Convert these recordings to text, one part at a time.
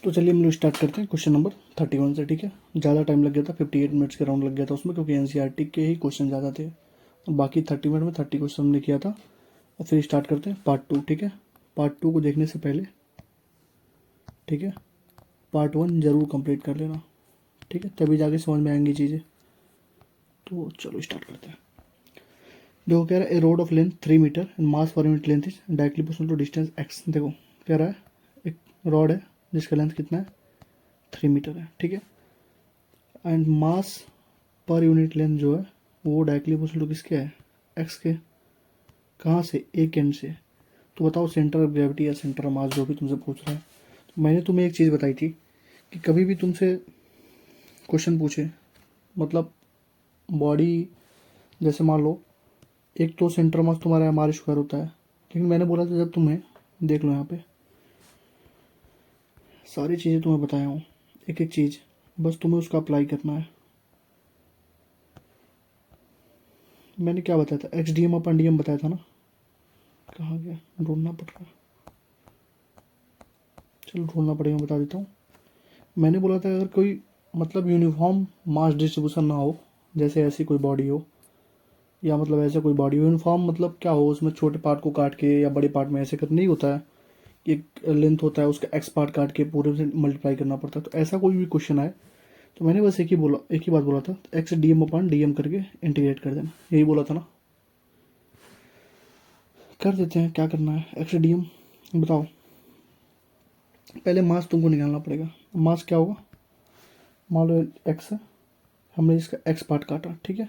तो चलिए हम लोग स्टार्ट करते हैं क्वेश्चन नंबर 31 से। ठीक है, ज़्यादा टाइम लग गया था, 58 मिनट्स के राउंड लग गया था उसमें, क्योंकि एनसीईआरटी के ही क्वेश्चन ज़्यादा थे। और बाकी 30 मिनट में 30 क्वेश्चन हमने किया था। और फिर स्टार्ट करते हैं पार्ट 2। ठीक है, पार्ट 2 को देखने से पहले, ठीक है, पार्ट 1 ज़रूर कंप्लीट कर लेना। ठीक है, तभी जाके समझ में आएंगी चीज़ें। तो चलो स्टार्ट करते हैं। देखो कह रहा है a rod of length 3 metre and mass per unit length is directly proportional to distance X. देखो कह रहा है एक रॉड है जिसका लेंथ कितना है, 3 मीटर है। ठीक है, and mass per unit length जो है वो डायरेक्टली प्रोपोर्शनल टू किसके है, एक्स के। कहाँ से, एक एंड से। तो बताओ सेंटर ऑफ ग्रेविटी या सेंटर ऑफ मास जो भी तुमसे पूछ रहा है। तो मैंने तुम्हें एक चीज़ बताई थी कि कभी भी तुमसे क्वेश्चन पूछे, मतलब बॉडी, जैसे मान लो एक तो सेंटर मास तुम्हारा एम आर स्क्वायर होता है, लेकिन मैंने बोला था जब तुम्हें, देख लो यहाँ पे सारी चीज़ें तुम्हें बताया हूँ, एक एक चीज़, बस तुम्हें उसका अप्लाई करना है। मैंने क्या बताया था, x d m upon D m बताया था ना, कहाँ गया, ढूंढना पड़ रहा है, चलो ढूंढना पड़ेगा, बता देता हूँ। मैंने बोला था अगर कोई मतलब यूनिफॉर्म मास डिस्ट्रीब्यूशन ना हो, जैसे ऐसी कोई बॉडी हो, या मतलब ऐसा कोई बॉडी हो यूनिफॉर्म, मतलब क्या हो, उसमें छोटे पार्ट को काट के या बड़े पार्ट में ऐसे कर नहीं होता है, एक लेंथ होता है उसका एक्स पार्ट काट के पूरे से मल्टीप्लाई करना पड़ता है। तो ऐसा कोई भी क्वेश्चन आए तो मैंने बस एक ही बात बोला था, x d m upon D m करके इंटीग्रेट कर देना, यही बोला था ना। कर देते हैं, क्या करना है, एक्स डी एम बताओ। पहले मास तुमको निकालना पड़ेगा। मास क्या होगा, मान लो एक्स है, हमने इसका एक्स पार्ट काटा, ठीक है,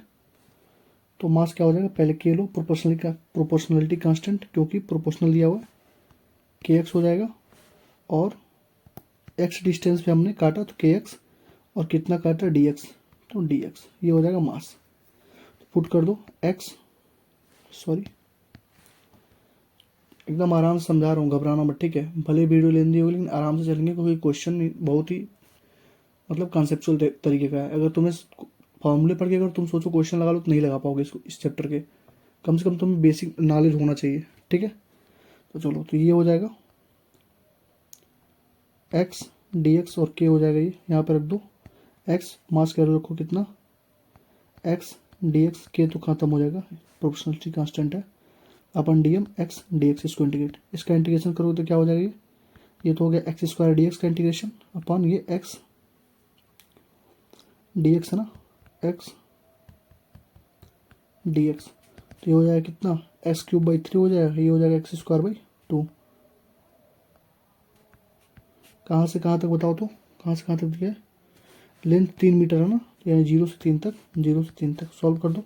तो मास क्या हो जाएगा, पहले के लो प्रोपोर्शनलिटी कांस्टेंट, क्योंकि प्रोपोर्शनल दिया हुआ है, के एक्स हो जाएगा, और एक्स डिस्टेंस पे हमने काटा तो के एक्स, और कितना काटा डी एक्स, तो डी एक्स, ये हो जाएगा मास। तो पुट कर दो एक्स, सॉरी एकदम आराम से समझा रहा हूँ, घबराना मत, ठीक है, भले वीडियो लेंदी होगी लेकिन आराम से चलेंगे, क्योंकि क्वेश्चन बहुत ही मतलब कॉन्सेप्चुअल तरीके का है। अगर तुम्हें फॉर्मूले पढ़ के अगर तुम सोचो क्वेश्चन लगा लो तो नहीं लगा पाओगे इसको, इस चैप्टर के। कम से कम तुम्हें बेसिक नॉलेज होना चाहिए, ठीक है। तो चलो, तो ये हो जाएगा एक्स डी एक्स, और के हो जाएगा ये यहाँ पे रख दो, एक्स मास कैरो रखो कितना, एक्स डी एक्स, के तो खत्म हो जाएगा, प्रोपोर्शनलिटी कांस्टेंट है, अपन D M X D X, इसको इंटीग्रेट, इसका इंटीग्रेशन करोगे तो क्या हो जाएगा, ये तो हो गया एक्स स्क्वायर डी एक्स का इंटीग्रेशन अपन ये एक्स डी एक्स है ना, एक्स डी एक्स, तो ये हो जाएगा कितना, एक्स क्यूब बाई 3 हो जाएगा, ये हो जाएगा एक्स स्क्वायर बाई 2। कहाँ से कहाँ तक बताओ, तो कहाँ से कहाँ तक दिया है, लेंथ 3 मीटर है ना, यानी 0 से 3 तक, 0 से 3 तक सॉल्व कर दो,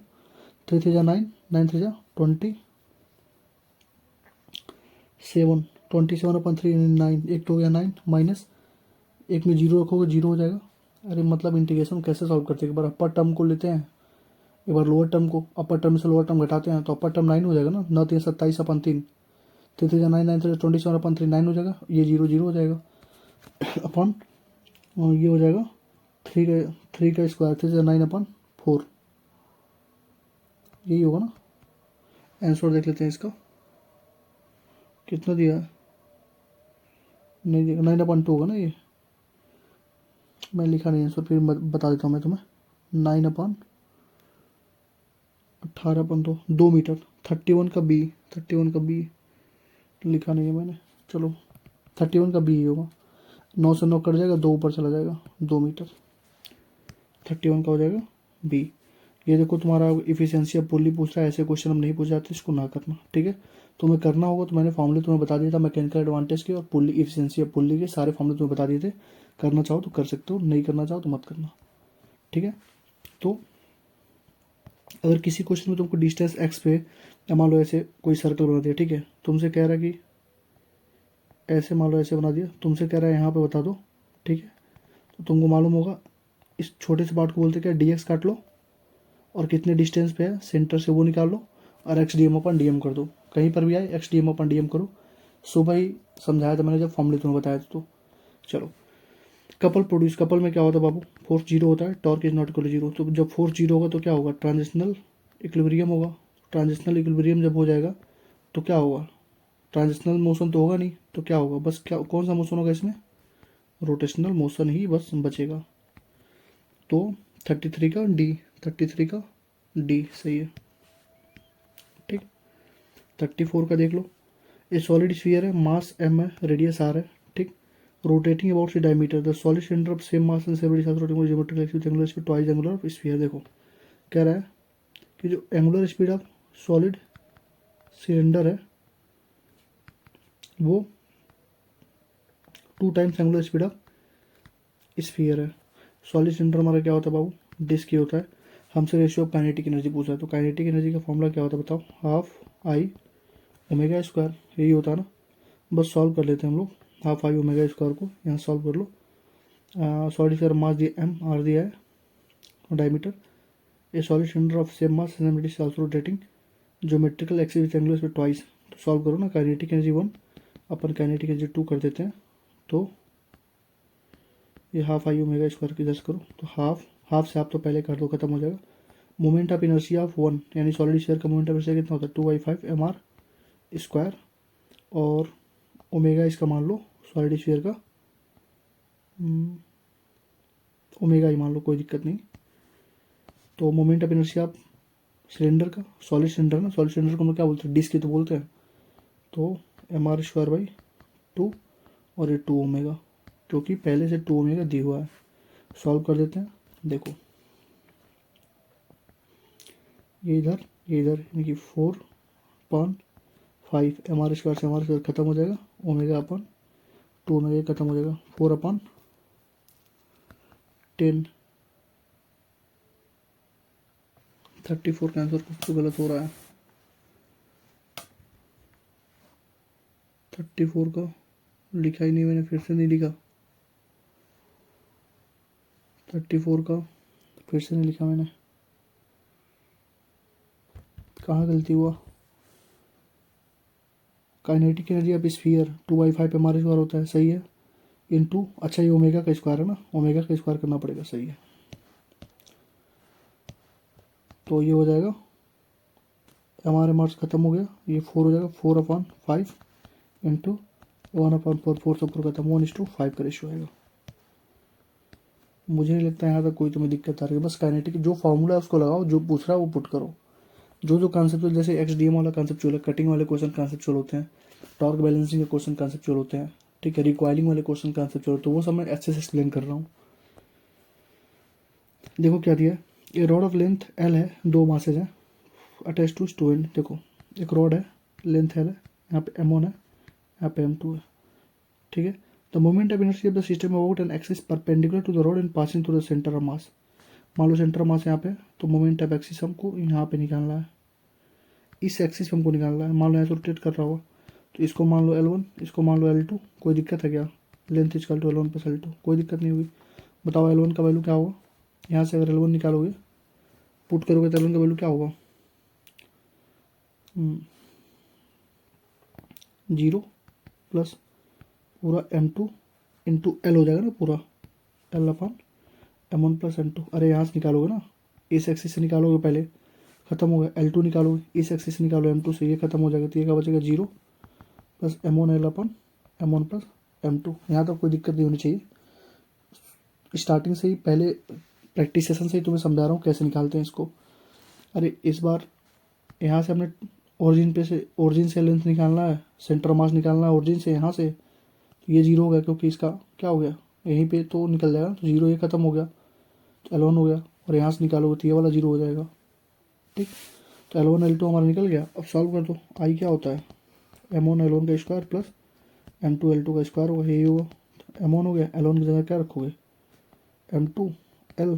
3 3 जा 9, 9 3 जा 27, 27 अपन 3 9, एक तो हो गया 9, माइनस एक में जीरो रखोगे, जीरो हो जाएगा। अरे मतलब इंटीग्रेशन कैसे सॉल्व करते हैं, एक बार अपर टर्म को लेते हैं, एक बार लोअर टर्म को, अपर टर्म से लोअर टर्म घटाते हैं, तो अपर टर्म 9 हो जाएगा ना, 9 3 27 अपन 3, 3 3 9 9 27 अपन 3, 9 हो जाएगा, ये जीरो जीरो हो जाएगा अपन, और ये हो जाएगा 3 का स्क्वायर, 3 से 9 अपन 4, यही होगा ना। आंसर देख लेते हैं इसका, कितना दिया है, नहीं दिया, 9 अपन 2 होगा ना, ये मैं लिखा नहीं आंसर, फिर बता देता हूँ मैं तुम्हें, 9 अपन 18 अपन 2 मीटर, 31 का बी, 31 का बी लिखा नहीं है मैंने, चलो 31 का बी ही होगा, 9 से 9 कट जाएगा, 2 ऊपर चला जाएगा, 2 मीटर, 31 का हो जाएगा बी। ये देखो तुम्हारा इफिशियंसी अब पुल्ली पूछ रहा है, ऐसे क्वेश्चन हम नहीं पूछ जाते, इसको ना करना, ठीक है। तुम्हें करना होगा तो मैंने फॉर्मूले तुम्हें बता दिया था, मैकेनिकल एडवांटेज के और पुल्ली इफिशियंसी अब पुल्ली के सारे फॉर्मूले तुम्हें बता दिए थे। करना चाहो तो कर सकते हो, नहीं करना चाहो तो मत करना, ठीक है। तो अगर किसी क्वेश्चन में तुमको डिस्टेंस एक्स पे, या मान लो ऐसे कोई सर्कल बना दिया, ठीक है, तुमसे कह रहा है कि ऐसे, मान लो ऐसे बना दिया, तुमसे कह रहा है यहाँ पे बता दो, ठीक है, तो तुमको मालूम होगा इस छोटे से पार्ट को बोलते क्या, डी एक्स काट लो, और कितने डिस्टेंस पे है सेंटर से वो निकाल लो, और x d m upon D m कर दो, कहीं पर भी आए x d m upon D m करो। सुबह ही समझाया था मैंने जब फॉर्मूले तुम्हें बताया था। तो चलो, कपल प्रोड्यूस, कपल में क्या होता है बाबू, फोर्स जीरो होता है, torque is not equal zero, तो जब फोर्स जीरो होगा तो क्या होगा, ट्रांजिशनल इक्विलिब्रियम होगा, ट्रांजिशनल इक्विलिब्रियम जब हो जाएगा तो क्या होगा, ट्रांजिशनल मोशन तो होगा नहीं, तो क्या होगा, बस क्या कौन सा मोशन होगा इसमें, रोटेशनल मोशन ही बस बचेगा। तो 33 का डी, 33 का डी सही है। ठीक, 34 का देख लो। ए सॉलिड स्फीयर है, मास m है, रेडियस r है। ठीक, rotating about c diameter, the solid cylinder of same mass and same radius rotating geometrical axis angular speed twice angular of sphere. देखो कह रहा है कि जो angular speed of solid cylinder है वो 2 times angular speed of sphere है। Solid cylinder हमारा क्या होता है बाबू, डिस्क ही होता है। हमसे रेशियो ऑफ काइनेटिक एनर्जी पूछा है, तो काइनेटिक एनर्जी का फॉर्मूला क्या होता है बताओ, हाफ आई ओमेगा स्क्वायर, यही होता है ना। बस सॉल्व कर लेते हैं हम लोग, हाफ आई ओमेगा स्क्वायर को यहाँ सॉल्व कर लो। सॉलिड स्फीयर मास दिया m, r दिया है diameter. A solid cylinder of same mass same radius also rotating geometrical axis with angular speed twice. तो सॉल्व करो ना, काइनेटिक एनर्जी 1 अपन काइनेटिक एनर्जी 2 कर देते हैं। तो ये हाफ आई ओमेगा स्क्वायर की दस करो, तो हाफ से आप तो पहले कर दो, खत्म हो जाएगा। मोमेंट ऑफ इनर्शिया ऑफ 1 यानी सॉलिड स्फीयर का मोमेंट ऑफ इनर्शिया कितना होता है, 2/5 mr स्क्वायर। और ओमेगा इसका मान लो सॉलिड स्फीयर का ओमेगा ही मान लो, कोई दिक्कत नहीं। तो moment of inertia of cylinder का, सॉलिड सिलेंडर ना, सॉलिड सिलेंडर को हम लोग क्या बोलते हैं, डिस्क ही तो बोलते हैं। तो mr स्क्वायर बाई 2 और ये 2 ओमेगा, क्योंकि पहले से 2 ओमेगा दिया हुआ है। सॉल्व कर देते हैं। देखो ये इधर यानी कि 4/5 mr स्क्वायर से mr स्क्वायर खत्म हो जाएगा, ओमेगा अपन 2 ओमेगा खत्म हो जाएगा, 4/10। 34 का आंसर कुछ तो गलत हो रहा है। 34 का लिखा ही नहीं मैंने, फिर से नहीं लिखा। 34 का फिर से नहीं लिखा मैंने, कहाँ गलती हुआ। Kinetic energy of sphere 2/5 mr square होता है, सही है। इनटू, अच्छा ये ओमेगा का स्क्वायर है ना, ओमेगा का स्क्वायर करना पड़ेगा, सही है। तो ये हो जाएगा, हमारे मार्क्स खत्म हो गया, ये 4 हो जाएगा, 4/5 इंटू 1/4, 4 से ऊपर खत्म, 1:5 का रेशियो आएगा। मुझे नहीं लगता यहाँ तक कोई तुम्हें दिक्कत आ रही है। बस काइनेटिक जो फॉर्मूला है उसको लगाओ, जो पूछ रहा है वो पुट करो। जो कॉन्सेप्चुअल, जैसे एक्सडीएम वाला कॉन्सेप्चुअल है, कटिंग वाले क्वेश्चन कॉन्सेप्चुअल होते हैं, टॉर्क बैलेंसिंग के क्वेश्चन कॉन्सेप्चुअल होते हैं, ठीक है, रिकॉइलिंग वाले क्वेश्चन कॉन्सेप्चुअल, तो वो सब मैं अच्छे से एक्सप्लेन कर रहा हूँ। देखो क्या दिया है, ये रॉड ऑफ लेंथ एल है, 2 मासेज हैं अटैच टू स्टूडेंट। देखो एक रॉड है, लेंथ एल है, यहाँ पे m1 है, यहाँ पे m2 है, ठीक है। The moment of inertia of the system about an axis perpendicular to the rod and passing through the centre of mass. मान लो सेंटर ऑफ मास यहाँ पे, तो मोमेंट ऑफ एक्सिस हमको यहाँ पे निकालना है, इस एक्सिस पे हमको निकालना है। मान लो ऐसे रोटेट कर रहा होगा, तो इसको मान लो L1, इसको मान लो L2, कोई दिक्कत है क्या, length equal to L1 plus L2, कोई दिक्कत नहीं होगी। बताओ L1 का वैल्यू क्या होगा, यहाँ से अगर L1 निकालोगे, पुट करोगे तो L1 का वैल्यू क्या होगा, 0 प्लस पूरा m2 इंटू L हो जाएगा ना, पूरा L/m1 प्लस m2। अरे यहाँ से निकालोगे ना, इस एक्सिस से निकालोगे, पहले खत्म हो गया। L2 निकालोगे, इस एक्सिस से निकालो m2 से, ये खत्म हो जाएगा, तो ये क्या बचेगा, 0 plus m1 L/m1 plus m2। यहाँ तक कोई दिक्कत नहीं होनी चाहिए। स्टार्टिंग से ही, पहले प्रैक्टिस सेशन से ही तुम्हें समझा रहा हूँ कैसे निकालते हैं इसको। अरे इस बार यहाँ से हमने ओरिजिन से लेंथ निकालना है, सेंटर मास निकालना है ओरिजिन से, यहाँ से, तो ये 0 हो गया, क्योंकि इसका क्या हो गया, यहीं पे तो निकल जाएगा, तो 0 ये खत्म हो गया, तो L1 हो गया, और यहाँ से निकालोगे तो ये वाला 0 हो जाएगा, ठीक। तो L1 L2 हमारा निकल गया। अब सॉल्व कर दो, आई क्या होता है, m1 L1 का स्क्वायर प्लस m2 L2 का स्क्वायर होगा, यही होगा। तो m1 हो गया, L1 की जगह क्या रखोगे, m2 L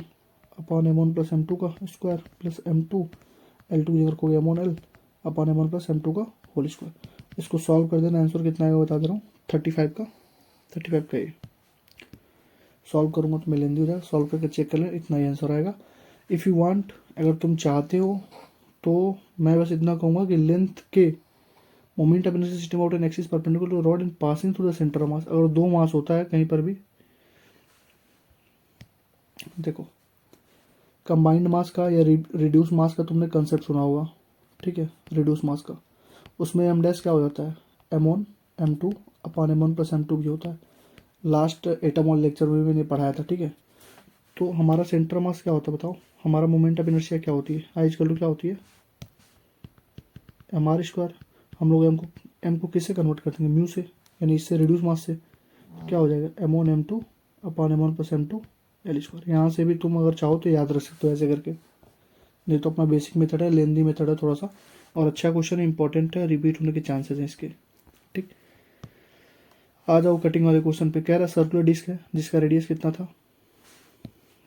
upon m1 plus m2 का स्क्वायर प्लस m2 L2 की जगह रखोगे m1 L upon m1 plus m2 का होल स्क्वायर। इसको सॉल्व कर देना, आंसर कितना आएगा बता दे रहा हूँ, 35 का ये सॉल्व करूँगा तो मैं लेंदी हो जाएगा, सॉल्व करके चेक कर लें, इतना ही आंसर आएगा। इफ़ यू वांट, अगर तुम चाहते हो तो मैं बस इतना कहूँगा कि लेंथ के moment of inertia system about an axis perpendicular to rod and passing through the centre of mass. अगर 2 मास होता है कहीं पर भी, देखो कंबाइंड मास का या रिड्यूस मास का तुमने कंसेप्ट सुना होगा, ठीक है, रिड्यूस मास का, उसमें m डैश क्या हो जाता है, m1 m2 upon m1 plus m2 भी होता है। लास्ट एटम वाले लेक्चर में भी मैंने पढ़ाया था, ठीक है। तो हमारा सेंटर मास क्या होता है बताओ, हमारा मोमेंट ऑफ इनर्शिया क्या होती है, आई इक्वल टू क्या होती है, एम आर स्क्वायर। हम लोग एम को किससे कन्वर्ट कर देंगे, म्यू से, यानी इससे रिड्यूस मास से। तो क्या हो जाएगा, M1 M2 upon M1 plus M2 L square. यहाँ से भी तुम अगर चाहो तो याद रख सकते हो ऐसे करके, नहीं तो अपना बेसिक मेथड है, लेंदी मेथड है थोड़ा सा, और अच्छा क्वेश्चन इंपॉर्टेंट है, रिपीट होने के चांसेस हैं इसके, ठीक। आ जाओ कटिंग वाले क्वेश्चन पे। कह रहा है सर्कुलर डिस्क है जिसका रेडियस कितना था,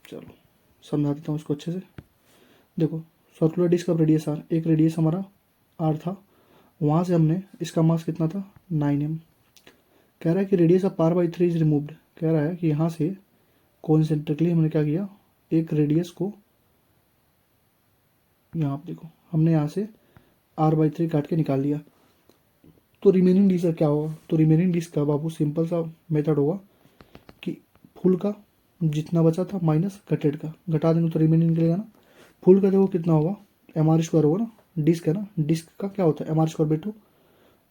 चलो समझा देता हूँ इसको अच्छे से। देखो सर्कुलर डिस्क का रेडियस आर, एक रेडियस हमारा आर था, वहाँ से हमने इसका मास कितना था 9m। कह रहा है कि radius of r/3 is removed. कह रहा है कि यहाँ से कोइंसिडेंटली हमने क्या किया, एक रेडियस को यहाँ पे देखो हमने यहाँ से r/3 काट के निकाल लिया, तो रिमेनिंग डिस्क का क्या होगा, तो रिमेनिंग डिस्क का बाबू सिंपल सा मेथड होगा कि फुल का जितना बचा था माइनस कटेड का, घटा देंगे तो रिमेनिंग निकलेगा ना। फुल का देखो कितना होगा, MR स्क्वायर होगा ना, डिस्क है ना, डिस्क का क्या होता है MR स्क्वायर बाई 2,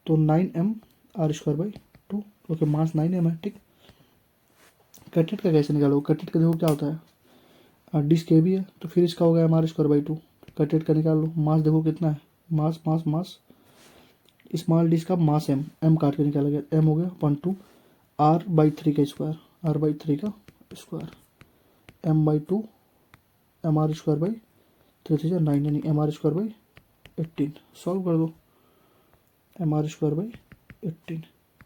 तो 9m R स्क्वायर बाई 2, क्योंकि मास 9m है, ठीक। कटेड का कैसे निकालोगे, कटेड का देखो क्या होता है, डिस्क ए भी है तो फिर इसका होगा MR स्क्वायर बाई 2, कटेड का निकाल लो। मास देखो कितना है, मास मास मास, स्मॉल डिस्क का मास m काट के निकाला गया, m हो गया 1/2 r/3 का स्क्वायर, r/3 का square, m/2 MR square by 3/9 यानी MR स्क्वायर बाई 18। सॉल्व कर दो, MR स्क्वायर बाई 18,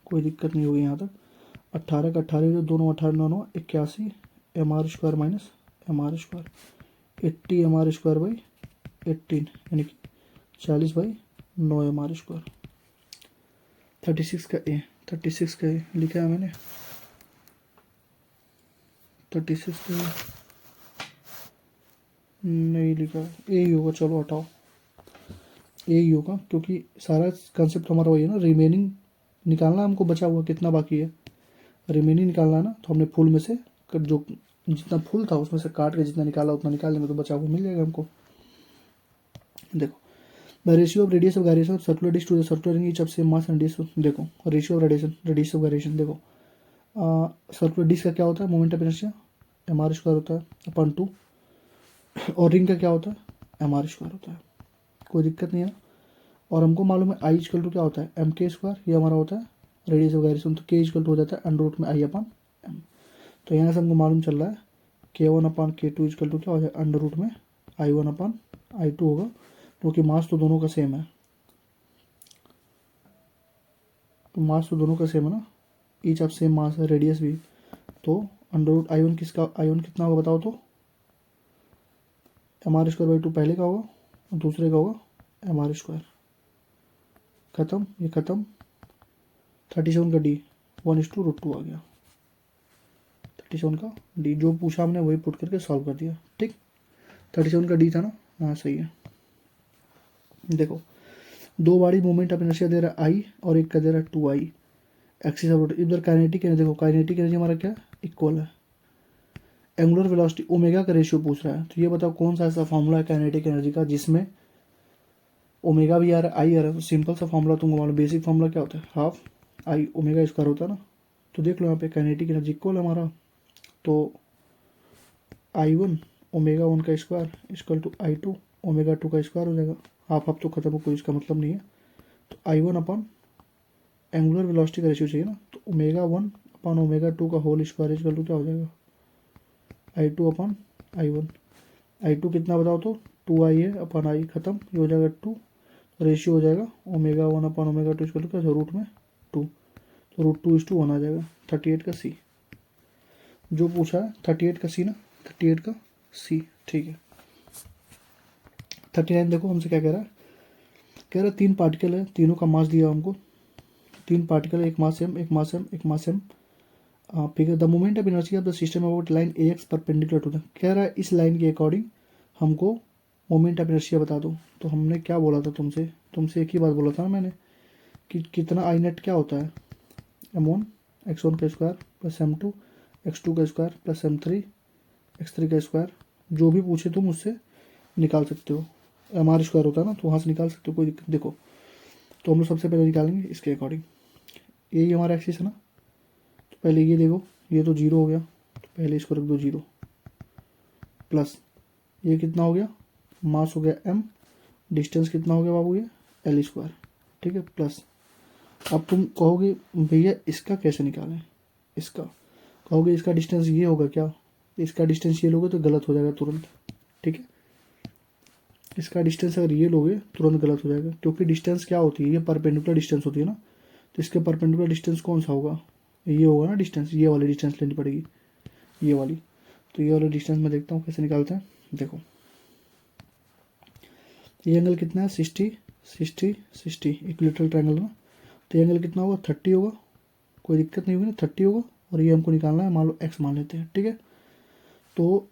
कोई दिक्कत नहीं होगी यहाँ तक। 18 का 18 जो दोनों 18 9 81, MR square minus MR square 80 MR square by 18 यानी कि 40/9 MR स्क्वायर। 36 का ए, 36 का ए लिखा है मैंने, 36 का ए नहीं लिखा, ए ही होगा, चलो हटाओ, ए ही होगा, क्योंकि सारा कंसेप्ट हमारा वही है ना, रिमेनिंग निकालना हमको, बचा हुआ कितना बाकी है, रिमेनिंग निकालना है ना। तो हमने फुल में से जो जितना फुल था उसमें से काट के जितना निकाला उतना निकाल लेंगे, तो बचा हुआ मिल जाएगा हमको। देखो the ratio of radius of gyration of circular disc to the circular ring each of same mass and disc. देखो ratio of radius of gyration, देखो सर्कुलर डिस्क का क्या होता है, moment of inertia MR square होता है upon 2, और ring का क्या होता है MR स्क्वायर होता है, कोई दिक्कत नहीं है। और हमको मालूम है आई इक्वल टू क्या होता है MK स्क्वायर, ये हमारा होता है रेडियस ऑफ गायरेशन, तो K इक्वल टू हो जाता है अंडर रूट में I अपॉन M। तो यहाँ से हमको मालूम चल रहा है K1 upon K2 equal to क्या हो जाए अंडर रूट में I1 अपॉन I2 होगा, क्योंकि मास तो दोनों का सेम है, तो मास तो दोनों का सेम है ना, ईच ऑफ सेम मास है, रेडियस भी, तो अंडर रूट I1 किसका, I1 कितना होगा बताओ तो, MR स्क्वायर बाई 2 पहले का होगा और दूसरे का होगा MR स्क्वायर। खत्म, ये खत्म, 37 का D 1:√2 आ गया, 37 का D जो पूछा हमने वही पुट करके सॉल्व कर दिया, ठीक। 37 का D था ना, हाँ सही है। देखो दो बारी मोमेंट ऑफ इनर्शिया दे रहा है I और एक का दे रहा है 2I, एक्सिस ऑफ रोटेशन। इधर काइनेटिक एनर्जी, देखो काइनेटिक एनर्जी हमारा क्या इक्वल है, एंगुलर वेलोसिटी ओमेगा का रेशियो पूछ रहा है, तो ये बताओ कौन सा ऐसा फॉर्मूला है काइनेटिक एनर्जी का जिसमें ओमेगा भी आ रहा है आई आ रहा है। तो सिंपल सा फॉर्मूला तुमको मालूम, बेसिक फॉर्मूला क्या होता है, हाफ आई ओमेगा स्क्वायर होता है ना। तो देख लो यहाँ पे काइनेटिक एनर्जी इक्वल है हमारा, तो I1 ओमेगा 1 का square equal to I2 omega 2 का स्क्वायर हो जाएगा। हाफ हाफ तो खत्म हो, कोई इसका मतलब नहीं है। तो I1 अपॉन एंगुलर वेलोसिटी का रेशियो चाहिए ना, तो ओमेगा 1 अपॉन ओमेगा 2 का होल स्क्वायर इक्वल टू क्या हो जाएगा I2 अपॉन I1। I2 कितना बताओ तो 2I है अपॉन I, खत्म, ये हो जाएगा 2, रेशियो हो जाएगा omega 1 upon omega 2 equal to क्या, रूट में 2, तो √2:1 आ जाएगा। 38 का C जो पूछा है, 38 का C ना, 38 का C, ठीक है। 39 देखो हमसे क्या कह रहा है, कह रहा है 3 पार्टिकल है, तीनों का मास दिया हमको, 3 पार्टिकल, एक मास m, एक मास m, एक mass m। Figure the moment of inertia of the system about line AX perpendicular to the. कह रहा है इस लाइन के अकॉर्डिंग हमको मोमेंट ऑफ इनर्शिया बता दो। तो हमने क्या बोला था तुमसे एक ही बात बोला था ना मैंने, कि कितना आई नेट क्या होता है, M1 x1 का स्क्वायर प्लस M2 x2 का स्क्वायर प्लस M3 x3 का स्क्वायर, जो भी पूछे तुम उससे निकाल सकते हो। MR स्क्वायर होता है ना, तो वहाँ से निकाल सकते हो, कोई दिक्कत। देखो तो हम लोग सबसे पहले निकालेंगे इसके अकॉर्डिंग, यही हमारा एक्सिस है ना, तो पहले ये देखो, ये तो जीरो हो गया, तो पहले इसको रख दो जीरो, प्लस ये कितना हो गया, मास हो गया m, डिस्टेंस कितना हो गया बाबू, ये l स्क्वायर, ठीक है, प्लस अब तुम कहोगे भैया इसका कैसे निकालें, इसका कहोगे इसका डिस्टेंस ये होगा क्या, इसका डिस्टेंस ये लोगे तो गलत हो जाएगा तुरंत, ठीक है, इसका डिस्टेंस अगर ये लोगे तुरंत गलत हो जाएगा, क्योंकि डिस्टेंस क्या होती है, ये परपेंडिकुलर डिस्टेंस होती है ना, तो इसके परपेंडिकुलर डिस्टेंस कौन सा होगा, ये होगा ना डिस्टेंस, ये वाली डिस्टेंस लेनी पड़ेगी, ये वाली, तो ये वाला डिस्टेंस मैं देखता हूँ कैसे निकालते हैं। देखो ये एंगल कितना है, 60 60 60, इक्विलेटरल ट्रायंगल ना, तो ये एंगल कितना होगा, 30 होगा, कोई दिक्कत नहीं होगी ना, 30 होगा, और ये हमको निकालना है, मान लो x मान लेते हैं, ठीक है। तो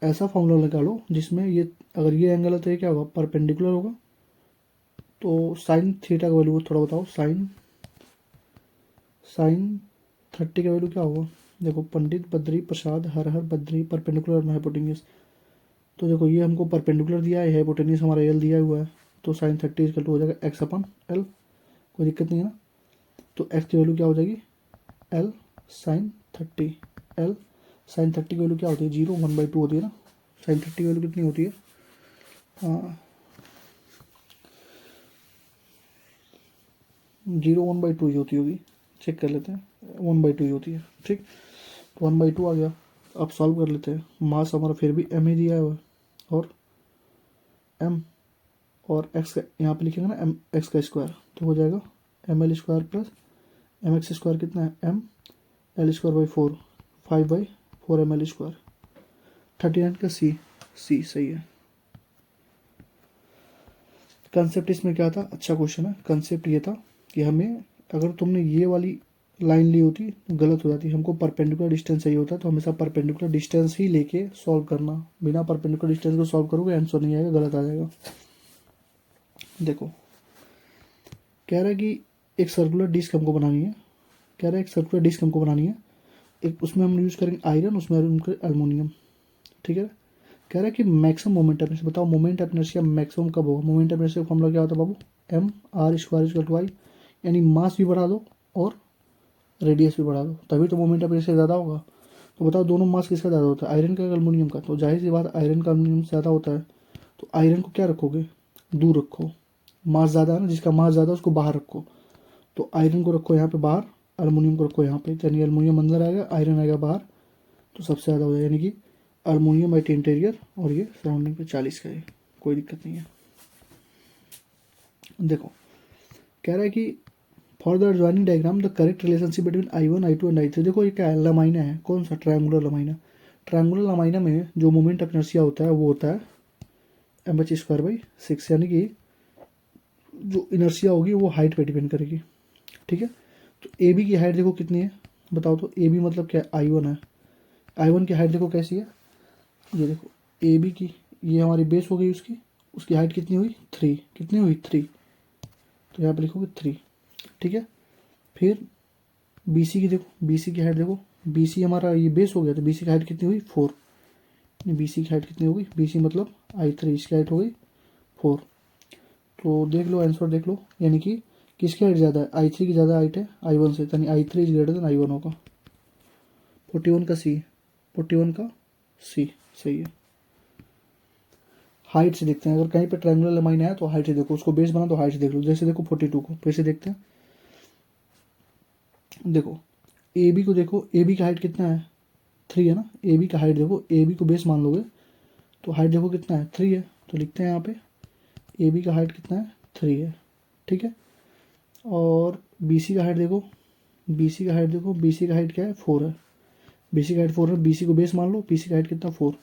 ऐसा फॉर्मूला निकालो जिसमें ये, अगर ये एंगल है तो ये क्या होगा, परपेंडिकुलर होगा, तो साइन थीटा का वैल्यू थोड़ा बताओ, साइन 30 का वैल्यू क्या होगा, देखो पंडित बद्री प्रसाद हर हर बद्री परपेंडिकुलर हाइपोटेन्यूज, तो देखो ये हमको परपेंडिकुलर दिया है, हाइपोटेन्यूज हमारा एल दिया हुआ है, तो साइन 30 इक्वल टू हो जाएगा एक्स अपन एल, कोई दिक्कत नहीं है ना, तो एक्स की वैल्यू क्या हो जाएगी, एल साइन 30, एल साइन 30 की वैल्यू क्या होती है, 0 1/2 होती है ना, साइन 30 की वैल्यू कितनी होती है, हाँ 0 1/2 ही होती होगी, चेक कर लेते हैं, 1/2 ही होती है, ठीक, तो 1/2 आ गया। अब सॉल्व कर लेते हैं, मास हमारा फिर भी m ही दिया हुआ है, और m और x का यहाँ पे लिखेंगे ना, m x का स्क्वायर, तो हो जाएगा ml square plus mx square कितना है, m l square by 4, 5/4 ml square, 39 का c सही है। कंसेप्ट इसमें क्या था, अच्छा क्वेश्चन है, कंसेप्ट ये था कि हमें, अगर तुमने ये वाली लाइन ली होती तो गलत हो जाती, हमको परपेंडिकुलर डिस्टेंस चाहिए होता है, तो हमेशा परपेंडिकुलर डिस्टेंस ही लेके सॉल्व करना, बिना परपेंडिकुलर डिस्टेंस को सॉल्व करोगे आंसर नहीं आएगा, गलत आ जाएगा। देखो कह रहा है कि एक सर्कुलर डिस्क हमको बनानी है, कह रहा है एक सर्कुलर डिस्क हमको बनानी है, एक उसमें हम यूज़ करेंगे आयरन, उसमें यूज करेंगे एल्युमिनियम, ठीक है। कह रहा है कि मैक्सिमम मोमेंट ऑफ इनर्शिया, बताओ मोमेंट ऑफ इनर्शिया मैक्सिमम कब होगा, मोमेंट ऑफ इनर्शिया का फॉर्मूला क्या होता है बाबू, M are square equal to I, यानी मास भी बढ़ा दो और रेडियस भी बढ़ा दो, तभी तो मोमेंट ऑफ इनर्शिया ज़्यादा होगा। तो बताओ दोनों मास किसका ज़्यादा होता है, आयरन का एल्युमिनियम का, तो जाहिर सी बात आयरन का एल्युमिनियम ज़्यादा होता है, तो आयरन को क्या रखोगे, दूर रखो, मास ज़्यादा है ना, जिसका मास ज़्यादा उसको बाहर रखो, तो आयरन को रखो यहाँ पे बाहर, एल्युमिनियम को रखो यहाँ पे, यानी एल्युमिनियम अंदर आएगा, आयरन आएगा बाहर, तो सबसे ज़्यादा हो जाएगा, यानी कि एल्युमिनियम एट इंटीरियर, और ये सराउंडिंग पे 40 का है, कोई दिक्कत नहीं है। देखो कह रहा है कि for the adjoining diagram the correct relationship between I1 I2 and I3, देखो ये क्या है, लमाइना है, कौन सा, ट्रायंगुलर लमाइना, ट्रायंगुलर लमाइना में जो मोमेंट ऑफ इनर्शिया होता है वो होता है mh स्क्वायर बाई 6, यानी कि जो इनर्शिया होगी वो हाइट पे डिपेंड करेगी, ठीक है। तो ए बी की हाइट देखो कितनी है, बताओ तो, ए बी मतलब क्या है, I1 है, I1 की हाइट देखो कैसी है, ये देखो ए बी की, ये हमारी बेस हो गई उसकी, उसकी हाइट कितनी हुई 3, कितनी हुई 3, तो यहाँ पे लिखोगे 3, ठीक है। फिर बी सी की देखो, बी सी की हाइट देखो, बी सी हमारा ये बेस हो गया, तो बी सी की हाइट कितनी हुई 4, बी सी की हाइट कितनी होगी, बी सी मतलब I3, इसकी हाइट हो गई 4, तो देख लो आंसर देख लो, यानी कि किसकी हाइट ज़्यादा है, I3 की ज़्यादा हाइट है I1 से, यानी I3 is greater than I1 होगा, 41 का सी, 41 का सी सही है। हाइट से देखते हैं, अगर कहीं पे ट्रायंगुलर लमाइन है तो हाइट से देखो, उसको बेस बना तो हाइट से देख लो, जैसे देखो 42 को फिर से देखते हैं, देखो ए बी को देखो, ए बी का हाइट कितना है 3 है ना, ए बी का हाइट देखो, ए बी को बेस मान लोगे तो हाइट देखो कितना है 3 है, तो लिखते हैं यहाँ पे ए बी का हाइट कितना है 3 है, ठीक है। और बी सी का हाइट देखो, बी सी का हाइट देखो, बी सी का हाइट क्या है 4 है, बी सी का हाइट 4 है, बी सी को बेस मान लो, बी सी का हाइट कितना 4,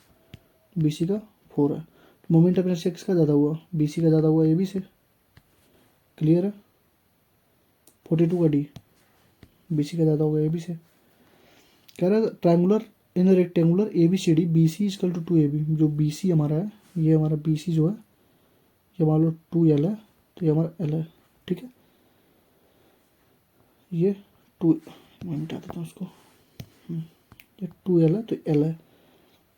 बी सी का 4 है, तो मोमेंट ऑफ इनर्शिया किसका ज़्यादा हुआ, बी सी का ज़्यादा हुआ ए बी से, क्लियर है। 42 का डी, बी सी का ज़्यादा होगा ए बी से। कह रहा है triangular in rectangular A B C D, B C equal to 2AB, जो बी सी हमारा है, ये हमारा बी सी जो है ये मान लो 2L है, तो ये हमारा L है, ठीक है। ये 2, मैं मिटा देता हूँ उसको, ये 2L है तो L है।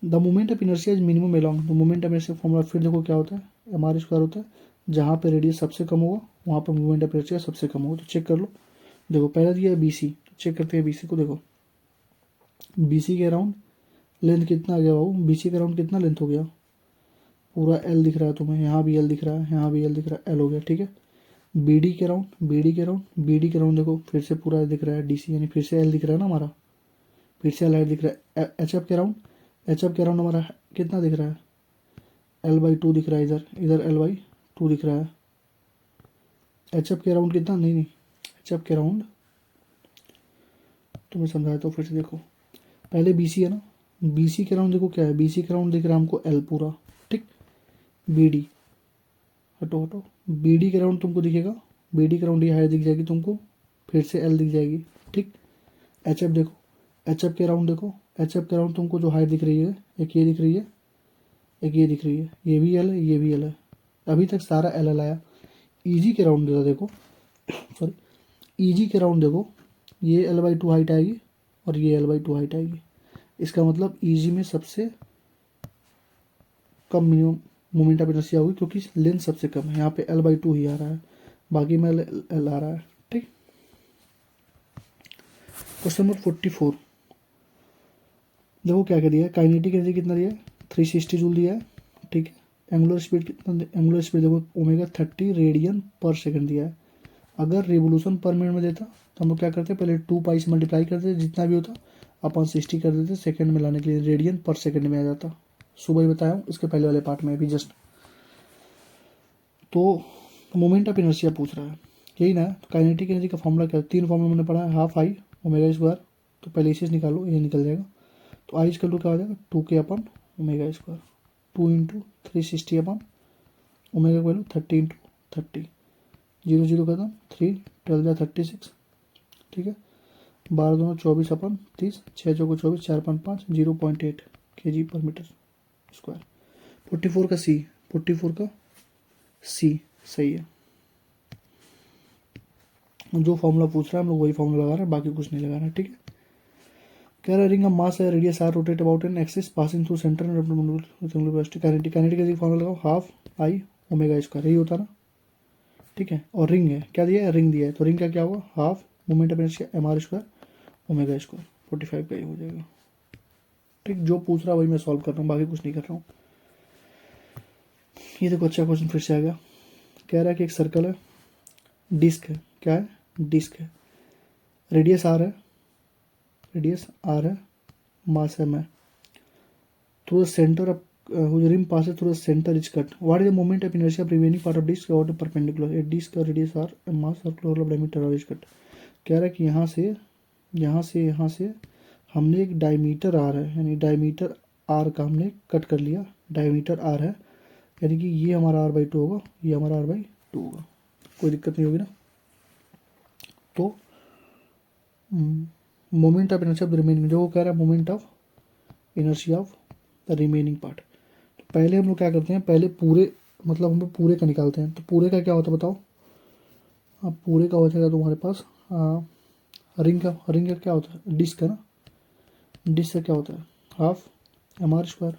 The moment of inertia is minimum along, the moment of inertia formula फिर देखो क्या होता है, एम आर स्क्वायर होता है, जहाँ पे रेडियस सबसे कम होगा वहाँ पर मोमेंट ऑफ इनर्शिया सबसे कम होगा, तो चेक कर लो। देखो पहला दिया है बी सी, चेक करते हैं बीसी को। देखो बीसी के अराउंड लेंथ कितना आ गया बाबू, बीसी के अराउंड कितना लेंथ हो गया, पूरा एल दिख रहा है तुम्हें, यहाँ भी एल दिख रहा है, यहाँ भी एल दिख रहा है, एल हो गया। ठीक है, बीडी के अराउंड, बीडी के अराउंड, बीडी के अराउंड देखो फिर से पूरा दिख रहा है डीसी, यानी फिर से एल दिख रहा है ना हमारा, फिर से एल दिख रहा है। एच एफ के अराउंड, एच एफ के अराउंड हमारा कितना दिख रहा है, L/2 दिख रहा है, इधर इधर L/2 दिख रहा है। एच एफ के अराउंड कितना, नहीं नहीं, एच एफ के अराउंड तुम्हें समझाया तो फिर से देखो, पहले बीसी है ना, बीसी के अराउंड देखो क्या है, बीसी के अराउंड दिख रहा है हमको एल पूरा। ठीक, बीडी हटो हटो, बीडी के अराउंड तुमको दिखेगा, बीडी के अराउंड ये हाइट दिख जाएगी तुमको, फिर से एल दिख जाएगी। ठीक, एच एफ देखो, एच एफ के अराउंड देखो, एच एफ के अराउंड तुमको जो हाइट दिख रही है, एक ये दिख रही है, एक ये दिख रही है, ये भी एल है, ये भी एल है, अभी तक सारा एल एल आया। ईजी के राउंड देखो सॉरी, ईजी के राउंड देखो, ये L/2 हाइट आएगी और ये L/2 हाइट आएगी। इसका मतलब ईजी में सबसे कम मिनिमम मोमेंट ऑफ इनर्शिया होगी, क्योंकि लेंथ सबसे कम है, यहाँ पे L/2 ही आ रहा है, बाकी में एल आ रहा है। ठीक, क्वेश्चन नंबर 44 देखो क्या क्या दिया है, काइनेटिक एनर्जी कितना दिया है, 360 जूल दिया है। ठीक है, एंगुलर स्पीड कितना, एंगुलर स्पीड देखो ओमेगा 30 रेडियन पर सेकंड दिया है। अगर रिवोल्यूशन पर मिनट में देता तो हम लोग क्या करते, पहले 2 पाई से मल्टीप्लाई करते, जितना भी होता अपन 60 कर देते, सेकंड में लाने के लिए रेडियन पर सेकंड में आ जाता। सुबह ही बताया हूँ इसके पहले वाले पार्ट में अभी जस्ट। तो मोमेंट ऑफ इनर्शिया पूछ रहा है, यही ना। तो काइनेटिक एनर्जी का फॉर्मूला क्या है, 3 फॉर्मूला मैंने पढ़ा है, हाफ आई ओमेगा स्क्वायर, तो पहले इसे निकालो, ये निकल जाएगा। तो आई इक्वल टू क्या हो जाएगा, 2k upon omega square, 2 into 360 upon omega value 30 into 30, 0 0 खत्म, 3 12 36। ठीक है, 12 2 24 अपन 30, 6 चौको 24, 4 5 5, 0.8 kg पर मीटर स्क्वायर। 44 का सी, 44 का सी सही है। जो फॉर्मूला पूछ रहा है हम लोग वही फॉर्मूला लगा रहे हैं, बाकी कुछ नहीं लगा रहे हैं। ठीक है, कह रहा है रिंग ऑफ मास है, radius r rotate about an axis passing through centre and kinetic का फॉर्मूला लगाओ, हाफ आई ओमेगा स्क्वायर, यही होता ना। ठीक है, और रिंग है, क्या दिया है, रिंग दिया है, तो रिंग का क्या होगा, half moment of inertia m are square omega square, 45 का ही हो जाएगा। ठीक, जो पूछ रहा है वही मैं सॉल्व कर रहा हूँ, बाकी कुछ नहीं कर रहा हूँ। ये देखो अच्छा क्वेश्चन फिर से आ गया, कह रहा है कि एक सर्कल है, डिस्क है, क्या है, डिस्क है, रेडियस आर है, रेडियस आर है, मास एम है, through the centre of whose rim passes through the center is cut. What is the moment of inertia of remaining part of disk about the perpendicular? A disk का radius r and mass circular of diameter r is cut. कह रहा है कि यहाँ से हमने एक diameter are है, यानी डायमीटर आर का हमने कट कर लिया, डायमीटर आर है, यानी कि ये हमारा r/2 होगा, ये हमारा r/2 होगा, कोई दिक्कत नहीं होगी ना। तो moment of inertia of the remaining, जो वो कह रहा है moment of inertia of the remaining part, पहले हम लोग क्या करते हैं, पहले पूरे मतलब हम लोग पूरे का निकालते हैं। तो पूरे का क्या होता है बताओ, अब पूरे का हो जाएगा तुम्हारे पास रिंग का क्या होता है, डिस्क है ना, डिस्क का क्या होता है, हाफ एम आर स्क्वायर।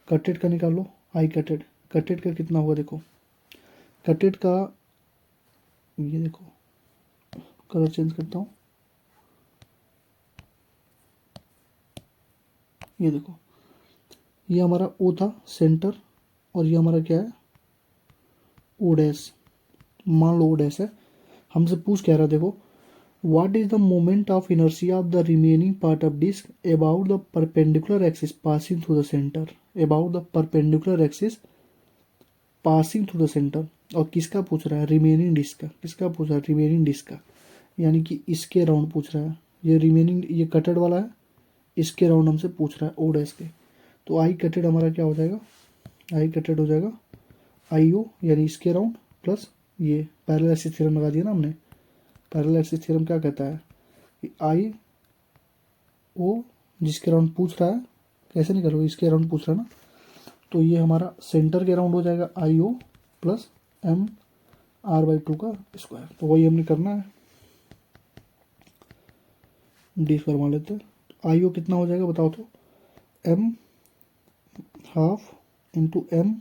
कटेड का निकालो, आई कटेड, कटेड का कितना होगा देखो, कटेड का ये देखो, कलर चेंज करता हूँ, ये देखो, ये हमारा ओ था सेंटर, और ये हमारा क्या है, ओ डैश, मान लो ओ डैश है। हमसे पूछ कह रहा है देखो, what is the moment of inertia of the remaining part of disc about the perpendicular axis passing through the centre, about the perpendicular axis passing through the centre. और किसका पूछ रहा है, रिमेनिंग डिस्क का, किसका पूछ रहा है, रिमेनिंग डिस्क का, यानी कि इसके राउंड पूछ रहा है, ये रिमेनिंग ये कटेड वाला है, इसके राउंड हमसे पूछ रहा है ओ डैश के। तो आई कटेड हमारा क्या हो जाएगा, आई कटेड हो जाएगा आई ओ, यानी इसके राउंड प्लस ये पैरेलल एक्सिस थ्योरम लगा दिया ना हमने। पैरेलल एक्सिस थ्योरम क्या कहता है कि आई ओ जिसके राउंड पूछ रहा है, कैसे नहीं करो, इसके राउंड पूछ रहा है ना, तो ये हमारा सेंटर के राउंड हो जाएगा आई ओ प्लस एम r/2 का स्क्वायर। तो वही हमने करना है, डी स्क्वायर मान लेते हैं। आई ओ कितना हो जाएगा बताओ तो, M half into M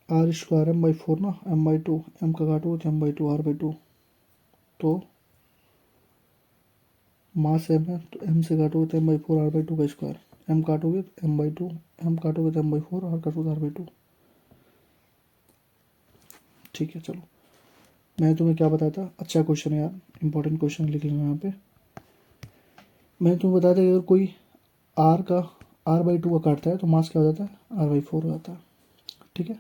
are square एम/4 ना, m/2, एम का काटो तो m/2 r/2, तो मास एम है, तो एम से काटोगे तो m/4 r/2 का स्क्वायर, एम काटोगे तो m/2, एम काटोगे तो m/4, r काटोगे तो r/2। ठीक है चलो, मैं तुम्हें क्या बताया था, अच्छा क्वेश्चन है यार, इंपॉर्टेंट क्वेश्चन लिख लेना यहाँ पे। मैंने तुम्हें बताया था कि अगर कोई r का r/2 का काटता है तो मास क्या हो जाता है, r/4 हो जाता है। ठीक है,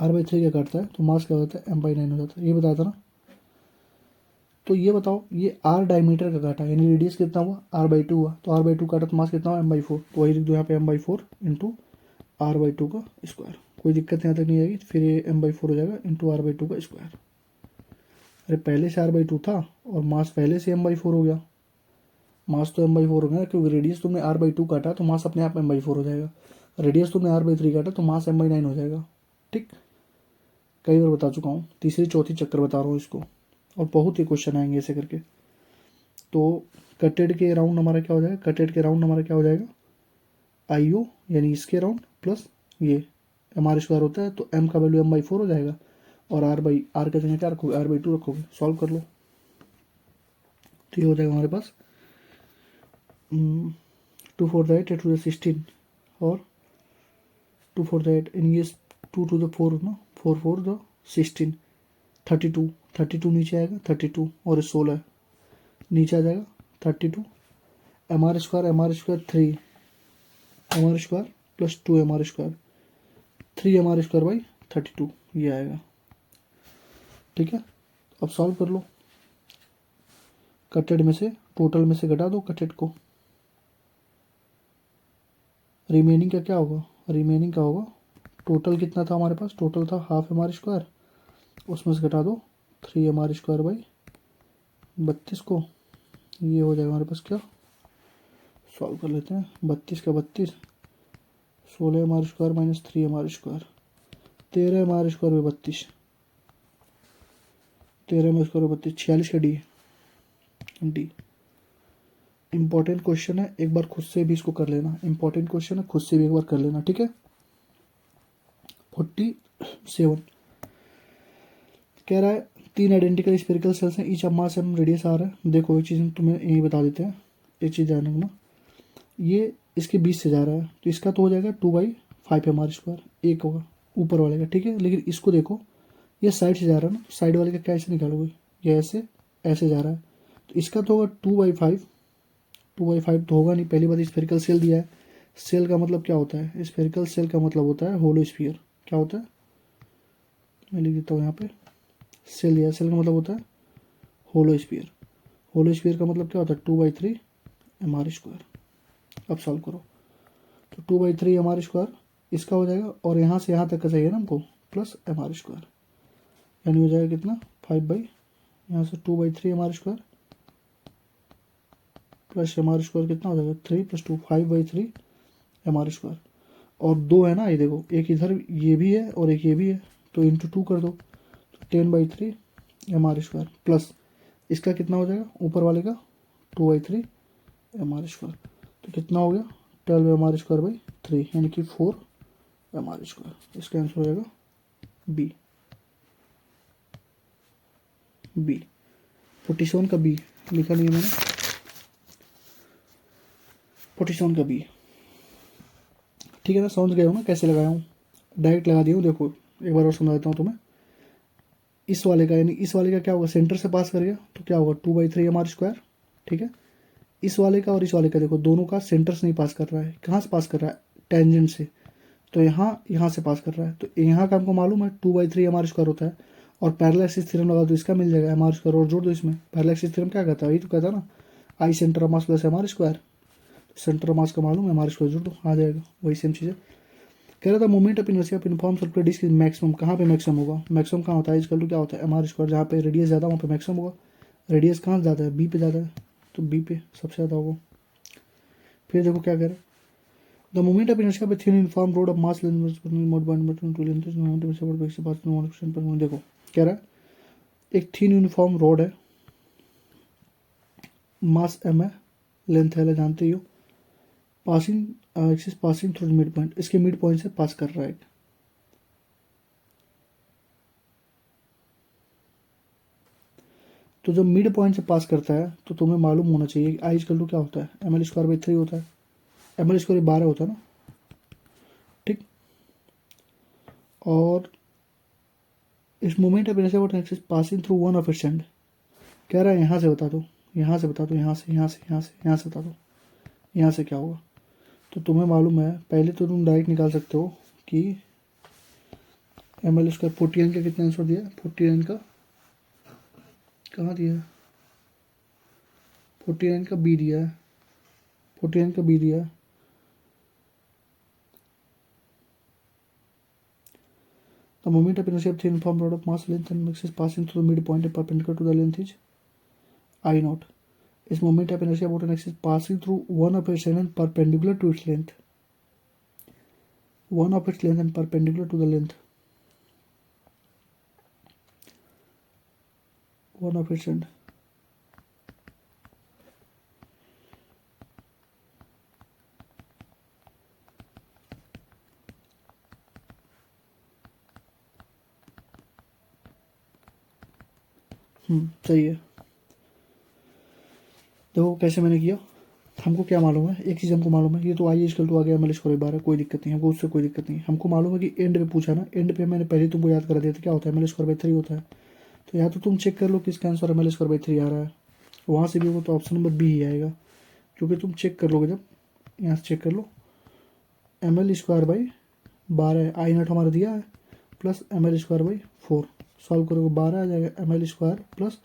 r/3 का काटता है तो मास क्या हो जाता है, m/9 हो जाता है, ये बताया था ना। तो ये बताओ, ये r डायमीटर का काटा, यानी रेडियस कितना हुआ, r/2 हुआ, तो r/2 काटा तो मास कितना हुआ, m/4, तो वही लिख दो यहाँ पे m/4 इंटू r/2 का स्क्वायर। कोई दिक्कत यहाँ तक नहीं आएगी, फिर ये m/4 हो जाएगा इंटू r/2 का स्क्वायर। अरे पहले से r/2 था और मास पहले से m/4 हो गया, मास तो m/4 हो गया क्योंकि रेडियस तुमने r/2 काटा तो मास अपने आप m/4 हो जाएगा, रेडियस तुमने r/3 काटा तो मास m/9 हो जाएगा। ठीक, कई बार बता चुका हूँ, तीसरी चौथी चक्कर बता रहा हूँ इसको, और बहुत ही क्वेश्चन आएंगे ऐसे करके। तो कटेड के राउंड हमारा क्या हो जाएगा, कटेड के राउंड हमारा क्या हो जाएगा, IO यानी इसके राउंड प्लस ये m r² होता है, तो m का वैल्यू m/4 हो जाएगा, और r का जगह क्या रखोगे, r/2 रखोगे। सॉल्व कर लो, तो ये हो जाएगा हमारे पास 2 4 8 8 to the 16, और 2 4 8 इन ये 2 to the 4 ना, 4 4 the 16, 32, 32 नीचे आएगा 32, और 16 नीचे आ जाएगा 32, m r² 3 m r² plus 2 m r², 3 m r² by 32 ये आएगा। ठीक है, अब सॉल्व कर लो, कटेड में से टोटल में से घटा दो कटेड को, रिमेनिंग का क्या होगा, रिमेनिंग का होगा, टोटल कितना था हमारे पास, टोटल था हाफ m r², उसमें से घटा दो 3 m r² बाई 32 को, ये हो जाएगा हमारे पास क्या, सॉल्व कर लेते हैं, 32 का 32, 16 m r² minus 3 m r², 13 m r² by 32, 13 m² 32, 46 का डी। इंपॉर्टेंट क्वेश्चन है, एक बार खुद से भी इसको कर लेना, इंपॉर्टेंट क्वेश्चन है, खुद से भी एक बार कर लेना। ठीक है, 47 कह रहा है 3 आइडेंटिकल स्फेरिकल सेल्स हैं, each of mass M radius आ रहा है। देखो एक चीज़ तुम्हें यही बता देते हैं, एक चीज़ ध्यान रखना, ये इसके बीच से जा रहा है तो इसका तो हो जाएगा 2/5 m r², एक होगा ऊपर वाले का। ठीक है, लेकिन इसको देखो, ये साइड से जा रहा है ना, तो साइड वाले का क्या ऐसे निकालोगे, ये ऐसे ऐसे जा रहा है, तो इसका तो होगा 2/5, 2/5 तो होगा नहीं। पहली बात स्फेरिकल सेल दिया है, सेल का मतलब क्या होता है, स्फेरिकल सेल का मतलब होता है होलो स्फीयर। क्या होता है, मैं लिख देता हूँ यहाँ पे, सेल दिया, सेल का मतलब होता है होलो स्फीयर। होलो स्फीयर का मतलब क्या होता है, 2/3 m r²। अब सॉल्व करो, तो 2/3 m r² इसका हो जाएगा, और यहाँ से यहाँ तक का चाहिए ना हमको, प्लस m r², यानी हो जाएगा कितना 5 यहाँ से 2/3 m r² plus m r² कितना हो जाएगा 3 + 2 5/3 m r², और दो है ना, ये देखो एक इधर ये भी है और एक ये भी है, तो इंटू 2 कर दो, तो 10/3 m r² प्लस इसका कितना हो जाएगा ऊपर वाले का 2/3 m r², तो कितना हो गया 12 m r² 3, यानी कि 4 m r²। इसका आंसर हो जाएगा बी। 47 का बी लिखा नहीं है मैंने, 47 का बी। ठीक है ना, समझ गए हो ना कैसे लगाया हूँ, डायरेक्ट लगा दिया हूँ। देखो एक बार और समझा देता हूँ तुम्हें, इस वाले का यानी इस वाले का क्या होगा, सेंटर से पास कर गया तो क्या होगा 2/3 m r²। ठीक है, इस वाले का और इस वाले का देखो, दोनों का सेंटर से नहीं पास कर रहा है, कहाँ से पास कर रहा है, टेंजेंट से, तो यहाँ से पास कर रहा है, तो यहाँ का हमको मालूम है 2/3 m r² होता है, और पैरेलल एक्सिस थ्योरम लगा दो, इसका मिल जाएगा m r² और जोड़ दो इसमें। पैरेलल एक्सिस थ्योरम क्या कहता है, वही तो कहता है ना, I centre of mass plus m r², centre of mass का मालूम है m r² जोड़ दो, आ जाएगा, वही सेम चीज़ है। कह रहा था moment of inertia of uniform circular disc maximum कहाँ पे मैक्सिमम होगा, मैक्सिमम कहाँ होता है इजकल टू क्या होता है m r², जहाँ पे रेडियस ज़्यादा वहाँ पे मैक्सिमम होगा, रेडियस कहाँ ज़्यादा है, बी पे ज़्यादा है, तो बी पे सबसे ज़्यादा होगा। फिर देखो क्या कह रहा है, the moment of inertia of thin uniform road of mass देखो कह रहा है एक थिन यूनिफॉर्म रोड है, मास m है, लेंथ है जानते ही हो, passing axis passing through mid point, इसके मिड पॉइंट से पास कर रहा है। तो जब मिड पॉइंट से पास करता है तो तुम्हें मालूम होना चाहिए कि आई इक्वल टू क्या होता है, एम एल स्क्वायर बाई 3 होता है। एम एल स्क्वायर 12 होता है ना, ठीक। और इस moment of inertia what axis passing through one of its and, कह रहा है यहाँ से बता दो, यहाँ से बता दो, यहाँ से, यहाँ से, यहाँ से, यहाँ से बता दो, यहाँ से क्या होगा। तो तुम्हें मालूम है, पहले तो तुम डायरेक्ट निकाल सकते हो कि एम एल स्क्वायर 49 का कितना आंसर दिया, 49 का कहाँ दिया है, 49 का बी दिया है, 49 का बी दिया है। The moment of inertia of thin uniform rod of mass length and axis passing through the midpoint and perpendicular to the length is I naught. Is moment of inertia about an axis passing through one of its end and perpendicular to its length. One of its length and perpendicular to the length. One of its end. सही है। देखो कैसे मैंने किया, हमको क्या मालूम है, एक चीज़ हमको मालूम है, ये तो आई इक्वल टू आ गया एम एल स्क्वायर 12, कोई दिक्कत नहीं, हमको उससे कोई दिक्कत नहीं। हमको मालूम है कि एंड पे पूछा ना, एंड पे मैंने पहले तुमको याद करा दिया था क्या होता है, एम एल स्क्वायर बाई 3 होता है। तो या तो तुम चेक कर लो किसका answer m L square by 3 आ रहा है, वहाँ से भी होगा तो ऑप्शन नंबर बी ही आएगा, क्योंकि तुम चेक कर लोगे, जब यहाँ से चेक कर लो, M L square by 12 I naught हमारा दिया है, plus M L square by 4, solve करोगे 12 आ जाएगा, M L square plus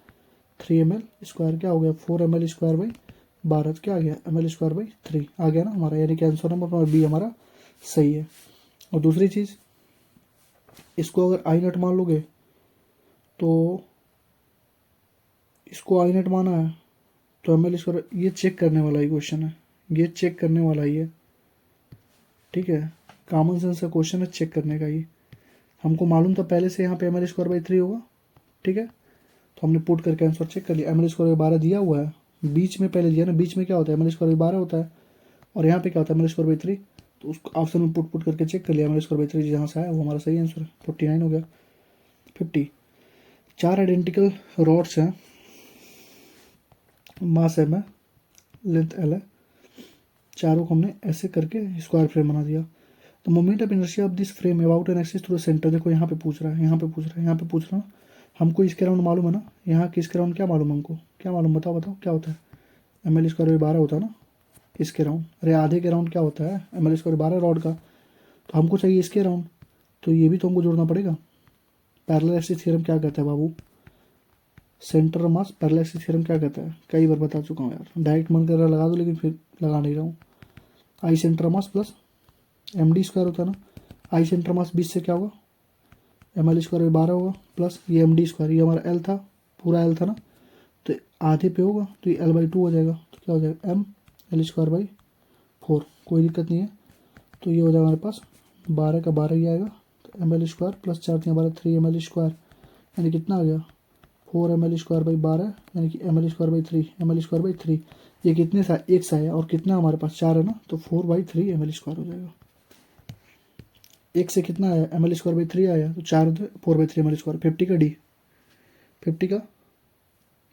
3 M L square क्या हो गया, 4 एम एल स्क्वायर बाई 12 क्या आ गया, एम एल स्क्वायर बाई 3 आ गया ना हमारा, यानी कि आंसर नंबर बी हमारा सही है। और दूसरी चीज़, इसको अगर आई नॉट मान लोगे तो इसको आई नॉट माना है तो एम एल स्क्वायर, ये चेक करने वाला ही क्वेश्चन है, ये चेक करने वाला ही है, ठीक है, कॉमन सेंस का क्वेश्चन है, चेक करने का ही। हमको मालूम था पहले से यहाँ पे एम एल स्क्वायर बाई 3 होगा, ठीक है, तो हमने पुट करके आंसर चेक कर लिया, एम एल स्क्वायर बाई 12 दिया हुआ है, बीच में पहले दिया ना, बीच में क्या होता है एम एल स्क्वायर बाई 12 होता है, और यहाँ पे क्या होता है एम एल स्क्वायर बाई 3, तो उसको ऑप्शन में पुट करके चेक कर लिया, एम एल स्क्वायर बाई 3 जहाँ से आया वो हमारा सही आंसर है, 49 हो गया। 50, 4 आइडेंटिकल रॉड्स हैं, मास एम है, लेंथ एल है, चारों को हमने ऐसे करके स्क्वायर फ्रेम बना दिया। तो moment of inertia of this frame about an axis through the centre, देखो यहाँ पे पूछ रहा है, यहाँ पे पूछ रहा है, यहाँ पे पूछ रहा है, हमको इसके राउंड मालूम है ना, यहाँ के इसके राउंड क्या मालूम हमको, क्या मालूम, बताओ बताओ क्या होता है, एम एल स्क्वायर बाई 12 होता है ना इसके राउंड, अरे आधे के राउंड क्या होता है एम एल स्क्वायर 12 रॉड का, तो हमको चाहिए इसके राउंड, तो ये भी तो हमको जोड़ना पड़ेगा। पैरेलल एक्सिस थ्योरम क्या कहता है बाबू, centre mass parallel axis theorem क्या कहता है, कई बार बता चुका हूँ यार, डायरेक्ट मन कर रहा लगा दो, लेकिन फिर लगा नहीं रहा हूँ। I centre mass plus M D square होता है ना, आई सेंटर मास 20 से क्या होगा, एम एल स्क्वायर बाई 12 होगा, प्लस ये एम डी स्क्वायर, ये हमारा एल था, पूरा एल था ना, तो आधे पे होगा तो ये एल बाई 2 हो जाएगा, तो क्या हो जाएगा एम एल स्क्वायर बाई 4, कोई दिक्कत नहीं है। तो ये हो जाएगा हमारे पास 12 का 12 ही आएगा, तो M L square plus 4 12 3 M L square, यानी कितना आ गया 4 एम एल स्क्वायर बाई 12, यानी कि m L square by 3, M L square by 3, ये कितने सा एक सा है, और कितना हमारे पास 4 है ना, तो 4/3 एम एल स्क्वायर हो जाएगा। एक से कितना आया एम एल स्क्वायर बाई 3 आया, तो 4 4/3 एम एल स्क्वायर, 50 का डी, 50 का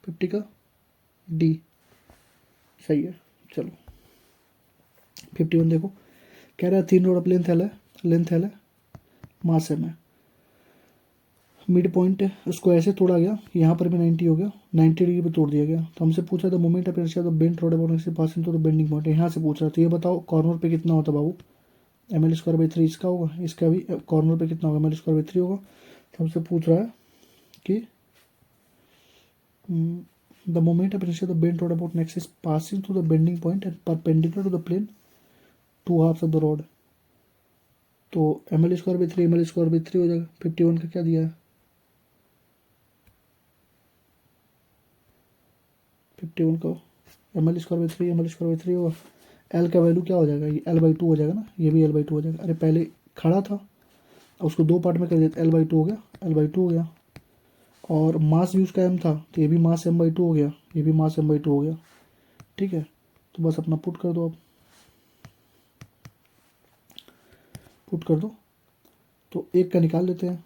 50 का डी, सही है। चलो 51 देखो, कह रहा है 3 रोड ऑफ लेंथ एल है, लेंथ एल है, मास एम है, मिड पॉइंट उसको ऐसे तोड़ा गया, यहाँ पर भी 90 हो गया, 90 डिग्री पे तोड़ दिया गया, तो हमसे पूछा था moment of inertia of bent rod about से passing through the bending point, यहाँ से पूछ रहा था, ये बताओ कॉर्नर पे कितना होता बाबू, एम एल स्क्वायर बाई 3 इसका होगा, इसका भी कॉर्नर पे कितना होगा एम एल स्क्वायर बाई 3 होगा, तो हमसे पूछ रहा है कि the moment of inertia of the bent rod about next is passing through the bending point and perpendicular to the plane two halves of the rod, तो M L square by 3 M L square by 3 हो जाएगा। 51 का क्या दिया है, 51 को m L square by 3 M L square by 3 होगा, L का वैल्यू क्या हो जाएगा, ये एल बाई 2 हो जाएगा ना, ये भी एल बाई 2 हो जाएगा, अरे पहले खड़ा था उसको 2 पार्ट में कर दिया, एल बाई 2 हो गया, एल बाई 2 हो गया, और मास भी उसका एम था, तो ये भी मास एम बाई 2 हो गया, ये भी मास एम बाई 2 हो गया, ठीक है। तो बस अपना पुट कर दो, अब पुट कर दो, तो एक का निकाल लेते हैं,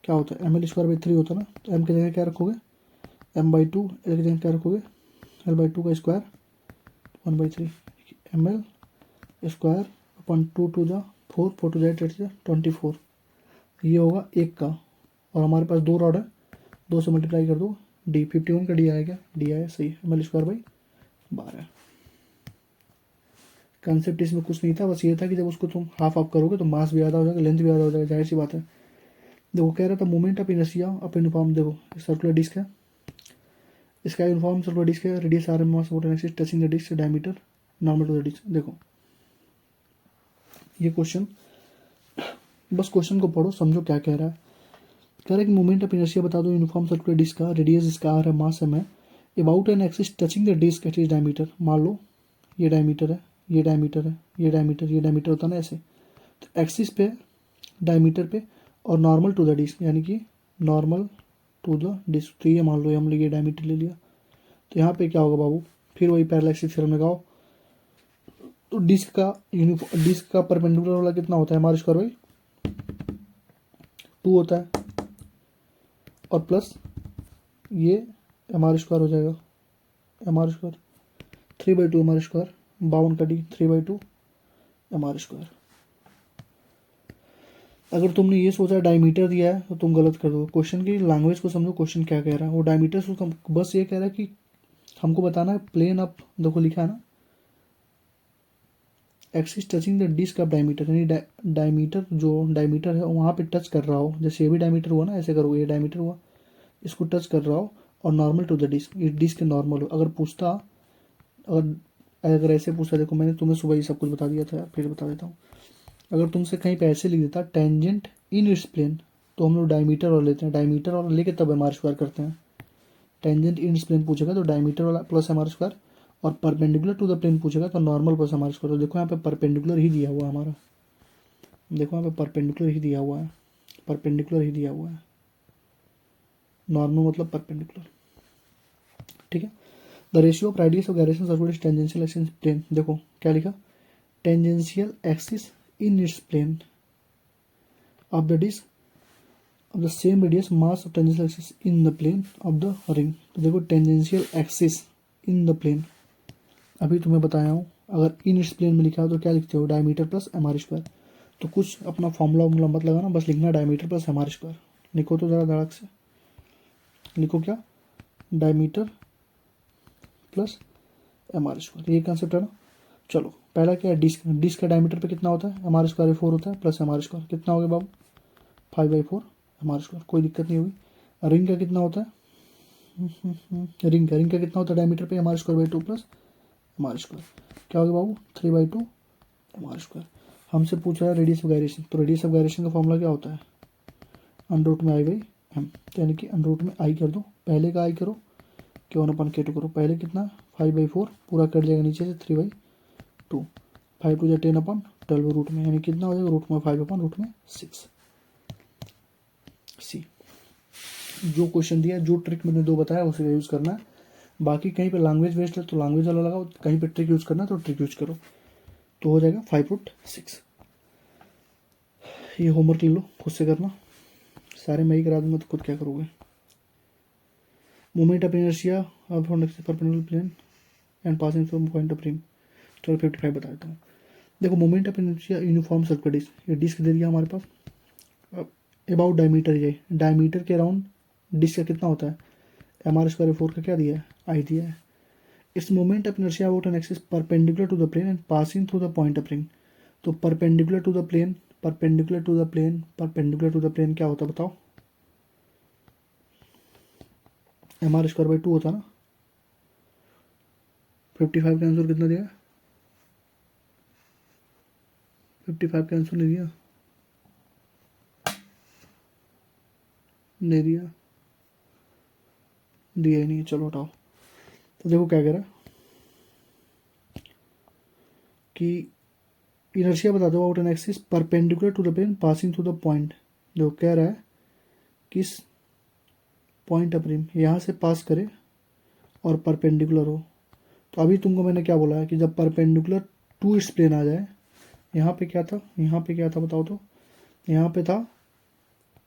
क्या होता है एम एल स्क्वायर बाई 3 होता है ना, तो एम की जगह क्या रखोगे, m/2 एक जगह क्या रखोगे, l/2 का square 1/3 ml square upon 2 to the 4 4 to that 24, ये होगा एक का। और हमारे पास दो रॉड है, दो से मल्टीप्लाई कर दो, डी 51 का डी आएगा, डी आया सही, ml/12। कंसेप्ट इसमें कुछ नहीं था, बस ये था कि जब उसको तुम हाफ ऑफ करोगे तो मास भी ज़्यादा हो जाएगा, लेंथ भी ज़्यादा हो जाएगा, जाहिर सी बात है। देखो कह रहा था moment of inertia of uniform, देखो सर्कुलर डिस्क है, इसका यूनिफॉर्म सर्कुलर डिस्क है, radius r m mass of axis touching the disc diameter normal to the disc. देखो ये क्वेश्चन, बस क्वेश्चन को पढ़ो समझो क्या कह रहा है। कह रहा है कि मोमेंट ऑफ इनर्शिया बता दो यूनिफॉर्म सर्कुलर डिस्क का, रेडियस इसका आर है, मास एम है, about an axis touching the disc at its diameter. मान लो ये डायमीटर है, ये डायमीटर है, ये डायमीटर, ये डायमीटर होता है ना ऐसे, तो एक्सिस पे, डायमीटर पे, और नॉर्मल टू द डिस्क, यानी कि नॉर्मल टू द डिस्क। तो ये मान लो हम लोग ये डायमीटर ले लिया, तो यहाँ पे क्या होगा बाबू, फिर वही पैरेलल एक्सिस थ्योरम लगाओ। तो डिस्क का परपेंडिकुलर वाला कितना होता है, हमारे स्क्वायर बाई 2 होता है, और प्लस ये हमारे स्क्वायर हो जाएगा, हमारे स्क्वायर 3/2 हमारे स्क्वायर, 52 का डी 3/2 हमारे स्क्वायर। अगर तुमने ये सोचा डायमीटर दिया है तो तुम गलत कर दो, क्वेश्चन की लैंग्वेज को समझो, क्वेश्चन क्या कह रहा है। वो डायमीटर से बस ये कह रहा है कि हमको बताना है प्लेन ऑफ, देखो लिखा है ना axis touching the disc of diameter, यानी डायमीटर जो डायमीटर है वहाँ पे टच कर रहा हो, जैसे ये भी डायमीटर हुआ ना, ऐसे करो, ये डायमीटर हुआ, इसको टच कर रहा हो, और नॉर्मल टू द डिस्क, ये डिस्क नॉर्मल हो। अगर पूछता, अगर ऐसे पूछता, देखो मैंने तुम्हें सुबह ही सब कुछ बता दिया था, फिर बता देता हूँ। अगर तुमसे कहीं पे ऐसे लिख देता टेंजेंट इन इट्स प्लेन, तो हम लोग डायमीटर वाला लेते हैं, डायमीटर वाला लेके तब एम आर स्क्वायर करते हैं। टेंजेंट इन इट्स प्लेन पूछेगा तो डायमीटर वाला प्लस एम आर स्क्वायर, और परपेंडिकुलर टू द प्लेन पूछेगा तो normal plus m are square. तो देखो यहाँ पे परपेंडिकुलर ही दिया हुआ है हमारा, देखो यहाँ पे परपेंडिकुलर ही दिया हुआ है, परपेंडिकुलर ही दिया हुआ है, नॉर्मल मतलब परपेंडिकुलर, ठीक है। The ratio of radius of gyration circular tangential axis plane, देखो क्या लिखा, tangential axis in its plane of the disk of the same radius mass of tangential axis in the plane of the ring। तो देखो tangential axis in the plane, अभी तुम्हें बताया हूँ, अगर इन इट्स प्लेन में लिखा हो तो क्या लिखते हो, diameter plus m are square. तो कुछ अपना फॉर्मूला मत लगाना, बस लिखना diameter plus m are square. लिखो तो ज़रा धड़क से लिखो, क्या, diameter plus m are square, ये कंसेप्ट है ना। चलो पहला क्या है, डिस्क का डायमीटर पे कितना होता है, एम आर स्क्वायर 4 होता है, प्लस एम आर स्क्वायर कितना हो गया बाबू, 5/4 एम आर स्क्वायर, कोई दिक्कत नहीं होगी। रिंग का कितना होता है, रिंग का कितना होता है डायमीटर पे, m are square 2 plus m are square, क्या हो गया बाबू 3/2 एम आर स्क्वायर। हमसे पूछ रहा है रेडियस ऑफ गायरेशन, तो रेडियस ऑफ गायरेशन का फॉर्मूला क्या होता है, अंडर रूट में I/m, यानी कि अंडर रूट में आई कर दो, पहले का आई करो, K1/K2 करो, पहले कितना 5/4 पूरा कट जाएगा नीचे से 3/2, 5 टू 10/12 रूट में, यानी कितना हो जाएगा रूट में 5/6। सी जो क्वेश्चन दिया, जो ट्रिक मैंने दो बताया उसे यूज़ करना है। बाकी कहीं पे लैंग्वेज वेस्ट है तो लैंग्वेज वाला लगाओ, कहीं पे ट्रिक यूज़ करना है तो ट्रिक यूज़ करो, तो हो जाएगा 5/6। ये होमवर्क ले लो, खुद से करना, सारे मैं ही करा दूंगा तो खुद क्या करोगे। Moment of inertia of perpendicular plane and passing from point of ring. चलो 55 बता देता हूँ। देखो moment of inertia uniform circular disc, ये डिस्क दे दिया हमारे पास, अबाउट डायमीटर, ये डायमीटर के अराउंड डिस्क का कितना होता है, एम आर स्क्वायर 4 का क्या दिया है, आई दिया है। It's moment of inertia about an axis perpendicular to the plane and passing through the point of ring. तो perpendicular to the plane, perpendicular to the plane, perpendicular to the plane क्या होता है बताओ, M R square 2 होता ना। 55 का answer कितना दिया, 55 का आंसर नहीं दिया, नहीं दिया, दिया ही नहीं, चलो हटाओ। तो देखो क्या कह रहा है कि इनर्शिया बता दो about an axis perpendicular to the plane passing through the point. जो कह रहा है किस पॉइंट ऑफ रिंग यहाँ से पास करे और परपेंडिकुलर हो। तो अभी तुमको मैंने क्या बोला है कि जब परपेंडिकुलर टू इट्स प्लेन आ जाए, यहाँ पे क्या था, यहाँ पे क्या था बताओ तो, यहाँ पे था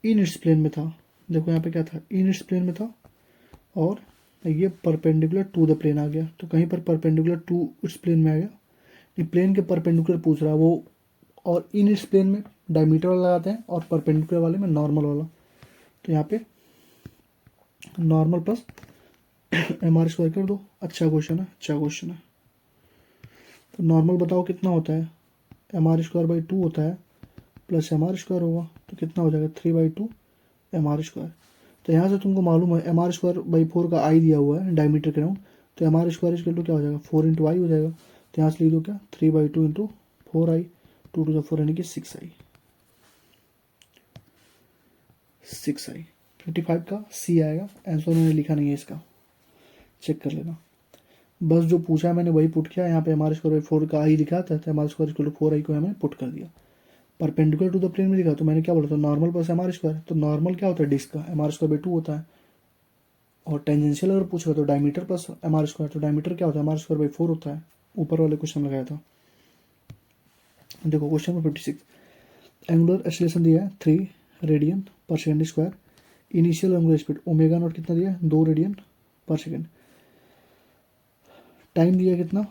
इन इट्स प्लेन में था, देखो यहाँ पे क्या था इन इट्स प्लेन में था, और ये परपेंडिकुलर टू द प्लेन आ गया, तो कहीं पर परपेंडिकुलर टू इस प्लेन में आ गया, ये प्लेन के परपेंडिकुलर पूछ रहा है वो, और इन इस प्लेन में डायमीटर वाला लगाते हैं और परपेंडिकुलर वाले में नॉर्मल वाला। तो यहाँ पे normal plus m are square कर दो। अच्छा क्वेश्चन है, अच्छा क्वेश्चन है। तो नॉर्मल बताओ कितना होता है, M R square by two होता है प्लस एम आर स्क्वायर होगा, तो कितना हो जाएगा 3/2 एम आर स्क्वायर। तो यहाँ से तुमको मालूम है एम आर स्क्वायर बाई 4 का आई दिया हुआ है डायमीटर के राउंड, तो एम आर स्क्वायर इसके क्या हो जाएगा 4 इंटू आई हो जाएगा। तो यहाँ से लिख दो क्या 3/2 इंटू 4i, 2 टू द 4 यानी कि 6i। 55 का सी आएगा। आंसर मैंने लिखा नहीं है इसका, चेक कर लेना। बस जो पूछा मैंने वही पुट किया। यहाँ पे एम आर स्क्वायर बाई 4 का आई लिखा था, तो m are square equal to 4i को हमें पुट कर दिया। परपेंडिकुलर टू द प्लेन में लिखा, तो मैंने क्या बोला था normal plus m are square. तो नॉर्मल क्या होता है डिस्क का, एम आर स्क्वायर बाई 2 होता है, और टेंजेंशियल अगर पूछा तो diameter plus m are square. तो डायमीटर क्या होता है एम आर स्क्वायर बाई 4 होता है, ऊपर वाले क्वेश्चन लगाया था। देखो क्वेश्चन नंबर 56, एंगुलर एक्सीलरेशन दिया है 3 रेडियन पर second square, initial angular speed omega naught कितना दिया है 2 रेडियन पर सेकेंड, टाइम दिया कितना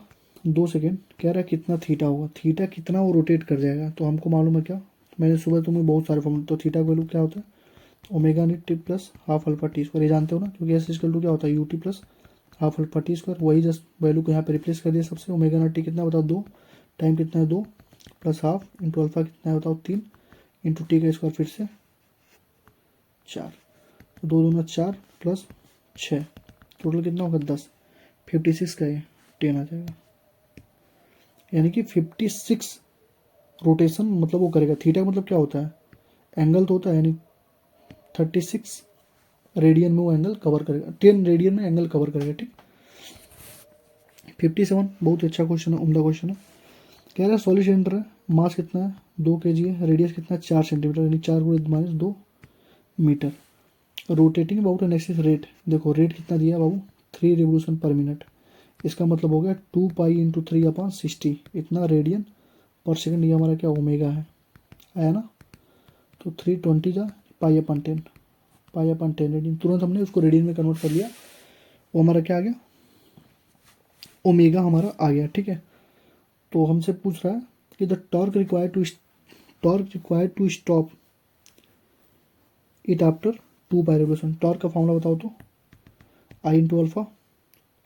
2 सेकेंड, कह रहा है कितना थीटा होगा, थीटा कितना वो रोटेट कर जाएगा। तो हमको मालूम है क्या, मैंने सुबह तुम्हें बहुत सारे फॉर्मूले, तो थीटा का वैल्यू क्या होता है ओमेगा नी T plus half alpha T square, ये जानते हो ना, क्योंकि एस इक्वल टू क्या होता है U T plus half alpha T square. वही जस्ट वैल्यू को यहाँ पे रिप्लेस कर दिया सबसे। ओमेगा नॉट टी कितना बताओ 2, टाइम कितना है 2 प्लस हाफ इंटू अल्फा कितना है बताओ 3 इंटू टी का स्क्वायर फिर से 4, तो 2 दूना 4 प्लस 6, टोटल कितना होगा 10। 56 का ये 10 आ जाएगा, यानी कि 56 रोटेशन मतलब वो करेगा। थीटा का मतलब क्या होता है एंगल तो होता है, यानी 36 रेडियन में वो एंगल कवर करेगा, 10 रेडियन में एंगल कवर करेगा। ठीक, 57 बहुत अच्छा क्वेश्चन है, उम्दा क्वेश्चन है। कह रहा है सॉलिड सिलेंडर है, मास कितना है 2 kg है, रेडियस कितना है 4 सेंटीमीटर, यानी 4 × 2 metre. Rotating about an axis rate, देखो रेट कितना दिया बाबू 3 रिवोल्यूशन पर मिनट, इसका मतलब हो गया 2 पाई इंटू 3/60, इतना रेडियन पर सेकेंड। ये हमारा क्या ओमेगा है, आया ना। तो 320 जा पाई/10, पाई/10 रेडियन। तुरंत हमने उसको रेडियन में कन्वर्ट कर लिया, वो हमारा क्या आ गया ओमेगा हमारा आ गया। ठीक है, तो हमसे पूछ रहा है कि the torque required to stop it after 2 pi revolution. Torque का फॉर्मूला बताओ तो आई इंटू अल्फा,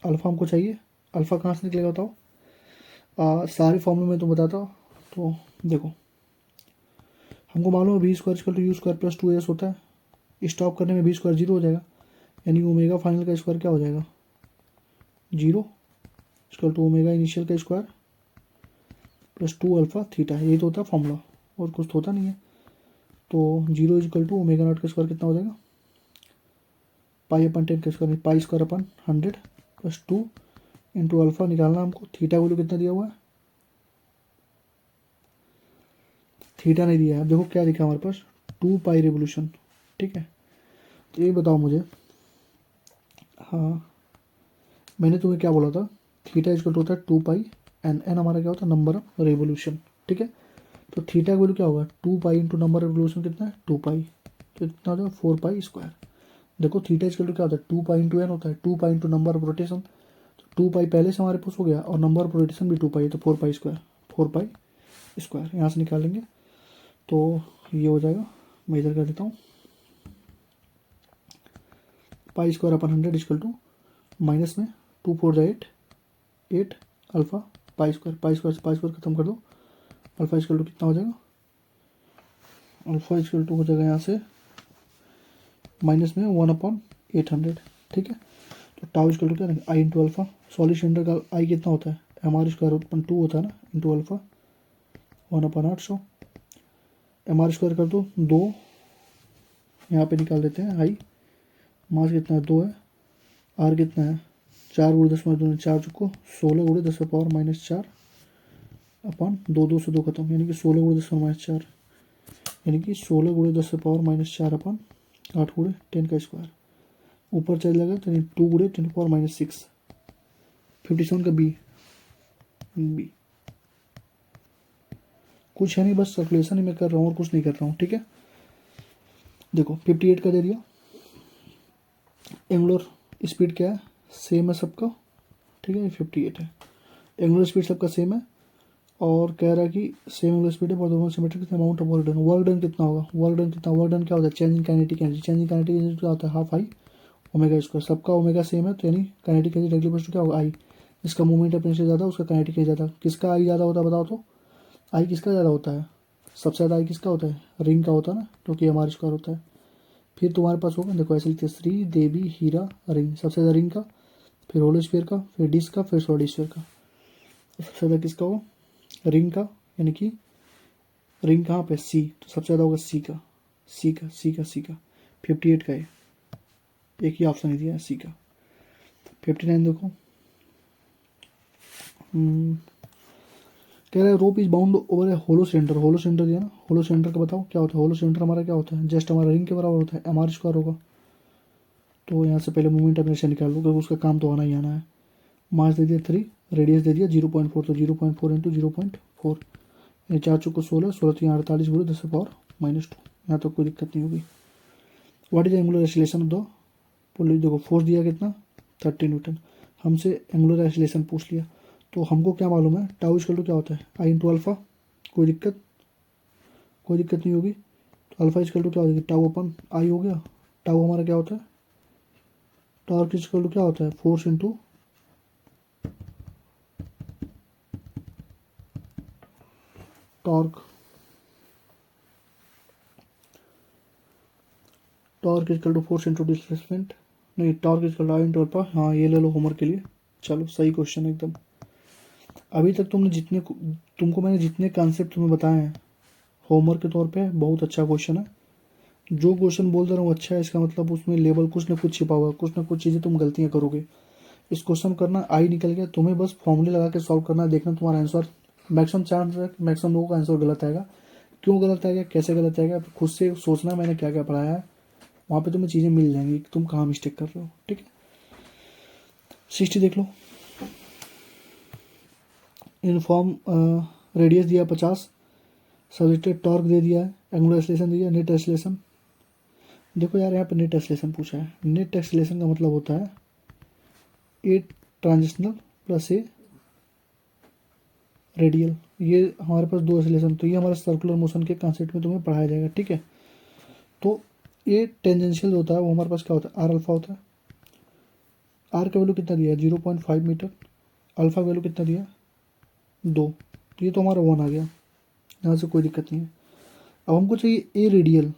अल्फा हमको चाहिए, अल्फा कहाँ से निकलेगा बताओ। सारे फॉर्मूले में तो बताता हूँ। तो देखो हमको मालूम है v² equal to u² plus 2s होता है, स्टॉप करने में v² 0 हो जाएगा, यानी ओमेगा फाइनल का स्क्वायर क्या हो जाएगा 0 इक्वल टू ओमेगा इनिशियल का स्क्वायर प्लस 2 अल्फा थीटा, यही तो होता है फॉर्मूला, और कुछ तो होता नहीं है। तो 0 इक्वल टू ओमेगा नॉट का स्क्वायर कितना हो जाएगा पाई/10 का स्क्वायर, पाई² 100 प्लस 2 इंटू अल्फा निकालना हमको। थीटा वैल्यू कितना दिया हुआ है, थीटा नहीं दिया है। देखो क्या लिखा हमारे पास 2 पाई रिवोल्यूशन। ठीक है, तो ये बताओ मुझे, हाँ मैंने तुम्हें क्या बोला था थीटा इक्वल टू होता है 2 पाई, एन हमारा क्या होता है नंबर ऑफ रेवोल्यूशन। ठीक है, तो थीटा का वैल्यू क्या होगा 2 pi into number of revolution कितना है 2 पाई, तो इतना हो जाएगा 4 पाई स्क्वायर। देखो थीटा इक्वल टू क्या होता है 2 पाई इंटू एन होता है, 2 pi into number of rotation, तो 2 पाई पहले से हमारे पास हो गया, और नंबर ऑफ रोटेशन भी 2 पाई, तो 4 पाई स्क्वायर, 4 पाई स्क्वायर यहाँ से निकालेंगे। तो ये हो जाएगा, मैं इधर कर देता हूँ, पाई² 100 इक्वल टू माइनस में 2 4 8 8 अल्फा पाई स्क्वायर से पाई स्क्वायर खत्म कर दो, अल्फा इक्वल टू कितना हो जाएगा, अल्फा इक्वल टू हो जाएगा यहाँ से माइनस में 1/800। ठीक है, तो टाउ इक्वल टू क्या रहेगा आई इंटू अल्फा। सॉलिड सिलेंडर का आई कितना होता है एम आर स्क्वायर 2 होता है ना, into alpha 1/800, m are square कर दो 2, यहाँ पे निकाल देते हैं आई, मास कितना है 2 है, आर कितना है 4 × 10⁻2 4 चुको 16 × 10⁻⁻4 अपन 2 से 2 खत्म, यानी कि 16 × 10⁻4, यानी कि 16 × 10⁻4 अपन 8 × 10 का स्क्वायर, ऊपर चल जाएगा तो 2 × 10⁻6। 57 का बी कुछ है नहीं, बस कैलकुलेशन ही मैं कर रहा हूँ और कुछ नहीं कर रहा हूँ। ठीक है, देखो 58 का दे दिया, एंगुलर स्पीड क्या है सेम है सबका, ठीक है, ये 58 है। एंगुलर स्पीड सबका सेम है और कह रहा है कि सेम एंगुलर स्पीड है फॉर दोनों symmetric amount of work done. Work done कितना होगा, वर्क डन कितना, वर्क डन क्या होता है, change in kinetic energy, change in kinetic energy क्या होता है, हाफ आई ओमेगा स्क्वायर, सबका ओमेगा सेम है तो यानी kinetic energy directly equal to क्या होगा, आई। जिसका मूवमेंट है से ज़्यादा उसका काइनेटिक एनर्जी ज़्यादा। किसका आई ज़्यादा होता है बताओ तो, आई किसका ज़्यादा होता है, सबसे ज़्यादा आई किसका होता है, रिंग का होता है ना, क्योंकि हमारे स्क्वायर होता है। फिर तुम्हारे पास होगा, देखो ऐसे लिखते हैं, श्री देवी हीरा रिंग, सबसे ज़्यादा रिंग का, फिर होलो स्फीयर का, फिर डिस्क का, फिर सॉलिड स्फीयर का। सबसे ज़्यादा किसका होगा, रिंग का, यानी कि रिंग कहाँ पे, सी, तो सबसे ज़्यादा होगा सी का, सी का, सी का, सी का। 58 का है, एक ही ऑप्शन ही दिया है सी का। 59 देखो, कह रहा है rope is bound over a hollow cylinder, hollow cylinder दिया ना, होलो सिलेंडर का बताओ क्या होता है, होलो सिलेंडर हमारा क्या होता है, जस्ट हमारा रिंग के बराबर होता है, एम आर स्क्वायर होगा। तो यहाँ से पहले मूवमेंट अपने से निकाल लो क्योंकि उसका काम तो आना ही आना है। मास दे दिया 3, रेडियस दे दिया 0.4, तो 0.4 इंटू 0.4, ये 4 चौको 16, 16 3 48 गुणे 10⁻²। यहाँ तो कोई दिक्कत नहीं होगी। What is angular acceleration of the pull, देखो फोर्स दिया कितना 30 न्यूटन, हमसे एंगुलर एक्सीलरेशन पूछ लिया, तो हमको क्या मालूम है, टाउ इक्वल टू क्या होता है, आई इंटू अल्फा, कोई दिक्कत नहीं होगी। तो अल्फा इक्वल टू क्या हो जाएगी, टाउ अपन आई हो गया। टाउ हमारा क्या होता है, टॉर्क इक्वल टू क्या होता है, force into torque, torque equal to force into displacement, नहीं torque equal to I into alpha. हाँ ये ले लो होमवर्क के लिए, चलो सही क्वेश्चन एकदम। अभी तक तुमको मैंने जितने कॉन्सेप्ट तुम्हें बताए हैं होमवर्क के तौर पे, बहुत अच्छा क्वेश्चन है। जो क्वेश्चन बोल दे रहा हूँ अच्छा है, इसका मतलब उसमें लेवल कुछ ना कुछ छिपा हुआ है, कुछ ना कुछ चीज़ें तुम गलतियाँ करोगे। इस क्वेश्चन करना आई निकल गया, तुम्हें बस फॉर्मूले लगा के सॉल्व करना है, देखना तुम्हारा आंसर, मैक्सिमम चांस है मैक्सिमम लोगों का आंसर गलत आएगा। क्यों गलत आएगा, कैसे गलत आएगा, खुद से सोचना मैंने क्या क्या पढ़ाया है, वहाँ पे तुम्हें चीज़ें मिल जाएंगी कि तुम कहाँ मिस्टेक कर रहे हो, ठीक है। 60 देख लो, इनफॉर्म रेडियस दिया 50, सब्जेक्टेड टॉर्क दे दिया है, एंगुलर एक्सीलरेशन दिया, नेट एक्सीलरेशन। देखो यार यहाँ पे नेट एक्सीलरेशन पूछा है, नेट एक्सीलरेशन का मतलब होता है a transitional plus A radial, ये हमारे पास दो एक्सीलरेशन, तो ये हमारा सर्कुलर मोशन के कॉन्सेप्ट में तुम्हें पढ़ाया जाएगा, ठीक है। तो ये टेंजेंशियल होता है वो हमारे पास क्या होता है, आर अल्फा होता है। आर का वैल्यू कितना दिया है 0.5 मीटर, अल्फा वैल्यू कितना दिया 2, तो ये तो हमारा 1 आ गया, यहाँ से कोई दिक्कत नहीं है। अब हमको चाहिए ए रेडियल,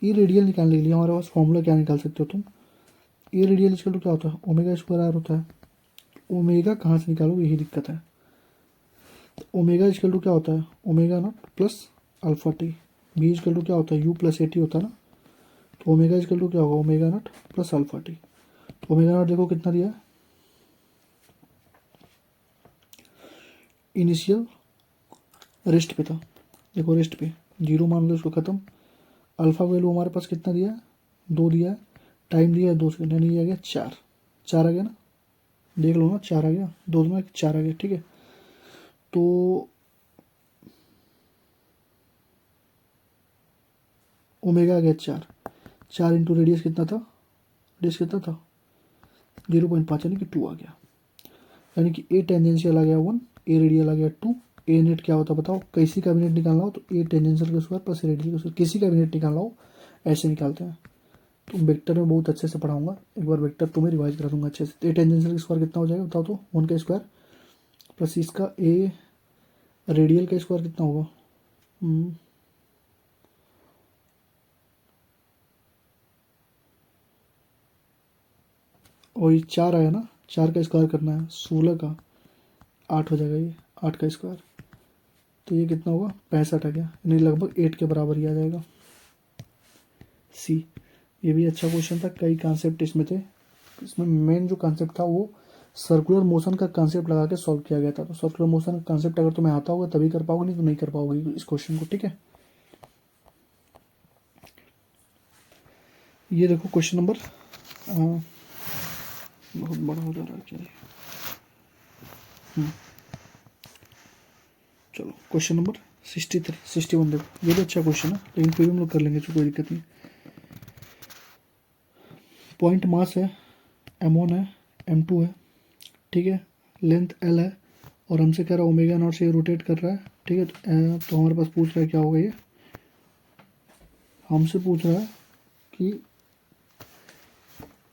ए रेडियल निकालने के लिए हमारे पास फॉर्मूला क्या निकाल सकते हो तुम, ए रेडियल इक्वल टू क्या होता है, ओमेगा स्क्वायर आर होता है। ओमेगा कहाँ से निकालोगे यही दिक्कत है। तो ओमेगा इक्वल टू क्या होता है, omega naught plus alpha t, b equal to क्या होता है यू प्लस ए टी होता है ना, तो ओमेगा इक्वल टू क्या होगा, omega naught plus alpha T. तो ओमेगा नॉट देखो कितना दिया है, इनिशियल रेस्ट पे था, देखो रेस्ट पे 0 मान लो इसको ख़त्म। अल्फा वैल्यू हमारे पास कितना दिया है 2 दिया है, टाइम दिया है 2 सेकेंड, यानी ये आ गया 4, 4 आ गया ना, देख लो ना 4 आ गया, 2 में 4 आ गया, ठीक है। तो ओमेगा आ गया 4, 4 इंटू रेडियस कितना था, रेडियस कितना था 0.5, यानी कि 2 आ गया, यानी कि ए टेंजेंशियल आ गया 1, ए रेडियल आ गया 2। ए नेट क्या होता है बताओ, किसी का भी नेट निकालना हो तो ए टेंजेंशियल का स्क्वायर प्लस रेडियल का स्क्वायर, किसी का भी नेट निकालना हो ऐसे निकालते हैं। तो वेक्टर में बहुत अच्छे से पढ़ाऊंगा, एक बार वेक्टर तुम्हें रिवाइज करा दूंगा अच्छे से। ए टेंजेंशियल का स्क्वायर कितना हो जाएगा बताओ तो, 1 का स्क्वायर प्लस इसका ए रेडियल का स्क्वायर कितना होगा, वही 4 आया ना, 4 का स्क्वायर करना है 16 का 8 हो जाएगा, ये 8 का स्क्वायर, तो ये कितना होगा 65 आ गया, यानी लगभग 8 के बराबर ही आ जाएगा। सी, ये भी अच्छा क्वेश्चन था, कई कॉन्सेप्ट इसमें थे। इसमें मेन जो कॉन्सेप्ट था वो सर्कुलर मोशन का कॉन्सेप्ट लगा के सॉल्व किया गया था। तो सर्कुलर मोशन का कॉन्सेप्ट अगर तुम्हें आता होगा तभी कर पाओगे, नहीं तो नहीं कर पाओगे इस क्वेश्चन को, ठीक है। ये देखो क्वेश्चन नंबर, बहुत बड़ा हो जा रहा है क्या ये, चलो क्वेश्चन नंबर 63 61 देखो, ये भी अच्छा क्वेश्चन है लेकिन फिर भी हम लोग कर लेंगे, कोई दिक्कत नहीं। पॉइंट मास है m1 है, m2 है, ठीक है, लेंथ l है, और हमसे कह रहा है ओमेगा नॉट से ये रोटेट कर रहा है, ठीक है। तो हमारे पास पूछ रहा है क्या होगा, ये हमसे पूछ रहा है कि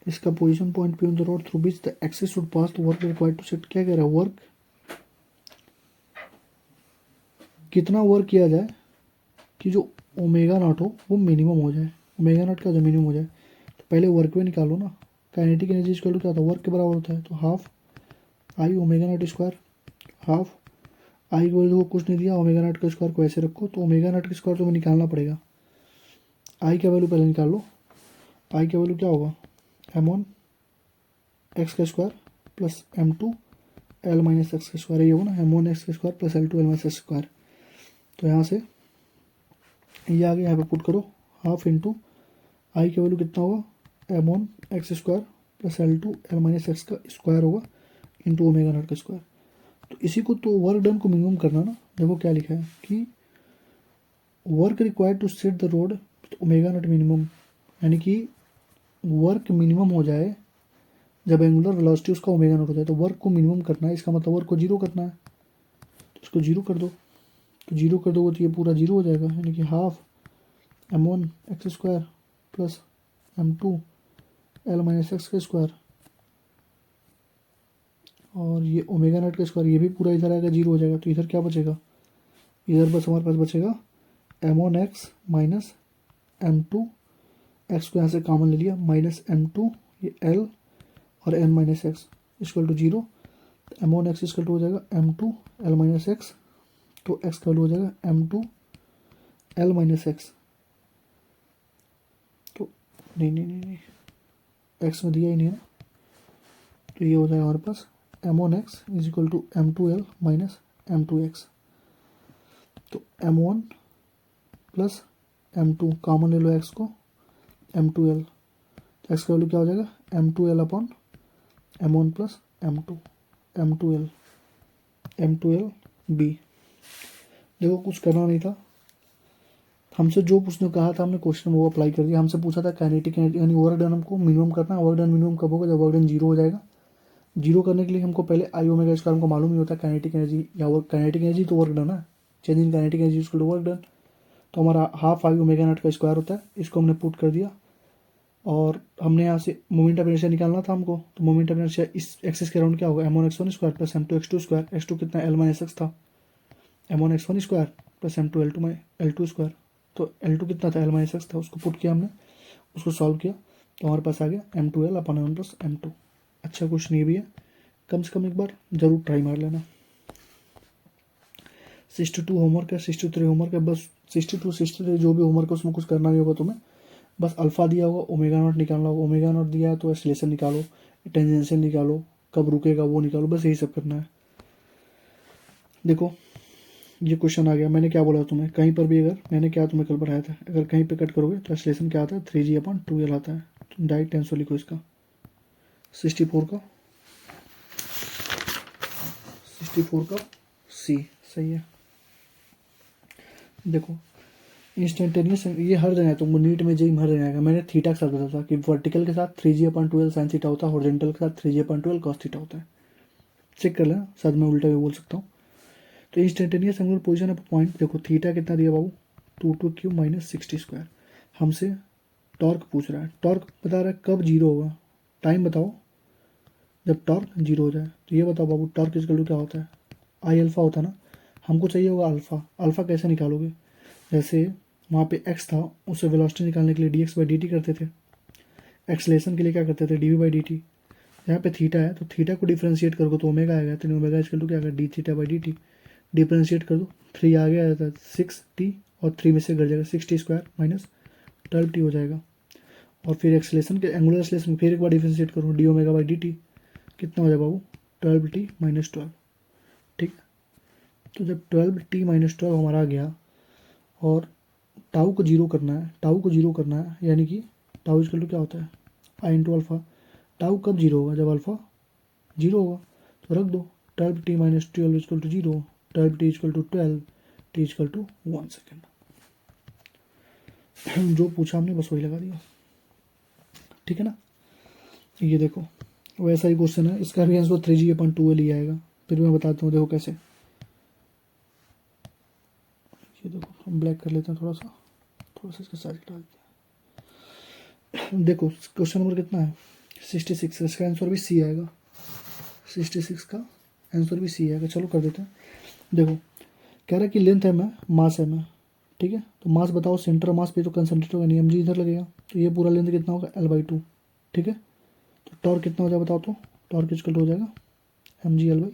इसका position point p on the rod through which the axis should pass the work required to set. क्या कह रहा है, वर्क कितना वर्क किया जाए कि जो ओमेगा नॉट हो वो मिनिमम हो जाए, ओमेगा नॉट का जो मिनिमम हो जाए। तो पहले वर्क में निकालो ना, काइनेटिक एनर्जी इक्वल टू क्या होता है, वर्क के बराबर होता है, तो half I omega not square, half I को वैल्यू कुछ नहीं दिया, ओमेगा नॉट का स्क्वायर को ऐसे रखो, तो ओमेगा नॉट का स्क्वायर तुम्हें निकालना पड़ेगा। आई का वैल्यू पहले निकाल लो, आई का वैल्यू क्या होगा, m1 एक्स का square plus m2 L minus x का स्क्वायर, ये होगा ना, m1 एक्स का square plus l2 L minus x square. तो यहाँ से ये आगे यहाँ पे पुट करो, हाफ इंटू आई का वैल्यू कितना होगा, m1 x square plus l2 L minus x का स्क्वायर होगा इंटू ओमेगा नॉट का स्क्वायर। तो इसी को तो वर्क डन को मिनिमम करना ना, देखो क्या लिखा है कि work required to set the rod omega naught minimum, यानी कि वर्क मिनिमम हो जाए जब एंगुलर वेलोसिटी उसका ओमेगा नॉट हो जाए, तो वर्क को मिनिमम करना है, इसका मतलब वर्क को जीरो करना है, तो इसको जीरो कर दो, तो जीरो कर दोगे तो ये पूरा जीरो हो जाएगा, यानी कि half m1 x square plus m2 L minus x का स्क्वायर, और ये ओमेगा नॉट का स्क्वायर, ये भी पूरा इधर आएगा, जीरो हो जाएगा। तो इधर क्या बचेगा, इधर बस हमारे पास बचेगा m1 x minus m2 x को यहाँ से कॉमन ले लिया, माइनस m2 ये l और n minus x equal to zero, m1 x equal to हो जाएगा m2 l माइनस एक्स, तो x का वैल्यू हो जाएगा m2 l माइनस एक्स। तो नहीं नहीं नहीं नहीं x में दिया ही नहीं है ना, तो ये हो जाएगा हमारे पास m1 x is equal to m2 l minus m2 x. तो m1 प्लस m2 कॉमन ले लो x को, m2 l, एक्स का वैल्यू क्या हो जाएगा, m2 l upon m1 plus m2, m2 l, m2 l b। देखो कुछ करना नहीं था, हमसे जो पूछने को कहा था हमने क्वेश्चन वो अप्लाई कर दिया। हमसे पूछा था काइनेटिक एनर्जी यानी वर्क डन हमको मिनिमम करना है, वर्क डन मिनिमम कब होगा, जब वर्क डन जीरो हो जाएगा। जीरो करने के लिए हमको पहले आई ओमेगा स्क्वायर हमको मालूम नहीं होता काइनेटिक एनर्जी या वर्क, काइनेटिक एनर्जी तो वर्क डन है, change in kinetic energy equal to work done. तो हमारा हाफ आई ओमेगा नॉट का स्क्वायर होता है, इसको हमने पुट कर दिया, और हमने यहाँ से मोमेंट ऑफ इनर्शिया निकालना था हमको, तो मोमेंट ऑफ इनर्शिया इस एक्सिस के अराउंड क्या होगा, m1 x1 square plus m2 x2 square, x2 कितना l माइनस एक्स था, m1 x1 square plus m2 l2 square, तो l2 कितना था, l माइनस एक्स था, उसको पुट किया हमने, उसको सॉल्व किया, तो हमारे पास आ गया m2l अपन m1 प्लस m2। अच्छा क्वेश्चन ये भी है, कम से कम एक बार जरूर ट्राई मार लेना। 62 होमवर्क है, 63 होमवर्क है, बस 62 63 जो भी होमवर्क है उसमें कुछ करना नहीं होगा तुम्हें, बस अल्फा दिया होगा, ओमेगा नॉट निकालना होगा, ओमेगा नॉट दिया है तो एक्सीलरेशन निकालो, टेंजेंशियल निकालो, कब रुकेगा वो निकालो, बस यही सब करना है। देखो ये क्वेश्चन आ गया, मैंने क्या बोला तुम्हें, कहीं पर भी अगर मैंने क्या तुम्हें कल पढ़ाया था, अगर कहीं पे कट करोगे तो एक्सीलरेशन क्या आता है, 3g/2l आता है, तो डायरेक्ट आंसर लिखो इसका 64 का, 64 का सी सही है। देखो इंस्टेंटेनियस ये हर जगह तुमको नीट में जेई में हर जगह आएगा। मैंने थीटा के साथ बताया था कि वर्टिकल के साथ 3g/12 साइन थीटा होता है, हॉरिजॉन्टल के साथ 3g/12 कॉस थीटा होता है। चेक कर लेना, शायद मैं उल्टा भी बोल सकता हूँ। तो instantaneous angular position of point, देखो थीटा कितना दिया बाबू, 2/2 माइनस 60 स्क्वायर। हमसे टॉर्क पूछ रहा है, टॉर्क बता रहा है कब जीरो होगा, टाइम बताओ जब टॉर्क जीरो हो जाए। तो ये बताओ बाबू टॉर्क इक्वल टू क्या होता है, आई अल्फा होता है ना, हमको चाहिए होगा अल्फा। अल्फा कैसे निकालोगे, जैसे वहाँ पे x था, उससे वेलोसिटी निकालने के लिए dx/dt करते थे, एक्सलेशन के लिए क्या करते थे dv/dt। यहाँ पे थीटा है तो थीटा को डिफ्रेंशिएट करोगे तो ओमेगा आएगा, तो ओमेगा इक्वल टू क्या आएगा, d(θ/dt), डिफ्रेंशिएट कर दो, 3 आ गया जाता है 6t, और 3 में से घट जाएगा 60 स्क्वायर माइनस 12t हो जाएगा। और फिर एक्सलेशन के एंगुलर एक्सलेशन फिर एक बार डिफ्रेंशिएट करो, d(ω/dt) कितना हो जाएगा बाबू, 12t माइनस 12। ठीक है, तो जब 12t माइनस 12 हमारा आ गया, और टाउ को जीरो करना है, टाउ को जीरो करना है, यानी कि टाउ इक्वल टू क्या होता है, आई इंटू अल्फा। टाउ कब जीरो होगा, जब अल्फा जीरो होगा, तो रख दो 12t minus 12 equal to zero, 12t equal to 12, t equal to 1 second. जो पूछा हमने बस वही लगा दिया, ठीक है ना। ये देखो वैसा ही क्वेश्चन है, इसका भी आंसर 3g/2l ही आएगा। फिर मैं बताता हूँ, देखो कैसे। ये देखो हम ब्लैक कर लेते हैं थोड़ा सा इसका साइज डाल देते हैं। देखो क्वेश्चन नंबर कितना है 66, इसका आंसर भी सी आएगा। 66 का आंसर भी सी आएगा। चलो कर देते हैं। देखो कह रहा है कि लेंथ है में, मास है में, ठीक है। तो मास बताओ, सेंटर मास पे तो कंसंट्रेट होगा नहीं, एम जी इधर लगेगा, तो ये पूरा लेंथ कितना होगा L/2, ठीक है। तो टॉर्क कितना हो जाएगा बताओ, तो टॉर्क इक्वल हो जाएगा mg/2,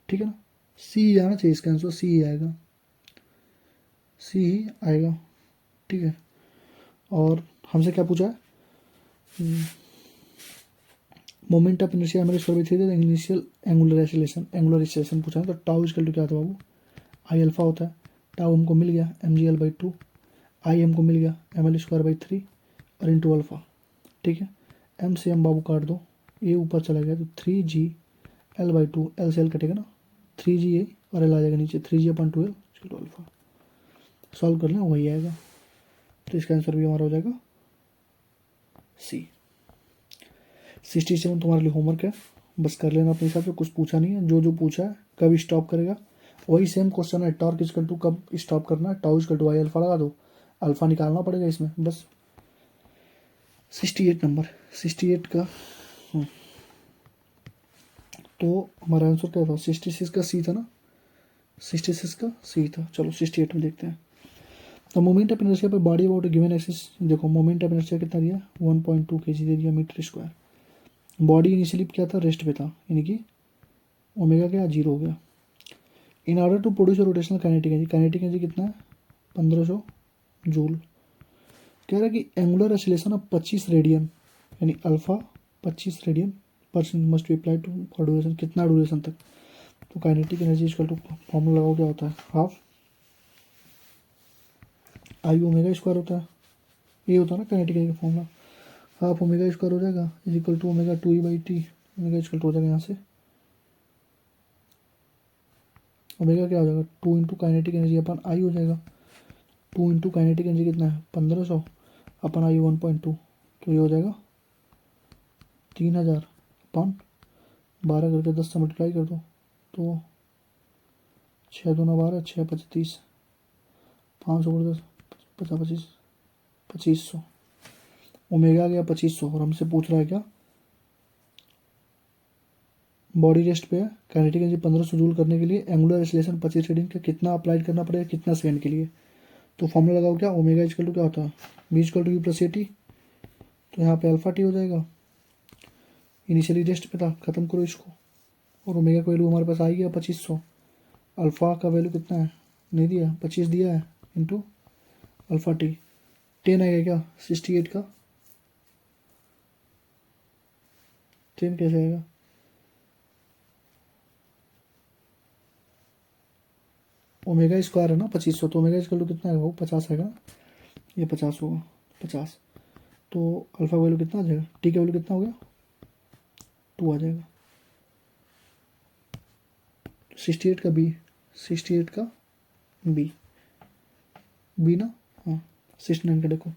ठीक है ना। सी आना चाहिए, इसका आंसर सी ही आएगा, सी ही आएगा, ठीक है। और हमसे क्या पूछा है, मोमेंट ऑफ इनर्शिया हमारे सॉल्व थे, इनिशियल एंगुलर एक्सेलरेशन पूछा है। तो टाउ इक्वल टू क्या था बाबू, आई अल्फा होता है। टाउ हमको मिल गया mg/2, आई हमको मिल गया ml²/3 और इंटू अल्फा, ठीक है। एम से एम बाबू काट दो, ये ऊपर चला गया तो 3g/L/2, एल से एल कटेगा ना, 3g और एल आ जाएगा नीचे, 3g/2l अल्फा। सॉल्व कर लें वही आएगा, तो इसका आंसर भी हमारा हो जाएगा सी। 67 तुम्हारे लिए होमवर्क है, बस कर लेना अपने हिसाब से, कुछ पूछा नहीं है। जो जो पूछा है कब स्टॉप करेगा वही सेम क्वेश्चन है, टॉर्क इक्वल टू कब स्टॉप करना है, tau equal to I alpha लगा दो, अल्फा निकालना पड़ेगा इसमें बस। 68 नंबर, 68 का तो हमारा आंसर क्या था, 66 का सी था ना, 66 का सी था। चलो 68 में देखते हैं। तो मोमेंट ऑफ इनर्शिया पे बॉडी अबाउट गिवन एक्सिस, देखो मोमेंट ऑफ इनर्शिया कितना दिया 1.2 kg दे दिया मीटर स्क्वायर। बॉडी इनिशियली क्या था, रेस्ट पे था, यानी कि ओमेगा क्या 0 हो गया। In order to produce rotational kinetic energy, kinetic energy कितना है 1500 जूल। कह रहा है कि एंगुलर एक्सीलरेशन ऑफ 25 रेडियन, यानी alpha 25 radian percent must be apply to for duration, कितना ड्यूरेशन तक। तो kinetic energy equal to formula लगाओ क्या होता है, हाफ आई ओमेगा स्क्वायर होता है, ये होता है ना काइनेटिक एनर्जी का फॉर्मूला, हाफ ओमेगा स्क्वायर हो जाएगा is equal to omega 2e/t, omega square हो जाएगा यहाँ से, ओमेगा क्या हो जाएगा 2 into kinetic energy upon I हो जाएगा, 2 इंटू काइनेटिक एनर्जी कितना है 1500 अपन आई 1.2, तो ये हो जाएगा 3000 अपन 12 करके 10 से मल्टीप्लाई कर दो, तो 6 दूना 12, 6 5 30, 500 कर 10 50 25 2500, ओमेगा आ गया 2500। और हमसे पूछ रहा है क्या, बॉडी रेस्ट पे है, काइनेटिक एनर्जी 1500 जूल करने के लिए एंगुलर एक्सीलरेशन 25 रेडियन का कितना अप्लाई करना पड़ेगा, कितना सेकंड के लिए। तो फॉर्मूला लगाओ क्या, ओमेगा इक्वल टू क्या होता है B equal to U plus A T, तो यहाँ पे अल्फा टी हो जाएगा, इनिशियली रेस्ट पे था, खत्म करो इसको। और ओमेगा का वैल्यू हमारे पास आ ही गया 2500, अल्फा का वैल्यू कितना है नहीं दिया 25 दिया है, इंटू अल्फा टी 10 आएगा क्या 68 का, 10 कैसे आएगा, ओमेगा स्क्वायर है ना 2500, तो ओमेगा स्क्वायर कितना आएगा वो 50 आएगा ना, ये 50 होगा 50, तो अल्फा वैल्यू कितना आ जाएगा, टी का वैल्यू कितना हो गया 2 आ जाएगा। 68 का बी, 68 का बी, बी ना, हाँ 69 का देखो।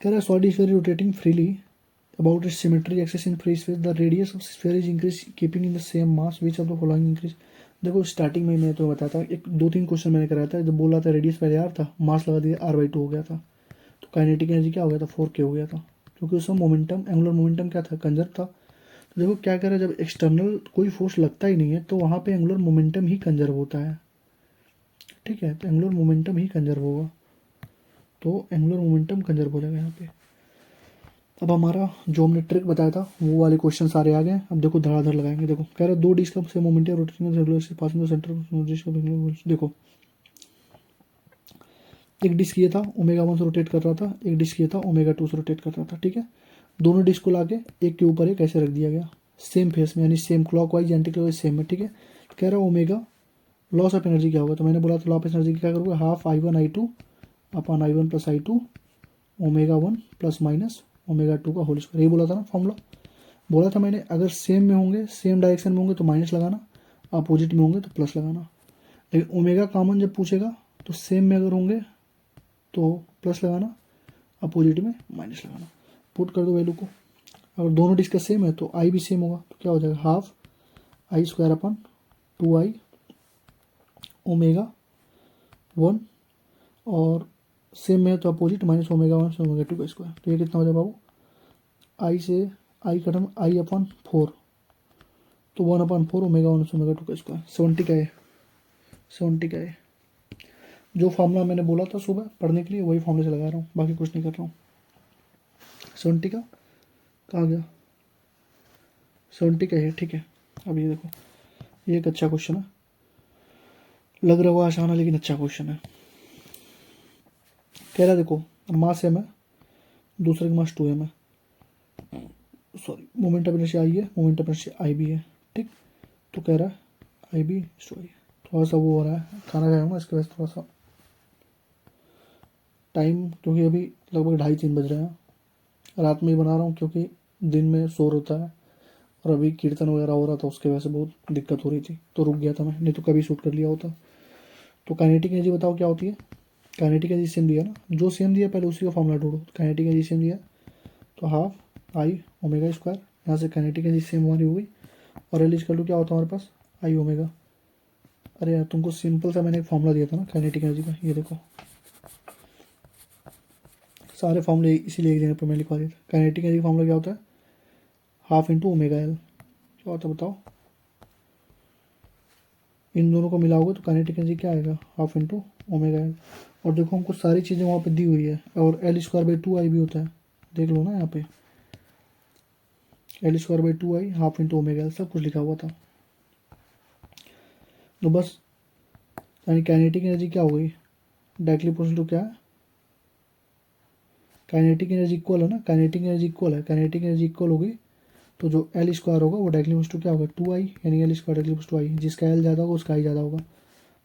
कह रहा है solid sphere rotating freely about its symmetry axis in free space, the radius of sphere is increased keeping in the same mass, which of the following increase। देखो स्टार्टिंग में मैं तो बताता एक 2-3 क्वेश्चन मैंने कराया था, जब बोला था रेडियस पहले आर था, मास लगा दिया r/2 हो गया था, तो काइनेटिक एनर्जी क्या हो गया था 4k हो गया था, क्योंकि उसमें मोमेंटम एंगुलर मोमेंटम क्या था कंजर्व था। तो देखो क्या कह रहा है, जब एक्सटर्नल कोई फोर्स लगता ही नहीं है तो वहाँ पे एंगुलर मोमेंटम ही कंजर्व होता है, ठीक है। तो एंगुलर मोमेंटम ही कंजर्व होगा, तो एंगुलर मोमेंटम कंजर्व हो जाएगा यहाँ पे। अब हमारा जो हमने ट्रिक बताया था वो वाले क्वेश्चन सारे आ गए। अब देखो धड़ाधड़ लगाएंगे। देखो कह रहा है 2 डिस्क से मोमेंट रोटेटिंग रेगुलर से पासिंग सेंटर। देखो एक डिस्क ये था ओमेगा 1 से रोटेट कर रहा था, एक डिस्क ये था ओमेगा 2 से रोटेट कर रहा था, ठीक है। दोनों डिस्क को लाके एक के ऊपर एक ऐसे रख दिया गया सेम फेस में, यानी same clockwise anti clockwise same में, ठीक है। कह रहा है ओमेगा लॉस ऑफ एनर्जी क्या होगा, तो मैंने बोला था लॉस ऑफ एनर्जी क्या करोगे, हाफ I1 I2 अपन I1 plus I2 omega 1 plus minus omega 2 का होल स्क्वायर, ये बोला था ना फॉर्मूला। बोला था मैंने अगर सेम में होंगे, सेम डायरेक्शन में होंगे तो माइनस लगाना, अपोजिट में होंगे तो प्लस लगाना। लेकिन ओमेगा कॉमन जब पूछेगा तो सेम में अगर होंगे तो प्लस लगाना, अपोजिट में माइनस लगाना। पुट कर दो वैल्यू को। अगर दोनों डिस्क सेम है तो आई भी सेम होगा, तो क्या हो जाएगा half I square upon 2i omega 1, और सेम में है तो अपोजिट माइनस ओमेगा 1 से ओमेगा 2 का स्क्वायर। तो ये कितना हो जाएगा बाबू, आई से आई खत्म, आई अपन 4, तो 1/4 ओमेगा 1 से ओमेगा 2 का स्क्वायर। 70 का है, 70 का है। जो फार्मूला मैंने बोला था सुबह पढ़ने के लिए वही फार्मूले से लगा रहा हूँ, बाकी कुछ नहीं कर रहा हूँ। 70 का कहाँ गया, 70 का है, ठीक है। अब ये देखो, ये एक अच्छा क्वेश्चन है, लग रहा हुआ आसान है लेकिन अच्छा क्वेश्चन है। कह रहा देखो मास एम है, दूसरे का मास 2m है, सॉरी मोमेंट ऑफ इनर्शिया आई है, मोमेंट ऑफ इनर्शिया आई भी है, ठीक। तो कह रहा है आई बी स्टू आई, थोड़ा सा वो हो रहा है, खाना खाया हूँ ना इसके वजह से थोड़ा सा टाइम, क्योंकि अभी लगभग 2:30-3 बज रहे हैं। रात में ही बना रहा हूँ क्योंकि दिन में शोर होता है, और अभी कीर्तन वगैरह हो रहा था उसके वजह से बहुत दिक्कत हो रही थी, तो रुक गया था मैं, नहीं तो कभी शूट कर लिया होता। तो काइनेटिक एनर्जी बताओ क्या होती है। काइनेटिक एनर्जी सेम दिया ना, जो सेम दिया पहले उसी का फॉर्मूला ढूंढो। काइनेटिक एनर्जी सेम दिया तो हाफ आई ओमेगा स्क्वायर, यहाँ से काइनेटिक एनर्जी सेम हमारी हो गई, और एल इक्वल टू क्या होता है हमारे पास आई ओमेगा। अरे यार तुमको सिंपल सा मैंने एक फॉर्मूला दिया था ना काइनेटिक एनर्जी का, ये देखो सारे फॉर्मूले इसीलिए एक जगह पर मैं लिखवा दिया था। काइनेटिक एनर्जी फॉर्मूला क्या होता है, हाफ इंटू ओमेगा एल। क्या होता है बताओ, इन दोनों को मिलाओगे तो काइनेटिक एनर्जी क्या आएगा, हाफ इंटू ओमेगा एल। और देखो हमको सारी चीज़ें वहाँ पे दी हुई है, और एल स्क्वायर बाई 2 आई भी होता है, देख लो ना यहाँ पे L square by 2 I half into omega L सब कुछ लिखा हुआ था। तो बस यानी काइनेटिक एनर्जी क्या हो गई, डायरेक्टली प्रोपोर्शनल टू क्या है, काइनेटिक एनर्जी इक्वल है ना, काइनेटिक एनर्जी इक्वल है, काइनेटिक एनर्जी इक्वल हो गई तो जो एल स्क्वायर होगा वो डायरेक्टली प्रोपोर्शनल टू क्या होगा 2 आई, यानी L square directly proportional to I, जिसका एल ज़्यादा होगा उसका आई ज़्यादा होगा,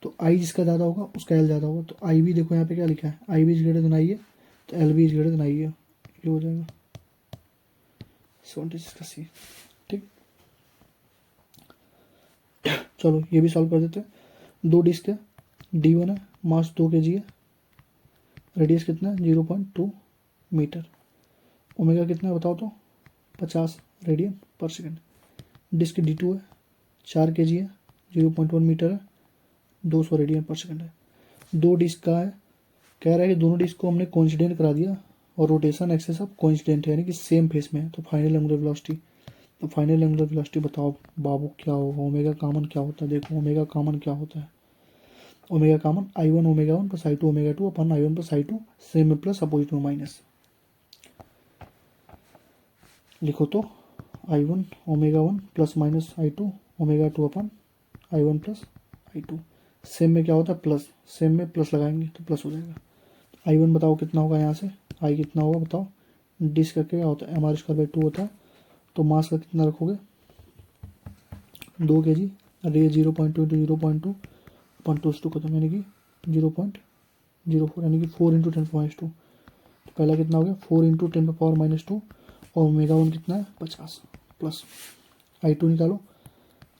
तो आई जिसका ज़्यादा होगा उसका एल ज़्यादा होगा। तो आई भी देखो यहाँ पे क्या लिखा है, आई भी इज ग्रेटर देन आई है, तो एल भी इज ग्रेटर देन आई है, ये हो जाएगा 76 का सी, ठीक। चलो ये भी सॉल्व कर देते हैं। दो डिस्क है, D1 है, मास 2 kg है, रेडियस कितना है 0.2 मीटर, ओमेगा कितना है बताओ तो 50 रेडियन पर सेकंड। डिस्क D2 है, 4 kg है, 0.1 मीटर है, 200 रेडियन पर सेकंड है। दो डिस्क का है, कह रहा है कि दोनों डिस्क को हमने कोइंसिडेंट करा दिया, और रोटेशन एक्सेस ऑफ कोइंसिडेंट है, यानी कि सेम फेस में है, तो फाइनल एंगुलर वेलोसिटी, तो फाइनल एंगुलर वेलोसिटी बताओ बाबू क्या होगा, ओमेगा कॉमन क्या होता है, देखो ओमेगा कॉमन क्या होता है, omega common I1 omega 1 plus I2 omega 2 upon I1 plus I2 same में प्लस अपोजिट में माइनस, लिखो तो I1 omega 1 plus minus I2 omega 2 upon I1 plus I2, same में क्या होता है प्लस, सेम में प्लस लगाएंगे तो प्लस हो जाएगा। I1 बताओ कितना होगा, यहाँ से I कितना होगा बताओ, डिस्क का क्या होता है एम आर स्क्वायर बाई 2 होता है, तो मास का कितना रखोगे 2 kg, रे 0.2 इंटू 0.2 अपन 2 खत्म, यानी कि 0.04, यानी कि 4 इंटू 10⁻²। तो पहला कितना हो गया 4 इंटू 10⁻², और ओमेगा 1 कितना है 50 प्लस I2 निकालो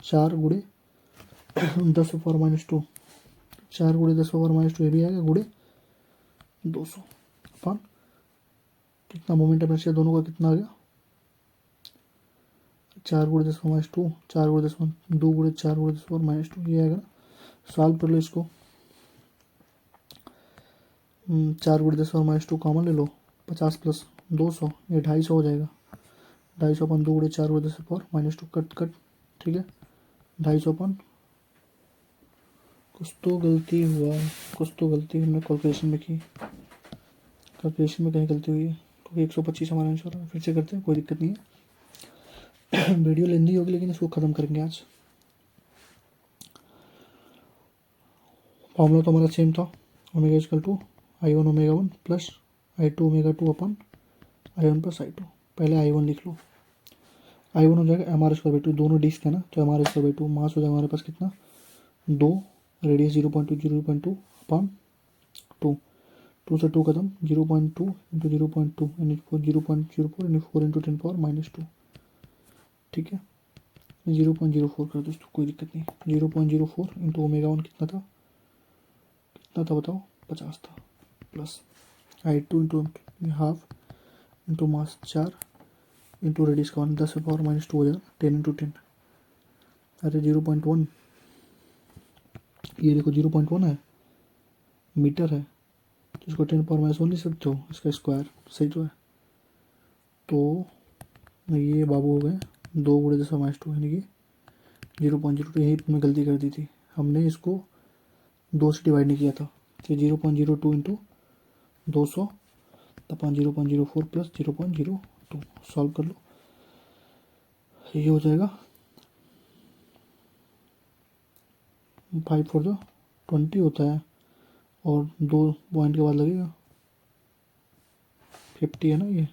4 गुड़े 10⁻², 4 गुड़े 10⁻², ये भी आएगा गुड़े 200 अपन कितना मोमेंट ऑफ इनर्शिया दोनों का कितना आ गया 4 गुड़े 10⁻², 4 गुड़े 10 2 गुड़े 4 गुड़े 10⁻², ये आएगा। सॉल्व कर लो इसको, 4 गुड़े 10⁻² कॉमन ले लो, 50 प्लस 200, ये 250 हो जाएगा, 250 अपन 2 गुड़े 4 गुड़े 10⁻² कट कट, ठीक है 250 अपन, कुछ तो गलती हुआ, कुछ तो गलती हमने कैलकुलेशन में की, कैलकुलेशन में कहीं गलती हुई है, क्योंकि 125 हमारा आंसर है। फिर से करते हैं, कोई दिक्कत नहीं है। वीडियो लेंदी होगी लेकिन इसको ख़त्म करेंगे आज। फॉर्मूला तो हमारा सेम था, omega equal to I1 omega 1 plus I2 omega 2 upon I1 plus I2। पहले I1 लिख लो, I1 हो जाएगा एम आर स्क्वायर बाई 2, दोनों डिस्क है ना तो एम आर स्क्वायर बाई 2, मास हो जाएगा हमारे पास कितना 2, रेडियस 0.2 अपन 2, 2 से 2 खत्म 0.2 इंटू 0.2 यानी 0.04 यानी 4 इंटू 10⁻², ठीक है 0.04 कर दोस्तों, कोई दिक्कत नहीं। 0.04 इंटू ओमेगा 1 कितना था बताओ 50 था, plus I2 into half into mass 4 into radius का 1, 10⁻⁻2 हो जाएगा 10 × 10। अरे 0.1, ये देखो 0.1 है, मीटर है, तो इसको 10⁻1 लिख सकते हो, इसका स्क्वायर, सही तो है। तो ये बाबू हो गए 2 × 10⁻², यानी कि 0.02। यही में गलती कर दी थी, हमने इसको 2 से डिवाइड नहीं किया था। तो 0.02 इंटू 200 अपन 0.04 प्लस 0.02 सॉल्व कर लो, ये हो जाएगा 5 4 जो 20 होता है, और 2 पॉइंट के बाद लगेगा 50 है ना। ये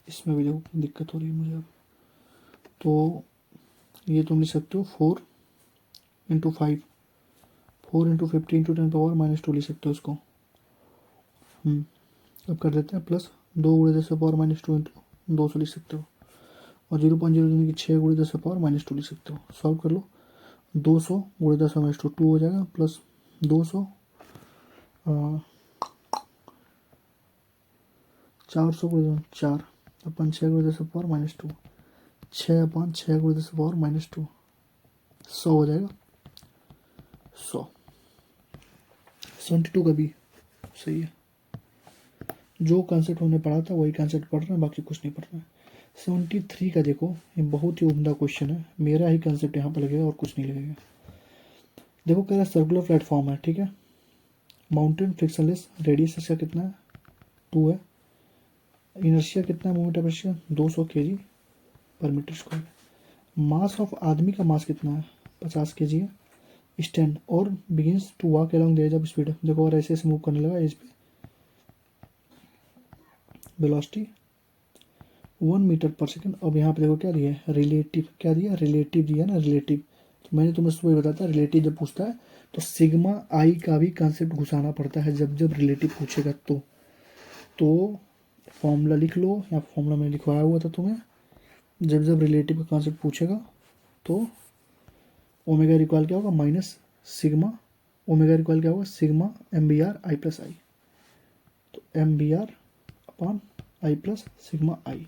इसमें भी देखो दिक्कत हो रही है मुझे अब। तो ये तुम लिख सकते हो 4 × 5, 4 × 50 × 10⁻² लिख सकते हो इसको। अब कर देते हैं प्लस 2 × 10⁻² इंटू 200 लिख सकते हो, और 0.0 यानी कि 6 × 10⁻² लिख सकते हो। सॉल्व कर लो, 200 × 10⁻² 2 हो जाएगा, प्लस 200 400 × 4 अपन 6 × 10⁻², 6 अपन 6 × 10⁻², 100 हो जाएगा, 100। 72 का भी सही है, जो कंसेप्ट हमने पढ़ा था वही कंसेप्ट पढ़ रहे हैं, बाकी कुछ नहीं पढ़ रहे हैं। 73 का देखो, ये बहुत ही उम्दा क्वेश्चन है, मेरा ही कंसेप्ट यहाँ पर लगेगा और कुछ नहीं लगेगा। देखो कह रहा है सर्कुलर प्लेटफॉर्म है, ठीक है, माउंटेन फ्रिक्शनलेस, रेडियस इसका कितना है 2 है, इनर्शिया कितना है, moment of inertia 200 kg/m²। Mass of आदमी का मास कितना है 50 kg है, स्टैंड और begins to walk along the edge of speed. देखो और ऐसे ऐसे मूव करने लगा एज पे, वेलोसिटी 1 मीटर/सेकंड। अब यहाँ पे देखो क्या दिया है, रिलेटिव, क्या दिया, रिलेटिव दिया ना, रिलेटिव। तो मैंने तुम्हें सुबह बताया था, रिलेटिव जब पूछता है तो सिग्मा आई का भी कंसेप्ट घुसाना पड़ता है जब जब रिलेटिव पूछेगा। तो फॉर्मूला लिख लो, या फॉर्मूला में लिखवाया हुआ था तुम्हें, जब जब रिलेटिव का कॉन्सेप्ट पूछेगा तो ओमेगा इक्वल क्या होगा, माइनस सिग्मा, ओमेगा इक्वल क्या होगा, सिग्मा MBR/I+I। तो MBR/I+σI।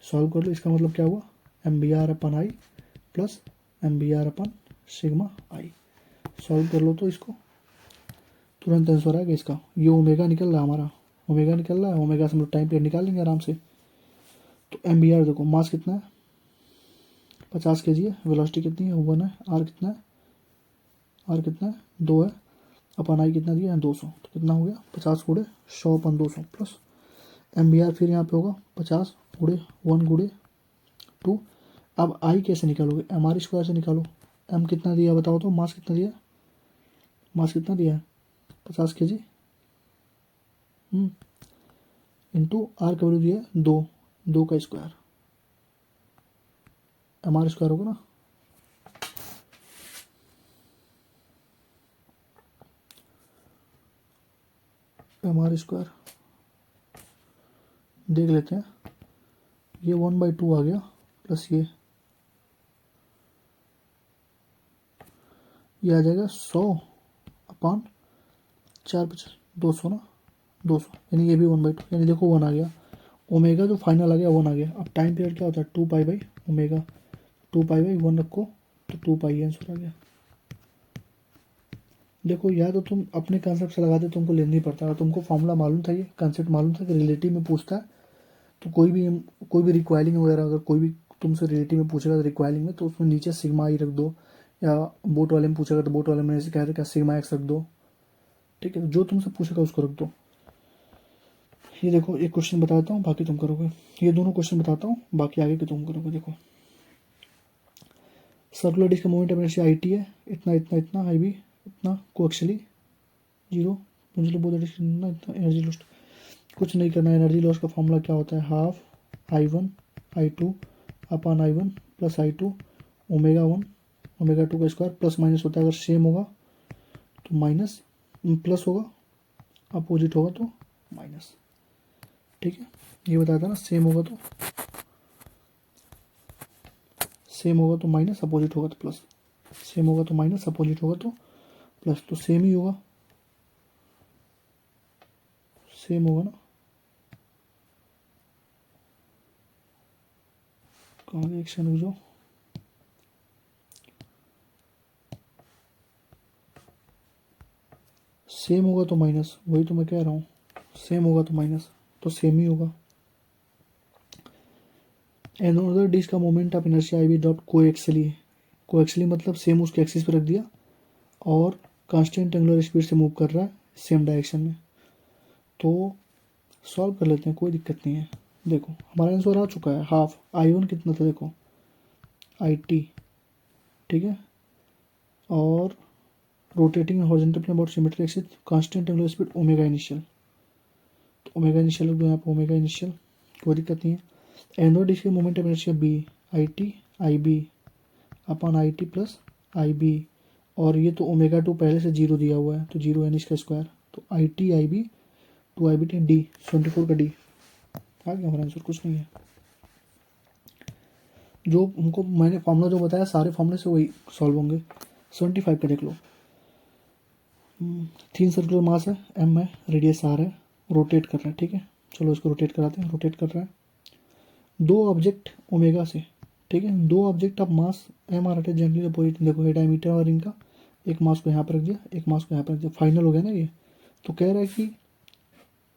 सॉल्व कर लो, इसका मतलब क्या हुआ, MBR/I प्लस MBR/σI। सॉल्व कर लो तो इसको तुरंत आंसर आएगा इसका। ये ओमेगा निकल रहा है हमारा, ओमेगा निकल रहा है, ओमेगा से हम लोग टाइम पीरियड निकाल लेंगे आराम से। तो MBR देखो, मास कितना है 50 kg है, वेलोसिटी कितनी है 1 है, आर कितना है, आर कितना है 2 है, अपन आई कितना दिया है 200। तो कितना हो गया 50 × 100 अपन 200 प्लस MBR फिर यहाँ पे होगा 50 × 1 × 2। अब आई कैसे निकालोगे, MR² से निकालो। एम कितना दिया बताओ तो, मास कितना दिया, मास कितना दिया है 50 kg इंटू आर का वैल्यू दिया है 2, 2 का स्क्वायर, MR² होगा ना। MR² देख लेते हैं, ये 1/2 आ गया, प्लस ये आ जाएगा 100/4 200 ना, 200, यानी ये भी 1/2, यानी देखो 1 आ गया। ओमेगा जो फाइनल आ गया 1 आ गया। अब टाइम पीरियड क्या होता है 2π/ओमेगा, 2π/1 रखो तो 2π आंसर आ गया। देखो या तो तुम अपने कंसेप्ट से लगाते, तुमको लेना ही पड़ता है। तुमको फॉर्मूला मालूम था, ये कंसेप्ट मालूम था कि रिलेटिव में पूछता है, तो कोई भी रिक्वायरिंग वगैरह अगर कोई भी तुमसे रिलेटिव में पूछेगा रिक्वायरिंग में, तो उसमें नीचे सिग्मा आई रख दो, या बोट वाले में पूछेगा तो बोट वाले में ऐसे कह रहे क्या सिग्मा एक्स रख दो, ठीक है, जो तुमसे पूछेगा उसको रख दो। ये देखो एक क्वेश्चन बताता हूँ, बाकी तुम करोगे, ये दोनों क्वेश्चन बताता हूँ, बाकी आगे के तुम करोगे। देखो सर्कुलर डिस्क का मोमेंट ऑफ इनर्शिया IT है, इतना इतना इतना, IB इतना, कोएक्सियली 0, मुझे बोल इतना इतना, एनर्जी लॉस कुछ नहीं करना है। एनर्जी लॉस का फॉर्मूला क्या होता है, हाफ I1/I2 प्लस I2 ω1 ω2 का स्क्वायर, प्लस माइनस होता है, अगर सेम होगा तो माइनस, प्लस होगा, अपोजिट होगा तो माइनस, ठीक है। ये बताया था ना, सेम होगा तो माइनस, अपोजिट होगा तो प्लस, सेम होगा तो माइनस, अपोजिट होगा तो प्लस, तो सेम ही होगा, सेम होगा ना, कहाँ गया एक्शन, रुक जाओ। सेम होगा तो माइनस, वही तो मैं कह रहा हूँ, सेम होगा तो माइनस, तो सेम ही होगा। एनोदर डिश का moment of inertia I V dot coaxially, coaxially मतलब सेम उसके एक्सिस पे रख दिया और कांस्टेंट एंगुलर स्पीड से मूव कर रहा है सेम डायरेक्शन में। तो सॉल्व कर लेते हैं, कोई दिक्कत नहीं है। देखो हमारा आंसर आ चुका है, हाफ I1 कितना था देखो, IT, ठीक है, और rotating horizontal plane about symmetric axis, constant angular speed omega initial, तो ओमेगा इनिशियल लिख दो यहाँ पे, ओमेगा इनिशियल, कोई दिक्कत नहीं है। एनोड डिश के moment of inertia B, IT IB upon IT plus IB, और ये तो ओमेगा 2 पहले से 0 दिया हुआ है, तो 0 n इसका स्क्वायर, तो IT IB 2IB D 74 का D आ गया हमारा आंसर, कुछ नहीं है। जो हमको मैंने फॉर्मूला जो बताया सारे फॉर्मूले से वही सॉल्व होंगे। 75 का देख लो, 3 सर्कुलर मास है, M है, रेडियस R है, रोटेट कर रहा है, ठीक है, चलो इसको रोटेट कराते हैं। रोटेट कर रहा है 2 ऑब्जेक्ट ओमेगा से, ठीक है, 2 object of mass M R gently opposite, देखो ये डायमीटर और इनका, एक मास को यहाँ पर रख दिया, एक मास को यहाँ पर रख दिया, फाइनल हो गया ना ये। तो कह रहा है कि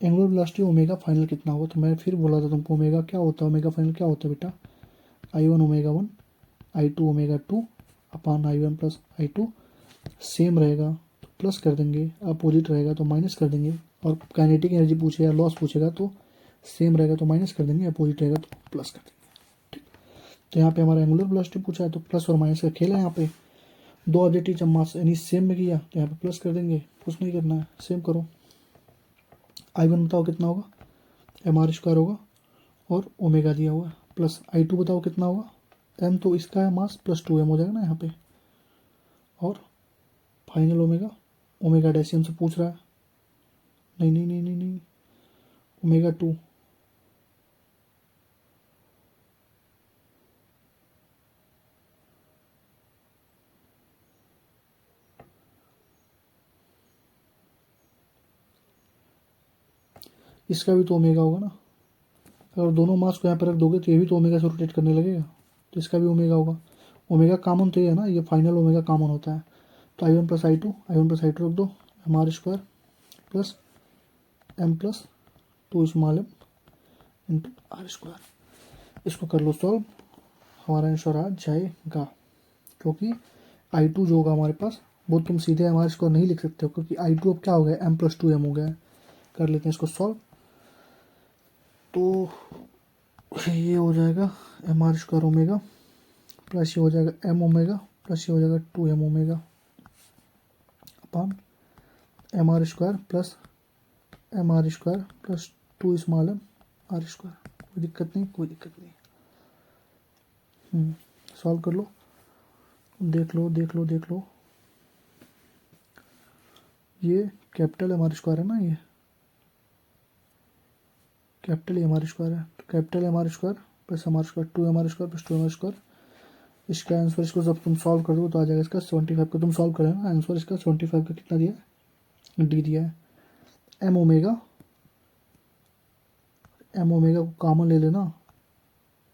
एंगुलर वेलोसिटी ओमेगा फाइनल कितना होगा, तो मैं फिर बोला था तुमको ओमेगा क्या होता है, ओमेगा फाइनल क्या होता है बेटा, I1 omega 1 I2 omega 2 upon I1 plus I2, same रहेगा तो प्लस कर देंगे, अपोजिट रहेगा तो माइनस कर देंगे, और काइनेटिक एनर्जी पूछेगा, लॉस पूछेगा तो सेम रहेगा तो माइनस कर देंगे, अपोजिट रहेगा तो प्लस कर देंगे, ठीक। तो यहाँ पे हमारा एंगुलर वेलोसिटी पूछा है तो प्लस और माइनस का खेल है यहाँ पे। 2 ऑब्जेक्ट जब मास यानी सेम में किया तो यहाँ पे प्लस कर देंगे, कुछ नहीं करना है, सेम करो। I1 बताओ कितना होगा, MR² होगा और ओमेगा दिया हुआ है, प्लस I2 बताओ कितना होगा, M तो इसका है मास प्लस 2M हो जाएगा ना यहाँ पे, और फाइनल ओमेगा, ओमेगा डेसियम से पूछ रहा है, नहीं नहीं नहीं नहीं नहीं, ओमेगा 2, इसका भी तो ओमेगा होगा ना, अगर दोनों मास को यहाँ पर रख दोगे तो ये भी तो ओमेगा से रोटेट करने लगेगा, तो इसका भी ओमेगा होगा। ओमेगा कॉमन तो ये है ना, ये फाइनल ओमेगा कॉमन होता है, तो I1 plus I2, I1 plus I2 रख दो, MR² plus M plus 2 small m into R², इसको कर लो सॉल्व, हमारा आंसर आ जाएगा। क्योंकि I2 जो होगा हमारे पास वो तुम सीधे MR² नहीं लिख सकते हो, क्योंकि I2 अब क्या हो गया, M प्लस 2M हो गया है। कर लेते हैं इसको सॉल्व, तो ये हो जाएगा MR² ओमेगा प्लस ये हो जाएगा M ओमेगा प्लस ये हो जाएगा 2M omega upon MR² plus MR² plus 2 small m R², कोई दिक्कत नहीं, कोई दिक्कत नहीं। सॉल्व कर लो, देख लो देख लो देख लो, ये कैपिटल MR² है ना, ये कैपिटल MR² है, तो capital MR² plus MR² 2MR² plus 2MR², इसका आंसर, इसको जब तुम सॉल्व कर दो तो आ जाएगा इसका 75 का, तुम सॉल्व करें ना, आंसर इसका 75 का कितना दिया है, D दिया है। M ओमेगा को कॉमन ले लेना,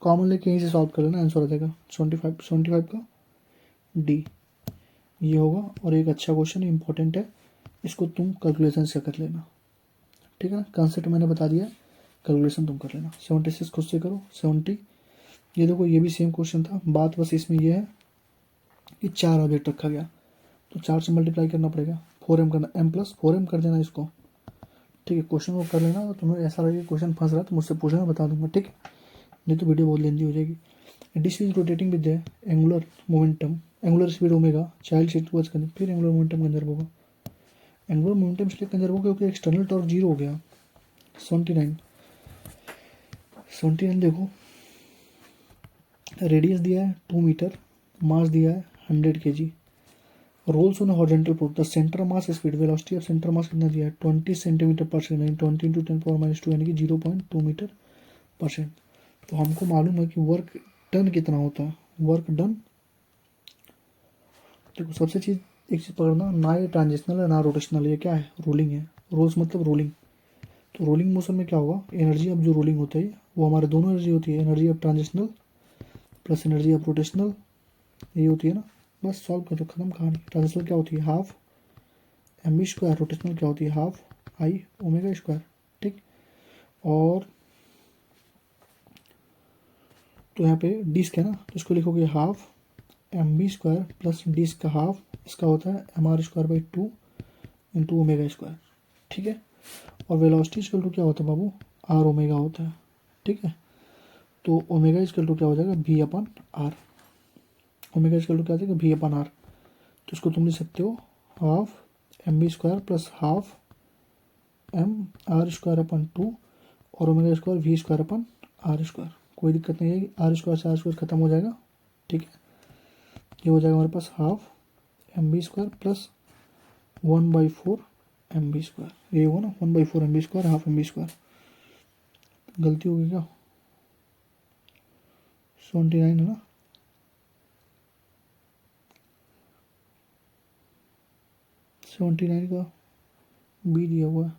कॉमन लेके यहीं से सॉल्व कर लेना, आंसर आ जाएगा 75 का D, ये होगा। और एक अच्छा क्वेश्चन इंपॉर्टेंट है, इसको तुम कैलकुलेशन से कर लेना, ठीक है ना, कॉन्सेप्ट मैंने बता दिया, कैलकुलेशन तुम कर लेना। 76 खुद से करो, 70, ये देखो ये भी सेम क्वेश्चन था, बात बस इसमें ये है कि 4 ऑब्जेक्ट रखा गया तो 4 से मल्टीप्लाई करना पड़ेगा, 4M करना, M प्लस 4M कर देना इसको, ठीक है। क्वेश्चन को कर लेना, और तुम्हें ऐसा लगे क्वेश्चन फंस रहा है तो मुझसे पूछना, बता दूंगा, ठीक है, नहीं तो वीडियो बहुत लेंदी हो जाएगी। Dish is rotating with angular momentum, angular speed omega, child speed towards करने, फिर एंगुलर मोमेंटम कंजर्व होगा। एंगुलर मोमेंटम इसलिए कंजर्व होगा क्योंकि एक्सटर्नल टॉर्क 0 हो गया। 79 देखो, रेडियस दिया है 2 मीटर, मास दिया है 100 kg, rolls on horizontal proof, the centre mass speed, velocity of centre mass कितना दिया है 20 सेंटीमीटर पर सेकेंड, 20 इंटू 10⁻², यानी कि 0.2 मीटर पर सेकेंड। तो हमको मालूम है कि वर्क डन कितना होता है, वर्क डन, देखो सबसे एक चीज़ पकड़ना, ना ये ट्रांजिशनल है ना रोटेशनल, ये क्या है, रोलिंग है, रोल्स मतलब रोलिंग। तो रोलिंग मोशन में क्या होगा, एनर्जी ऑफ जो रोलिंग होता है वो हमारे दोनों एनर्जी होती है, energy of transitional plus energy of rotational, ये होती है ना, बस सॉल्व कर दो, खत्म कहानी। ट्रांजिशनल क्या होती है, half M B square, rotational क्या होती है, हाफ आई ओमेगा स्क्वायर, ठीक। और तो यहाँ पे डिस्क है ना, तो इसको लिखोगे half M B square plus disc का हाफ, इसका होता है M R square by 2 into omega square, ठीक है। और वेलोसिटी इक्वल टू क्या होता है बाबू, आर ओमेगा होता है, ठीक है। तो ओमेगा इक्वल टू क्या हो जाएगा, V upon R, omega equal to क्या हो जाएगा, वी अपन आर। तो इसको तुम लिख सकते हो half M B square plus half M are square अपन 2 और ओमेगा स्क्वायर वी स्क्वायर अपन आर स्क्वायर। कोई दिक्कत नहीं है, आर स्क्वायर से आर स्क्वायर खत्म हो जाएगा, ठीक है। ये हो जाएगा हमारे पास half M B square plus 1/4 M B square, ये होगा ना 1/4 M B square half M B square. गलती होगी क्या, 79 है ना, सेवेंटी नाइन का बी दिया हुआ है,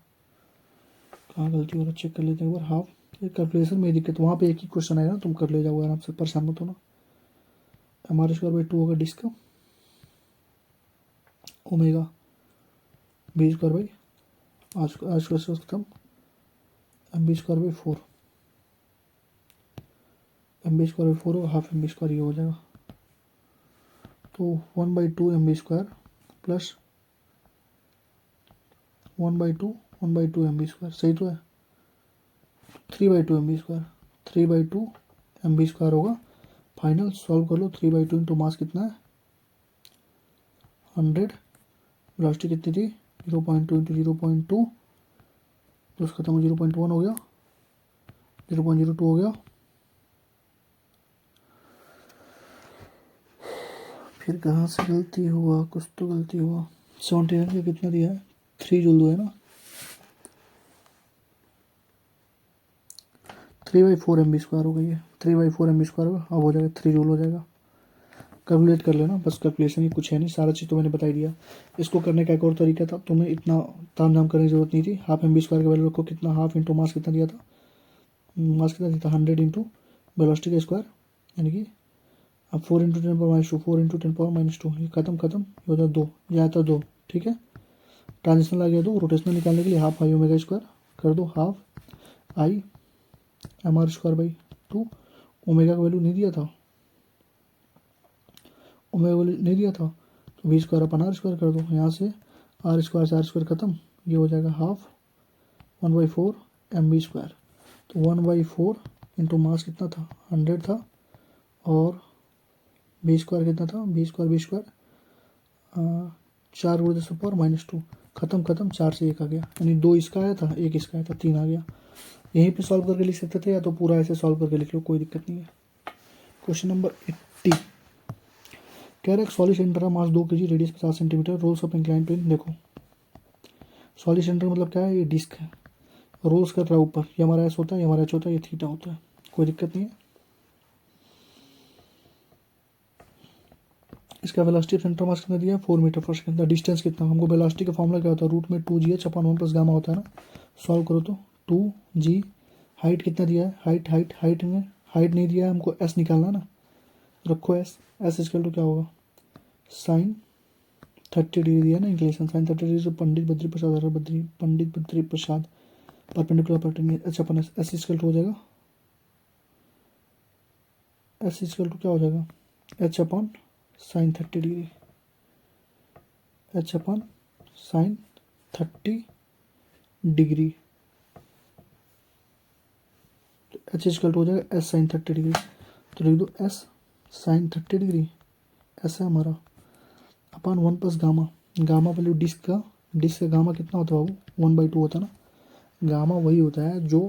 कहाँ गलती हो रहा है चेक कर लेते हैं एक बार। हाफ, ये कैलकुलेशन में दिक्कत, वहाँ पे एक ही क्वेश्चन आएगा ना, तुम कर ले जाओगे आराम से, परेशान मत होना। एम आर स्क्वायर बाई 2 होगा डिस्क का, omega B square by R square से खत्म, M B square by 4, M B square by 4 होगा, हाफ एम बी स्क्वायर ये हो जाएगा। तो 1/2 M B square plus 1/2 M B square, सही तो है, 3/2 M B square, 3/2 M B square होगा। फाइनल सॉल्व कर लो, 3/2 इंटू मास कितना है 100, वेलोसिटी कितनी थी 0.2 इंटू 0.2, तो उसका खत्म 0.1 हो गया, 0.02 हो गया। फिर कहाँ से गलती हुआ, कुछ तो गलती हुआ। 79 का कितना दिया है, 3 जूल है ना, 3/4 एम बी स्क्वायर हो गई है, 3/4 एम बी स्क्वायर होगा, अब हो जाएगा 3 जूल हो जाएगा। कैलकुलेट कर लेना, बस कैलकुलेशन ही कुछ है नहीं, सारा चीज़ तो मैंने बता ही दिया। इसको करने का एक और तरीका था, तुम्हें इतना ताम झाम करने की जरूरत नहीं थी। हाफ एम बी स्क्वायर का वैल्यू रखो, कितना हाफ इंटू मास कितना दिया था, मास कितना दिया था 100 इंटू वेलोसिटी का स्क्वायर, यानी कि अब 4 इंटू 10⁻², 4 इंटू 10⁻², ये खत्म खत्म, ये होता है 2, यह आता है 2, ठीक है। ट्रांजिशनल आ गया 2, रोटेशनल निकालने के लिए हाफ आई ओमेगा स्क्वायर कर दो, half I M are square by 2, omega का वैल्यू नहीं दिया था, ओमेगा वैल्यू नहीं दिया था, तो वी स्क्वायर अपन आर स्क्वायर कर दो, यहाँ से आर स्क्वायर से आर स्क्वायर खत्म, ये हो जाएगा हाफ 1/4 एम बी स्क्वायर। तो 1/4 इंटू मास कितना था 100 था, और बी स्क्वायर कितना था, बी स्क्वायर 4 × 10⁻², खत्म खत्म, 4 से 1 आ गया, यानी 2 इसका आया था, 1 इसका आया था, 3 आ गया। यहीं पे सॉल्व करके लिख सकते थे, या तो पूरा ऐसे सॉल्व करके लिख लो, कोई दिक्कत नहीं है। क्वेश्चन नंबर 80 कह रहा है सॉलिड सेंटर का mass 2 kg, radius 50 centimetre, rolls off incline plane. देखो सॉलिड सेंटर मतलब क्या है, ये डिस्क है, रोल्स कर रहा है ऊपर, ये हमारा एस होता है, ये हमारा एच होता है, ये थीटा होता है, कोई दिक्कत नहीं है। इसका वेलोसिटी सेंटर मास कितना दिया है 4 मीटर पर सेकंड, डिस्टेंस कितना, हमको वेलोसिटी का फॉर्मूला क्या होता है, रूट में 2gh/1 + गामा होता है ना। सॉल्व करो तो 2g, हाइट कितना दिया है, हाइट में हाइट नहीं दिया है, हमको एस निकालना ना, रखो एस इक्वल टू क्या होगा, साइन 30 डिग्री दिया ना, इंक्लिनेशन साइन 30 डिग्री से पंडित बद्री प्रसाद परपेंडिकुलर, अच्छा अपन एस इक्वल टू हो जाएगा, एस इक्वल टू क्या हो जाएगा, एच अपन साइन 30 डिग्री, एच अपन साइन 30 डिग्री, तो एच इक्वल टू हो जाएगा एस साइन 30 डिग्री, तो लिख दो एस साइन 30 डिग्री, ऐसा है हमारा, अपन 1 + गामा, गामा वैल्यू डिस्क का गामा कितना होता है बाबू 1/2 होता है ना। गामा वही होता है जो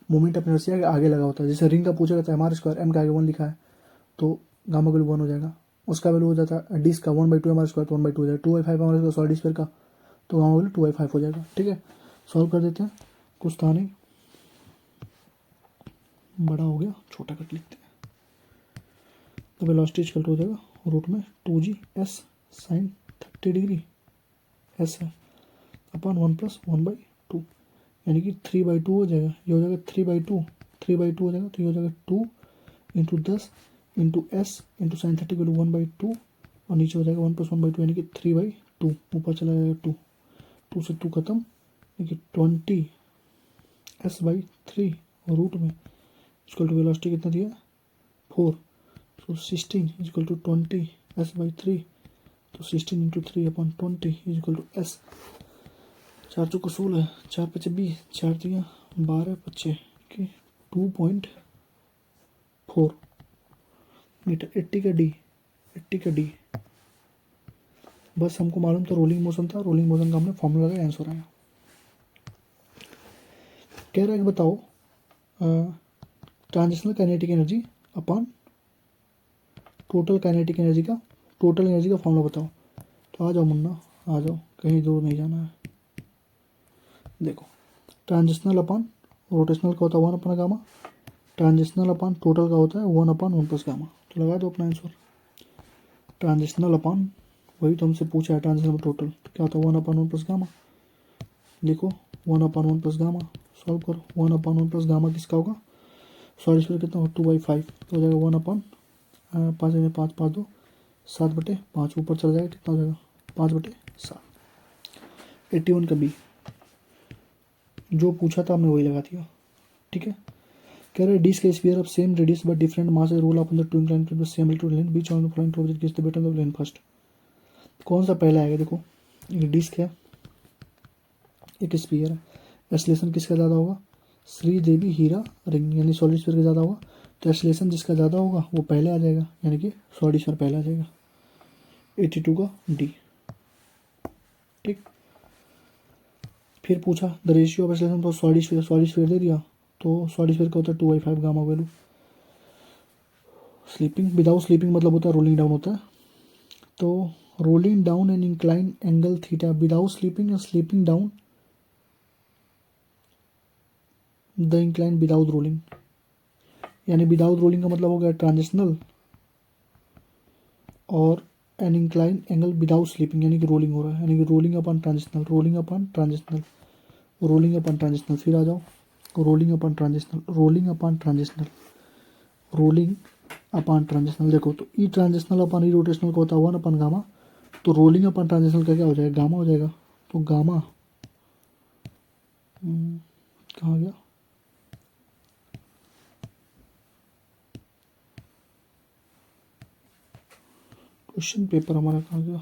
मोमेंट ऑफ इनर्शिया के आगे लगा होता है, जैसे रिंग का पूछा जाता है एम आर स्क्वायर, एम का आगे 1 लिखा है, तो गामा वैल्यू 1 हो जाएगा, उसका वैल्यू हो जाता है डिस्क का 1/2 एम आर स्क्वायर, तो 1/2 हो जाएगा, 2/5 M are square solid sphere का, तो गामा वैल्यू 2/5 हो जाएगा, ठीक है। सॉल्व कर देते हैं, कुछ था नहीं, बड़ा हो गया, छोटा कट लिखते हैं, तो वेलोसिटी इक्वल हो जाएगा रूट में 2g s sign 30 degree, S है अपन 1 + 1/2, यानी कि 3/2 हो जाएगा, ये हो जाएगा 3/2 हो जाएगा, तो ये हो जाएगा 2 × 10 इंटू एस इंटू साइन 30 की वैल्यू 1/2 और नीचे हो जाएगा 1 + 1/2 यानी कि 3/2। ऊपर चला जाएगा 2, 2 से 2 खत्म, यानी कि 20 s/3 और रूट में इक्वल टू वेलोसिटी कितना दिया 4, तो 16 इक्वल टू 20 s/3, तो 16 इंटू 3/20 इक्वल टू s। 4 चौको 16, 4 × 5 = 20, 4 दिया 12 × 5 2.4 मीटर। 80 का डी, 80 का डी। बस हमको मालूम था रोलिंग मोशन था, रोलिंग मोशन का हमने फॉर्मूला लगाया, आंसर आया। कह रहा है कि बताओ transitional kinetic energy upon total kinetic energy का, टोटल एनर्जी का फॉर्मूला बताओ। तो आ जाओ मुन्ना, आ जाओ, कहीं दूर नहीं जाना है। देखो ट्रांजिशनल अपॉन रोटेशनल का होता है 1/गामा, ट्रांजिशनल अपॉन टोटल का होता है 1/1 + गामा। तो लगा दो अपना आंसर। ट्रांजिशनल अपॉन वही तो हमसे पूछा है, ट्रांजिशनल टोटल क्या होता है 1/1 + गामा। लिखो 1/1 + गामा, सॉल्व करो। 1/1 + गामा किसका होगा, सॉरी कितना होगा 2/5, तो हो जाएगा 1/5 5 5 2 7/5 ऊपर चला जाएगा, कितना हो जाएगा 5/7। 81 का बी, जो पूछा था हमने वही लगा दिया। ठीक है। कह रहे disc sphere of same radius but different mass roll upon the two inclined to the same altitude length बीच on the following two object, किस the better the plane first. कौन सा पहला आएगा, देखो एक डिस्क है एक स्फीयर है, एक्सीलरेशन किसका ज़्यादा होगा, श्रीदेवी हीरा रिंग यानी सॉलिड स्फीयर का ज़्यादा होगा, तो एक्सीलरेशन जिसका ज़्यादा होगा वो पहले आ जाएगा, यानी कि सॉलिड स्फीयर पहले आ जाएगा। 82 का डी। ठीक। फिर पूछा the ratio of acceleration for solid sphere दे दिया, तो सॉलिड स्फीयर का होता है 2/5 gamma value. Slipping without slipping मतलब होता है रोलिंग डाउन होता है, तो rolling down and incline angle theta without slipping या slipping down the incline without rolling, यानी विदाउट रोलिंग का मतलब हो गया ट्रांजिशनल, और an incline angle without slipping यानी कि रोलिंग हो रहा है, यानी कि rolling upon transitional, rolling upon transitional, rolling upon transitional. फिर आ जाओ rolling upon transitional, rolling upon transitional, rolling upon transitional. देखो तो ई ट्रांजिशनल अपॉन ई रोटेशनल का होता है 1/गामा, तो रोलिंग अपॉन ट्रांजिशनल का क्या हो जाएगा, गामा हो जाएगा। तो गामा कहाँ गया, क्वेश्चन पेपर हमारा कहाँ गया,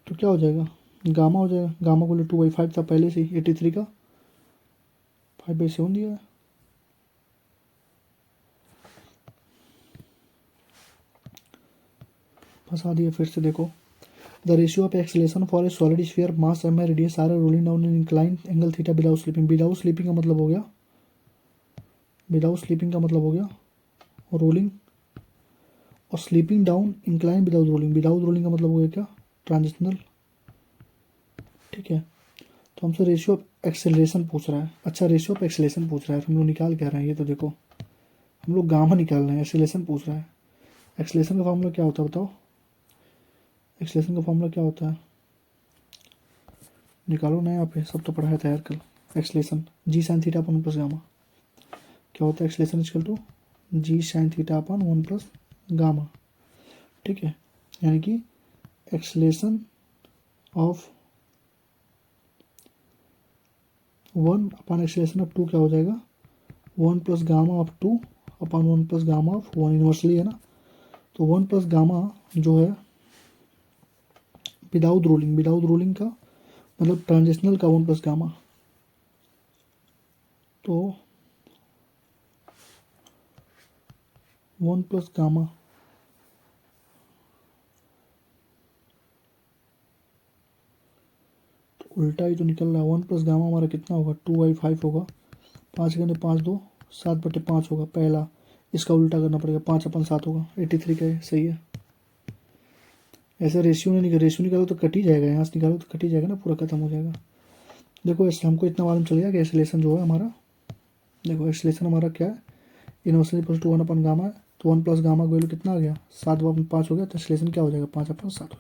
तो क्या हो जाएगा, गामा हो जाएगा। गामा को 2/5 था पहले से ही, 83 का 5/7 दिया है। फंसा दिया फिर से। देखो the ratio of acceleration for a solid sphere mass M radius R rolling down in incline angle theta without slipping. Without slipping का मतलब हो गया, विदाउट स्लीपिंग का मतलब हो गया रोलिंग, और sleeping down incline without rolling, without rolling का मतलब हो गया क्या, ट्रांजिशनल। ठीक है। तो हमसे रेशियो ऑफ एक्सेलरेशन पूछ रहा है। अच्छा रेशियो ऑफ एक्सेलरेशन पूछ रहा है, हम लोग निकाल क्या रहे हैं, ये तो देखो हम लोग गामा निकाल रहे हैं, एक्सेलरेशन पूछ रहा है। एक्सेलरेशन का फॉर्मूला क्या होता है बताओ, एक्सेलरेशन का फॉर्मूला क्या होता है, निकालो ना यहाँ पे, सब तो पढ़ा है तैयार कल। Acceleration G sine theta upon 1 + gamma क्या होता है, acceleration equal to G sine theta upon 1 + gamma. ठीक है। यानी कि acceleration of 1 upon acceleration of 2 क्या हो जाएगा, 1 + gamma of 2 upon 1 + gamma of 1, inversely है ना। तो 1 + गामा जो है विदाउट रोलिंग, विदाउट रोलिंग का मतलब ट्रांजिशनल का 1 + गामा, तो 1 + गामा तो उल्टा ही तो निकल रहा है। 1 + गामा हमारा कितना होगा 2/5 होगा, 5 × 5 2 7/5 होगा पहला, इसका उल्टा करना पड़ेगा 5/7 होगा। 83 का है, सही है। ऐसे रेशियो नहीं निकल, रेशियो निकालो तो कट ही जाएगा, यहाँ से निकालो तो कट ही जाएगा ना, पूरा खत्म हो जाएगा। देखो ऐसे हमको इतना मालूम चल गया कि एक्सेलरेशन जो है हमारा, देखो एक्सेलरेशन हमारा क्या है, inversely equal to 1 upon gamma है, तो 1 + गामा का वैल्यू कितना आ गया 7/5 हो गया, तो एक्सेलरेशन क्या हो जाएगा 5/7 हो जाएगा।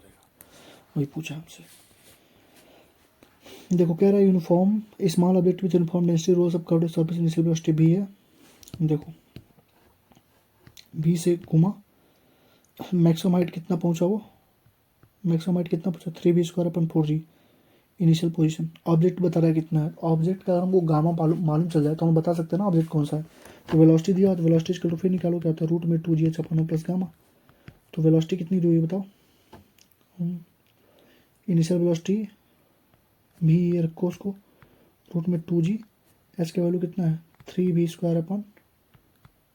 वही पूछा हमसे। देखो कह रहा है uniform small object with uniform density rolls up curved surface initial velocity भी है। देखो भी से घुमा, मैक्सिमम हाइट कितना पहुंचा वो, मैक्सिमम हाइट कितना पहुंचा 3v² 4g initial position. Object बता रहा है कितना है, ऑब्जेक्ट का अगर हमको गामा मालूम चल जाए तो हम बता सकते हैं ना ऑब्जेक्ट कौन सा है। तो वेलोसिटी दिया तो वेलोसिटी इसका फिर निकालो क्या होता है रूट में 2gh अपन प्लस गामा। तो वेलोसिटी कितनी दी हुई बताओ, इनिशियल वेलोसिटी भी ये रखो उसको रूट में 2g, एच का वैल्यू कितना है 3v²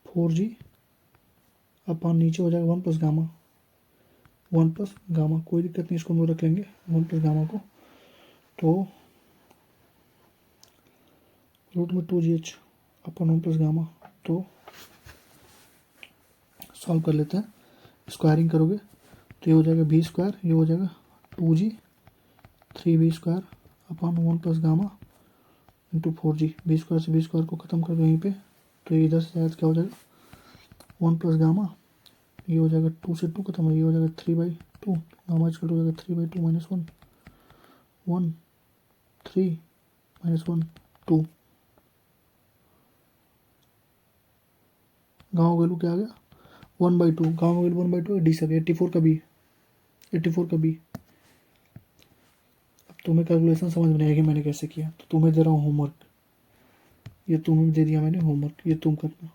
4g अपन नीचे हो जाएगा 1 प्लस गामा, 1 प्लस गामा, कोई दिक्कत नहीं इसको हम लोग रख लेंगे 1 प्लस गामा को। तो रूट में 2gh अपन 1 प्लस गामा, तो सॉल्व कर लेते हैं, स्क्वायरिंग करोगे तो ये हो जाएगा v², ये हो जाएगा 2g 3v² अपन 1 plus gamma into 4g। v² से v² को ख़त्म कर दो यहीं पे, तो ये इधर से शायद क्या हो जाएगा 1 प्लस गामा, ये हो जाएगा 2 से 2 खत्म है, ये हो जाएगा 3/2 गामा इक्वल हो जाएगा 3/2 माइनस 1 1 3 माइनस 1 2। गामा वैल्यू क्या आ गया 1/2, गामा वैल्यू 1/2 डी से 84 का बी, 84 का बी। अब तुम्हें कैलकुलेशन समझ में नहीं आएगी मैंने कैसे किया, तो तुम्हें दे रहा हूँ होमवर्क, ये तुम्हें दे दिया मैंने होमवर्क, ये तुम करना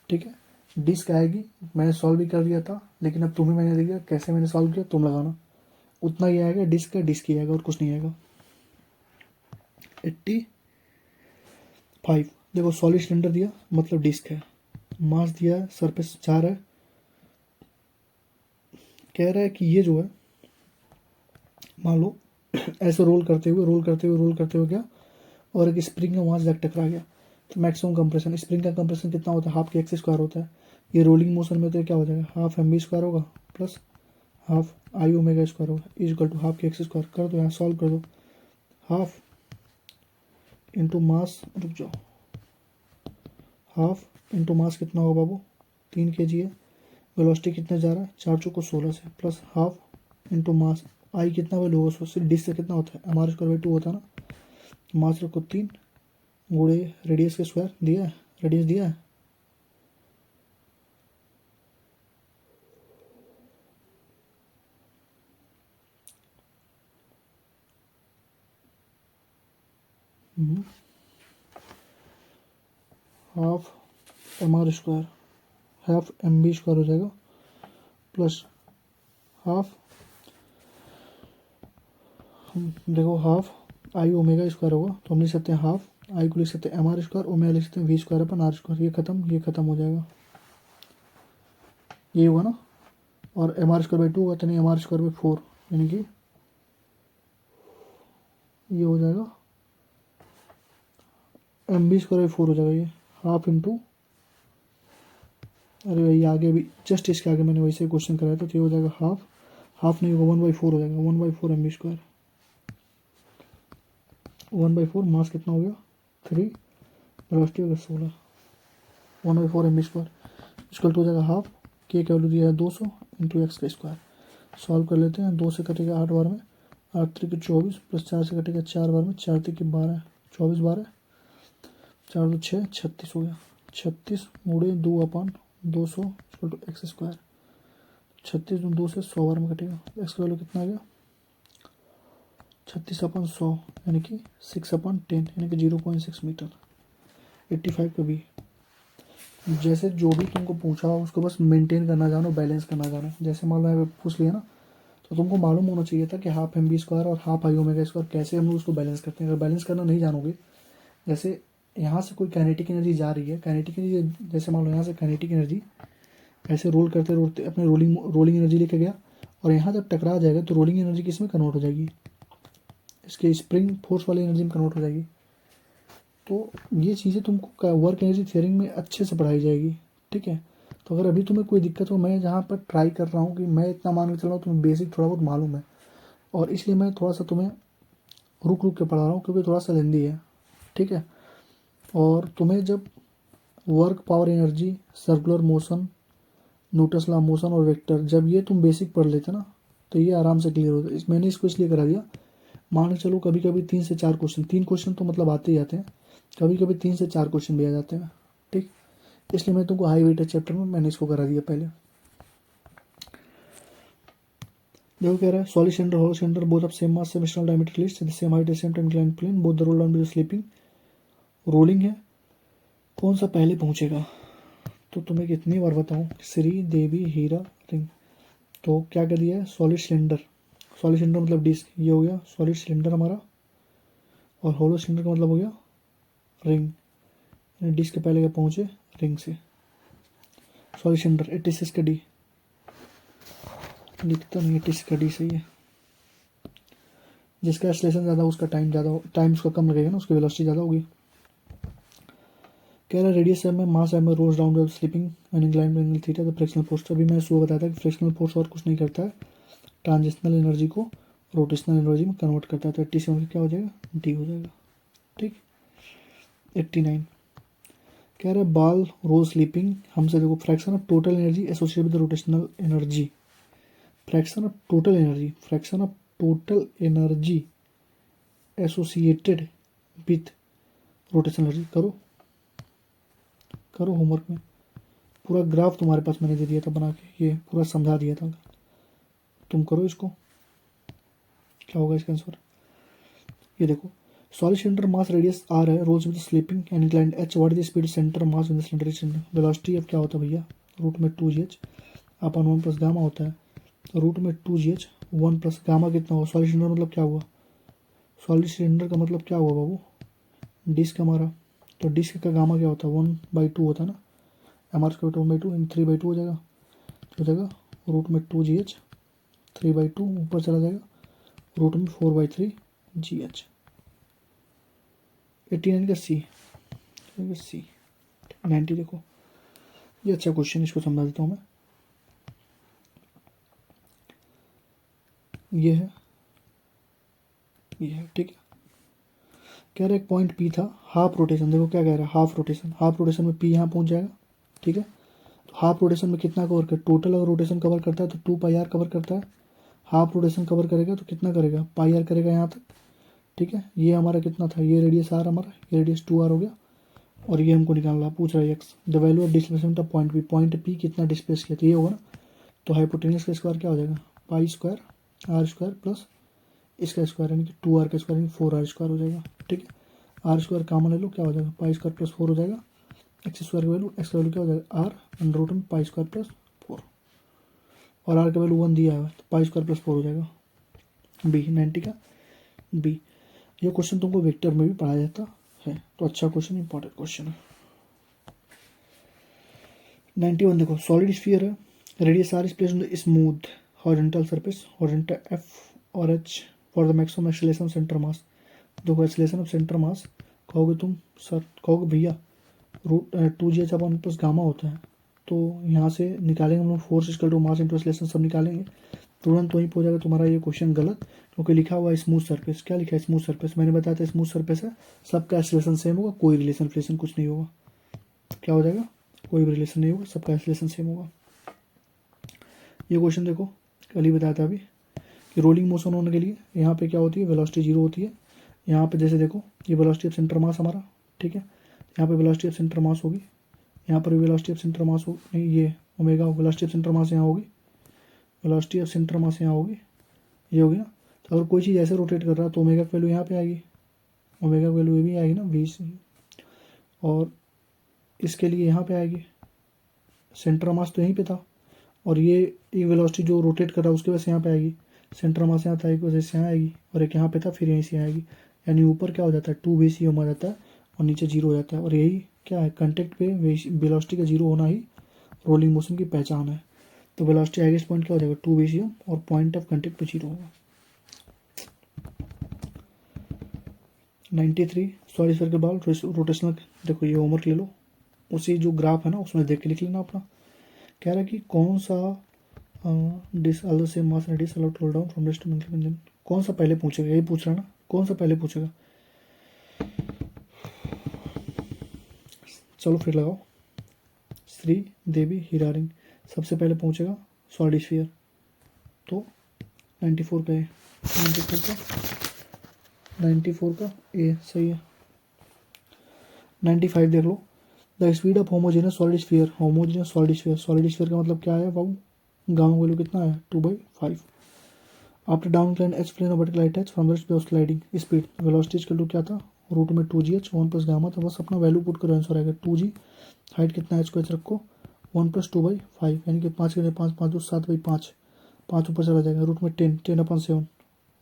ठीक है। डिस्क आएगी, मैंने सॉल्व भी कर दिया था, लेकिन अब तुम्हें मैंने दे दिया कैसे मैंने सॉल्व किया तुम लगाना, उतना ही आएगा, डिस्क का डिस्क ही आएगा और कुछ नहीं आएगा। 85 देखो सॉलिड सिलेंडर दिया मतलब डिस्क है, मास दिया है, सरफेस 4 है, कह रहा है कि ये जो है मान लो ऐसे रोल करते हुए क्या, और एक स्प्रिंग का वहाँ से जाकर टकरा गया, तो मैक्सिमम कंप्रेशन, स्प्रिंग का कंप्रेशन कितना होता है हाफ के x² होता है, ये रोलिंग मोशन में तो क्या हो जाएगा हाफ mv² होगा प्लस हाफ i⍵² होगा इक्वल टू हाफ के x²। कर दो यहाँ सॉल्व कर दो, हाफ इंटू मास, रुक जाओ, हाफ इंटू मास कितना होगा बाबू 3 kg है, वेलोसिटी कितने जा रहा है 4 चौको 16 से, प्लस हाफ इंटू मास आई कितना वैल्यू होगा सिर्फ डिस्क से कितना होता है mr²/2 होता है ना, मास रखो 3 गुणे रेडियस के स्क्वायर दिया है, रेडियस दिया है हाफ mr², हाफ mv² हो जाएगा प्लस हाफ, देखो हाफ i⍵² होगा, तो हम लिख सकते हैं हाफ आई को लिख सकते हैं mr², ओमेगा लिख सकते हैं v²/r², ये खत्म हो जाएगा, ये हुआ ना, और mr²/2 होगा तो नहीं mr²/4, यानी कि ये हो जाएगा mv²/4 हो जाएगा, ये हाफ इंटू, अरे भाई आगे भी जस्ट इसके आगे मैंने वैसे क्वेश्चन कराया था, तो ये हो जाएगा हाफ नहीं होगा 1/4 हो जाएगा 1/4 mv², 1/4 मास कितना हो गया 3, वेलोसिटी हो गया 16, 1/4 mv² इसको हो जाएगा हाफ, के का वैल्यू दिया है 200 इंटू x²। सॉल्व कर लेते हैं, 2 से कटेगा 8 बार में, 8 3 24 प्लस 4 से कटेगा 4 बार में, 4 3 12 24 12 4 2 6 36 हो गया, 36 गुणे 2/200 इक्वल टू x², 36 2 से 100 बार में कटेगा, x का वैल्यू कितना आ गया 36/100 यानी कि 6/10 यानी कि 0.6 मीटर। 85 का भी जैसे जो भी तुमको पूछा उसको बस मेंटेन करना जानो, बैलेंस करना जानो, जैसे मान लो पूछ लिया ना, तो तुमको मालूम होना चाहिए था कि हाफ mv² और हाफ i⍵² कैसे हम लोग उसको बैलेंस करते हैं। अगर बैलेंस करना नहीं जानोगे, जैसे यहाँ से कोई काइनेटिक एनर्जी जा रही है, काइनेटिक एनर्जी जैसे मान लो यहाँ से काइनेटिक एनर्जी ऐसे रोल करते अपने रोलिंग एनर्जी लेके गया, और यहाँ जब टकरा जाएगा तो रोलिंग एनर्जी किस में कन्वर्ट हो जाएगी, इसके स्प्रिंग फोर्स वाली एनर्जी में कन्वर्ट हो जाएगी। तो ये चीज़ें तुमको वर्क एनर्जी थ्योरी में अच्छे से पढ़ाई जाएगी, ठीक है। तो अगर अभी तुम्हें कोई दिक्कत हो, मैं जहाँ पर ट्राई कर रहा हूँ कि मैं इतना मान के चल रहा हूँ तुम्हें बेसिक थोड़ा बहुत मालूम है, और इसलिए मैं थोड़ा सा तुम्हें रुक के पढ़ा रहा हूँ क्योंकि थोड़ा सा लेंदी है, ठीक है। और तुम्हें जब work power energy circular motion Newton's law motion और वेक्टर, जब ये तुम बेसिक पढ़ लेते ना तो ये आराम से क्लियर होता है। मैंने इसको इसलिए करा दिया, मान के चलो कभी कभी 3 से 4 क्वेश्चन, 3 क्वेश्चन तो मतलब आते ही आते हैं, कभी कभी 3 से 4 क्वेश्चन भी आ जाते हैं, ठीक। इसलिए मैं तुमको हाई वेटेज चैप्टर में मैंने इसको करा दिया पहले। देखो कह रहा है solid cylinder hollow cylinder both of same mass same external diameter least the same height same time inclined plane both the roll down with slipping, rolling है, कौन सा पहले पहुंचेगा। तो तुम्हें कितनी बार बताऊं, श्री देवी हीरा रिंग। तो क्या कर दिया है, सॉलिड सिलेंडर, सॉलिड सिलेंडर मतलब डिस्क, ये हो गया सॉलिड सिलेंडर हमारा, और होलो सिलेंडर का मतलब हो गया रिंग, डिस्क के पहले क्या पहुंचे, रिंग से। सॉलिड सिलेंडर 86 का डी, लिखता नहीं 86 का डी सही है। जिसका एक्सेलरेशन ज़्यादा उसका टाइम ज़्यादा, टाइम उसका कम लगेगा ना, उसकी वेलोसिटी ज़्यादा होगी। कह रहा है रेडियस एम में मास एम में rolls down with slipping and inclined angle theta the frictional force. अभी मैं सुबह बताया था कि फ्रिक्शनल फोर्स और कुछ नहीं करता है, ट्रांजिशनल एनर्जी को रोटेशनल एनर्जी में कन्वर्ट करता है। तो 87 का क्या हो जाएगा, डी हो जाएगा, ठीक। 89 कह रहे हैं बाल रोज स्लीपिंग, हमसे देखो fraction of total energy associated with rotational energy, fraction of total energy, fraction of total energy associated with rotational energy. करो करो होमवर्क में, पूरा ग्राफ तुम्हारे पास मैंने दे दिया था बना के, ये पूरा समझा दिया था, तुम करो इसको। क्या होगा इसका आंसर, ये देखो solid cylinder mass radius are है, rolls with slipping and inclined H, what is the speed centre mass in the cylinder is velocity. अब क्या होता है भैया, रूट में 2gh अपन 1 प्लस गामा होता है, तो रूट में 2gh 1 प्लस गामा कितना हुआ, सॉलिड सिलेंडर मतलब क्या हुआ, सॉलिड सिलेंडर का मतलब क्या हुआ बाबू, डिस्क हमारा, तो डिस्क का गामा क्या होता है 1/2 होता है ना, एम आर स्क्वायर 1/2 इन 3/2 हो जाएगा, हो जाएगा रूट में 2gh 3/2 ऊपर चला जाएगा, रूट में 4/3gh। 89 का सी, सी 90 देखो, ये अच्छा क्वेश्चन, इसको समझा देता हूँ मैं। ये है, ये है, ठीक है। कह रहा है एक पॉइंट पी था, हाफ रोटेशन, देखो क्या कह रहा है, हाफ रोटेशन, हाफ रोटेशन में पी यहाँ पहुँच जाएगा, ठीक है। तो हाफ रोटेशन में कितना कवर कर, टोटल अगर रोटेशन कवर करता है तो 2πr कवर करता है, हाफ रोटेशन कवर करेगा तो कितना करेगा, πr करेगा यहाँ तक, ठीक है। ये हमारा कितना था, ये रेडियस आर हमारा, ये रेडियस 2r हो गया, और ये हमको निकालना पूछ रहा है x, the value of displacement of point P, point P कितना डिस्प्लेस किया, तो ये होगा ना, तो हाइपोटेनस का स्क्वायर क्या हो जाएगा, pi square R square plus इसका स्क्वायर यानी कि 2r का स्क्वायर यानी 4r स्क्वायर हो जाएगा, ठीक है। आर स्क्वायर कॉमन ले लो, क्या हो जाएगा, पाई स्क्वायर प्लस 4 हो जाएगा, एक्स स्क्वायर की वैल्यू, एक्स का वैल्यू क्या हो जाएगा आर अंडर रूट में पाई स्क्वायर प्लस 4, और आर का वैल्यू 1 दिया है तो पाई स्क्वायर प्लस 4 हो जाएगा, बी 90 का बी। ये क्वेश्चन तुमको वेक्टर में भी पढ़ाया जाता है, तो अच्छा क्वेश्चन, इंपॉर्टेंट क्वेश्चन है। 91 देखो सॉलिड स्फीयर है, radius R is placed on the smooth horizontal surface, horizontal F और H for the maximum acceleration centre mass. देखो एक्सेलरेशन ऑफ सेंटर मास कहोगे तुम सर, कहोगे भैया रूट 2gh अपन प्लस गामा होता है, तो यहाँ से निकालेंगे हम लोग force equal to mass into acceleration सब निकालेंगे, तुरंत वहीं पहुंच जाएगा तुम्हारा ये क्वेश्चन गलत, क्योंकि लिखा हुआ है स्मूथ सरफेस। क्या लिखा है, स्मूथ सरफेस, मैंने बताया था स्मूथ सरफेस है, सबका एक्सेलरेशन सेम होगा, कोई रिलेशन कुछ नहीं होगा, क्या हो जाएगा, कोई भी रिलेशन नहीं होगा, सबका एक्सेलरेशन सेम होगा। ये क्वेश्चन देखो कल ही बताया था अभी कि रोलिंग मोशन होने के लिए यहाँ पे क्या होती है, वेलोसिटी 0 होती है, यहाँ पे जैसे देखो ये वेलोसिटी ऑफ सेंटर मास हमारा, ठीक है, यहाँ पे वेलोसिटी ऑफ सेंटर मास होगी, यहाँ पर भी वेलोसिटी ऑफ सेंटर मास होगी, नहीं ये ओमेगा, वेलोसिटी ऑफ सेंटर मास यहाँ होगी, वेलोसिटी ऑफ सेंटर मास यहाँ होगी, ये होगी ना। तो अगर कोई चीज़ ऐसे रोटेट कर रहा है तो ओमेगा की वैल्यू यहाँ पे आएगी, ओमेगा की वैल्यू ये भी आएगी ना 20, और इसके लिए यहाँ पे आएगी, सेंटर मास तो यहीं पे था, और ये एक वेलोसिटी जो रोटेट कर रहा है उसकी वजह से यहाँ पे आएगी, सेंटर मास यहाँ था एक वजह से यहाँ आएगी, और एक यहाँ पे था फिर यहीं से आएगी, यानी ऊपर क्या हो जाता है 2 आ जाता है और नीचे 0 हो जाता है, और यही क्या है, कंटेक्ट पे वेलोसिटी का 0 होना ही रोलिंग मोशन की पहचान है। तो वेलोसिटी हाईएस्ट पॉइंट क्या हो जाएगा 2 और पॉइंट ऑफ कंटेक्ट पे 0 होगा। 93 सॉरी सर के बाल रोटेशनल, देखो ये होमवर्क ले लो, उसी जो ग्राफ है ना उसमें देख के लिख लेना अपना। कह रहा है कि कौन सा disc although same mass and disc allowed roll down from rest engine, कौन सा पहले पूछेगा, यही पूछ रहा है ना, कौन सा पहले पूछेगा, चलो फिर लगाओ, श्री देवी हीरा रिंग सबसे पहले पहुंचेगा सॉलिड स्फीयर, तो 94 का ए, 94 का ए सही है। 95 देख लो। The speed of homogeneous solid sphere, homogeneous solid sphere, solid sphere का मतलब क्या है बाबू, गामा वैल्यू कितना है 2/5। After down incline h plane और vertical height h from the sliding speed, velocity equal to क्या था, रूट में 2gh 1 प्लस गामा था, बस अपना वैल्यू पुट करो आंसर आएगा 2g। हाइट कितना है एच को एच रखो 1 प्लस 2/5 यानी कि 5 के 5 5 2 7/5, 5 ऊपर चला जाएगा, रूट में 10/7,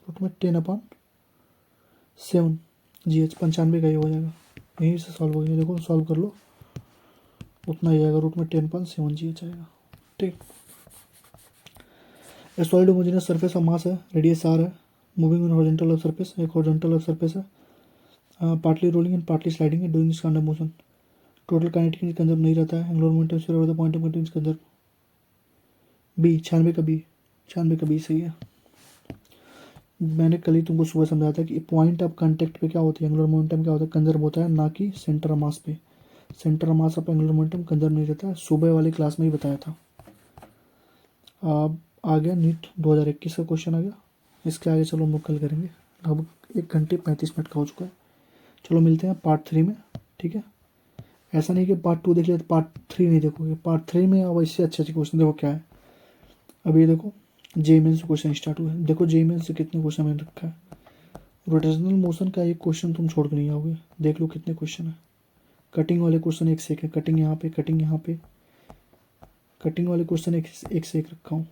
रूट में 10/7 gh 95 का ये हो जाएगा। यहीं से सॉल्व हो गया, देखो सॉल्व कर लो उतना ही आएगा, रूट में 10/7 gh आएगा। ठीक, a solid homogeneous surface of mass है, रेडियस आर है, moving in horizontal of surface, एक हॉरिजॉन्टल ऑफ सरफेस है, partly rolling and partly sliding है, doing this kind of motion. Total kinetic energy conserve नहीं रहता है, angular momentum sphere of the point of continuous conserve. B 96 का B, 96 का B सही है। मैंने कल ही तुमको सुबह समझाया था कि पॉइंट ऑफ कांटेक्ट पे क्या होती है, एंगुलर मोमेंटम क्या होता है, कंजर्व होता है, ना कि सेंटर ऑफ मास पे। Centre of mass of angular momentum conserve नहीं रहता है, सुबह वाली क्लास में ही बताया था। अब आ गया नीट 2021 का क्वेश्चन आ गया, इसके आगे चलो हम लोग कल करेंगे। अब 1 घंटे 35 मिनट का हो चुका है, चलो मिलते हैं पार्ट 3 में। ठीक है, ऐसा नहीं कि पार्ट 2 देख लिया तो पार्ट 3 नहीं देखोगे, पार्ट 3 में अब इससे अच्छे अच्छे क्वेश्चन देखो क्या है। अब ये देखो जेईई मेंस से क्वेश्चन स्टार्ट हुए, देखो जेईई मेंस से कितने क्वेश्चन मैंने रखा है। रोटेशनल मोशन का एक क्वेश्चन तुम छोड़ के नहीं आओगे, देख लो कितने क्वेश्चन है। कटिंग वाले क्वेश्चन एक से एक है, कटिंग यहाँ पे, कटिंग यहाँ पे, कटिंग वाले क्वेश्चन एक से एक रखा हूँ।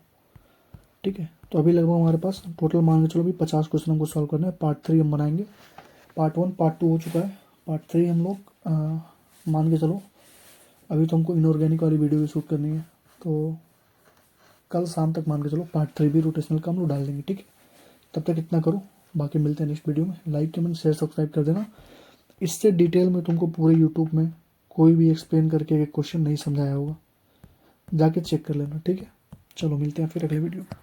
ठीक है, तो अभी लगभग हमारे पास टोटल मान के चलो अभी 50 क्वेश्चन हमको सॉल्व करना है। पार्ट 3 हम बनाएंगे, पार्ट 1 पार्ट 2 हो चुका है, पार्ट 3 हम लोग मान के चलो। अभी तो हमको इनऑर्गेनिक वाली वीडियो भी शूट करनी है, तो कल शाम तक मान के चलो पार्ट 3 भी रोटेशनल का हम लोग डाल देंगे। ठीक है, तब तक इतना करो, बाकी मिलते हैं नेक्स्ट वीडियो में। लाइक कमेंट शेयर सब्सक्राइब कर देना। इससे डिटेल में तुमको पूरे यूट्यूब में कोई भी एक्सप्लेन करके एक क्वेश्चन नहीं समझाया होगा, जाके चेक कर लेना। ठीक है, चलो मिलते हैं फिर अगले वीडियो में।